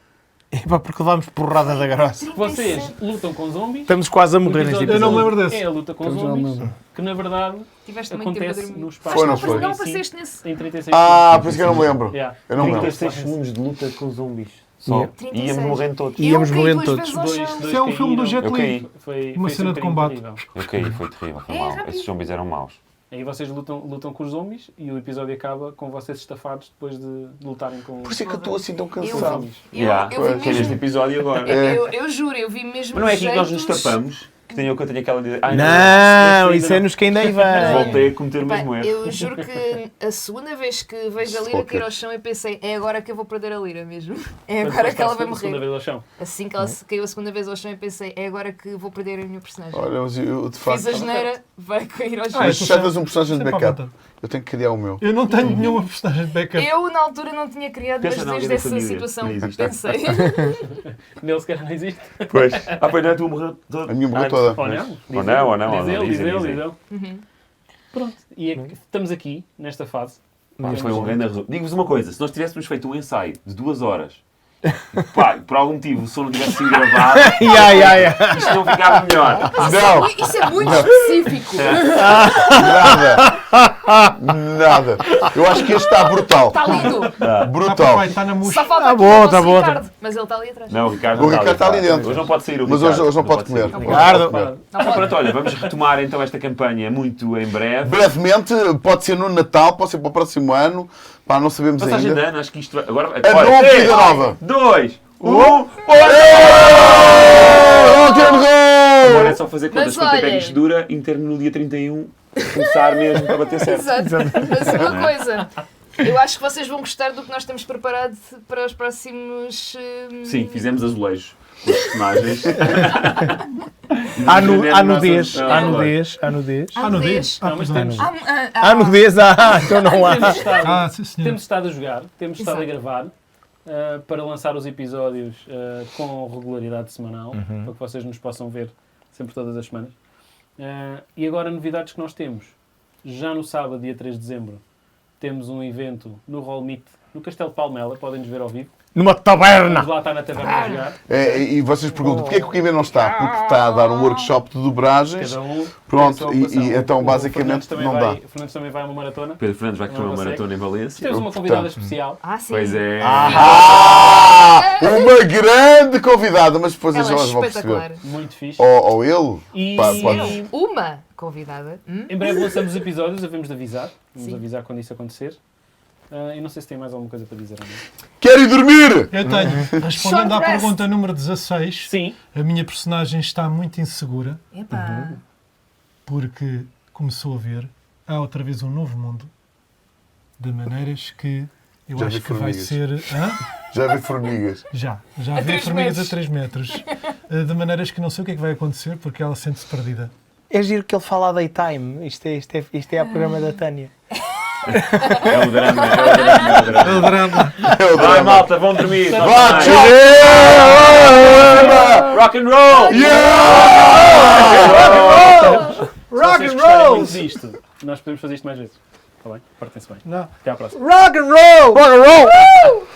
Epá, porque levámos porrada da grossa. Vocês lutam com zombies. Estamos quase a O morrer neste episódio Eu não me episódio. lembro desse. É a luta com Estamos a zombies, lembrar. que na verdade Tiveste muito tempo a acontece dormir. no espaço. Foi, não Mas foi? não apareceste nesse. Em 36 Ah, por isso que eu não me lembro. Yeah. Eu não me lembro. 36 segundos de luta com zombies. Só. Yeah. 36. Íamos morrendo todos. Íamos Eu caí morrendo duas todos. vezes ao chão. Isso é um filme do Jet Eu Li. caí. Foi, Uma foi cena um de bocadinho combate. terrível. Eu caí, foi terrível, foi É, mal. rápido. Esses zombies eram maus. Aí vocês lutam com os zombies e o episódio acaba com vocês estafados depois de lutarem com Por isso é que eu estou assim tão Eu cansado. zombies. Yeah, eu vi que é neste mesmo. episódio agora. Eu juro, eu vi mesmo. Mas não é aqui que nós nos jeitos- tapamos, que eu tenho aquela ideia. Ai, Não, Esse isso ainda é nos que ainda aí vem. Voltei a cometer o Epá, mesmo erro. eu juro que a segunda vez que vejo a Lira Stalker. cair ao chão eu pensei, é agora que eu vou perder a Lira mesmo. É agora que ela vai A segunda morrer. vez ao chão. Assim que ela se caiu a segunda vez ao chão eu pensei, é agora que vou perder a minha personagem. Olha, mas eu de Fiz facto. a geneira, vai cair ao chão. Mas já tens um personagem de Sempre à backup. vontade. Eu tenho que criar o meu. Eu não tenho nenhuma personagem de backup. Eu na altura não tinha criado, Pensa mas em alguém desde da essa família. situação Não existe. pensei. Nele se calhar não existe. Pois. Ah, pois não, a tua morreu toda. A minha morreu toda. Ou não? Ou não, ou não, ou Diz não. ele, diz Dizem, ele, dizem. diz ele. Pronto. E é que estamos aqui, nesta fase. Pá, foi um grande resumo. Digo-vos uma coisa, se nós tivéssemos feito um ensaio de 2 horas, pá, por algum motivo o som não tivesse sido gravado, isto não ficava melhor. Não, Isso é muito específico. nada. Eu acho que este está brutal. Está lindo. Brutal. Está na murcha. Só falta Tá aqui bom, o nosso tá bom, tá Ricardo, mas ele está ali atrás. Não, o Ricardo O não Ricardo está ali dentro. Hoje não pode sair o Mas Ricardo. hoje não pode sair. comer. Ricardo. Ah, pronto, olha, vamos retomar então esta campanha muito em breve. Brevemente, pode ser no Natal, pode ser para o próximo ano. Pá, não sabemos Passagem de ainda. ano, acho que isto vai... Agora, A nova vida nova. 2, 1... Agora é só fazer contas Mas quanto tempo é que olhem. isto dura, interno no dia 31, começar mesmo para bater certo. Exato. Mas uma coisa, eu acho que vocês vão gostar do que nós temos preparado para os próximos. Sim, fizemos azulejos com os personagens. Há Nossas- nudez. Ah, Há nudez. Há nudez. Ah, no nudez. D? Não, mas temos, Há nudez. Então não há. temos estado, Ah, sim, senhor. temos estado a jogar, temos estado a Exato. gravar para lançar os episódios com regularidade semanal, para que vocês nos possam ver sempre todas as semanas. E agora, novidades que nós temos. Já no sábado, dia 3 de dezembro, temos um evento no Roll Meet, no Castelo de Palmela, podem nos ver ao vivo. Numa Vamos taberna. lá estar na taverna a jogar. E vocês perguntam, porquê que o Kimbé não está? Porque está a dar um workshop de dobragens. Cada um Pronto, tem a sua ocupação. e então O basicamente Fernandes também não vai- dá. O Fernandes também vai a uma maratona. Pedro Fernandes vai correr uma Não sei. maratona em Valência. Temos uma convidada especial. Ah, sim. Pois é. Uma grande convidada, mas depois Ela é elas vão espetacular. perceber. Muito fixe. Ou ele. E Pá, pode- Uma convidada. em breve lançamos os episódios, havemos de avisar. Vamos Sim. avisar quando isso acontecer. E não sei se tem mais alguma coisa para dizer ou não. Quero ir dormir! Eu tenho. Respondendo à Short rest. pergunta número 16, Sim. a minha personagem está muito insegura Epá. porque começou a ver, há outra vez um novo mundo, de maneiras que eu Já acho vi que vai formigas. ser... Hã? Já vi formigas. Já A vi 3 formigas metros. a 3 metros. De maneiras que não sei o que é que vai acontecer porque ela sente-se perdida. É giro que ele fala a daytime. Isto é a programa da Tânia. É o drama, é o drama, é o drama. É o drama. É o Vai, drama. malta, vão dormir. Vá, Vai. tchau! Rock and roll! Rock and roll! Disto, nós podemos fazer isto mais vezes. Está bem? Portem-se bem. Não. Até à próxima. Rock and roll! Rock and roll!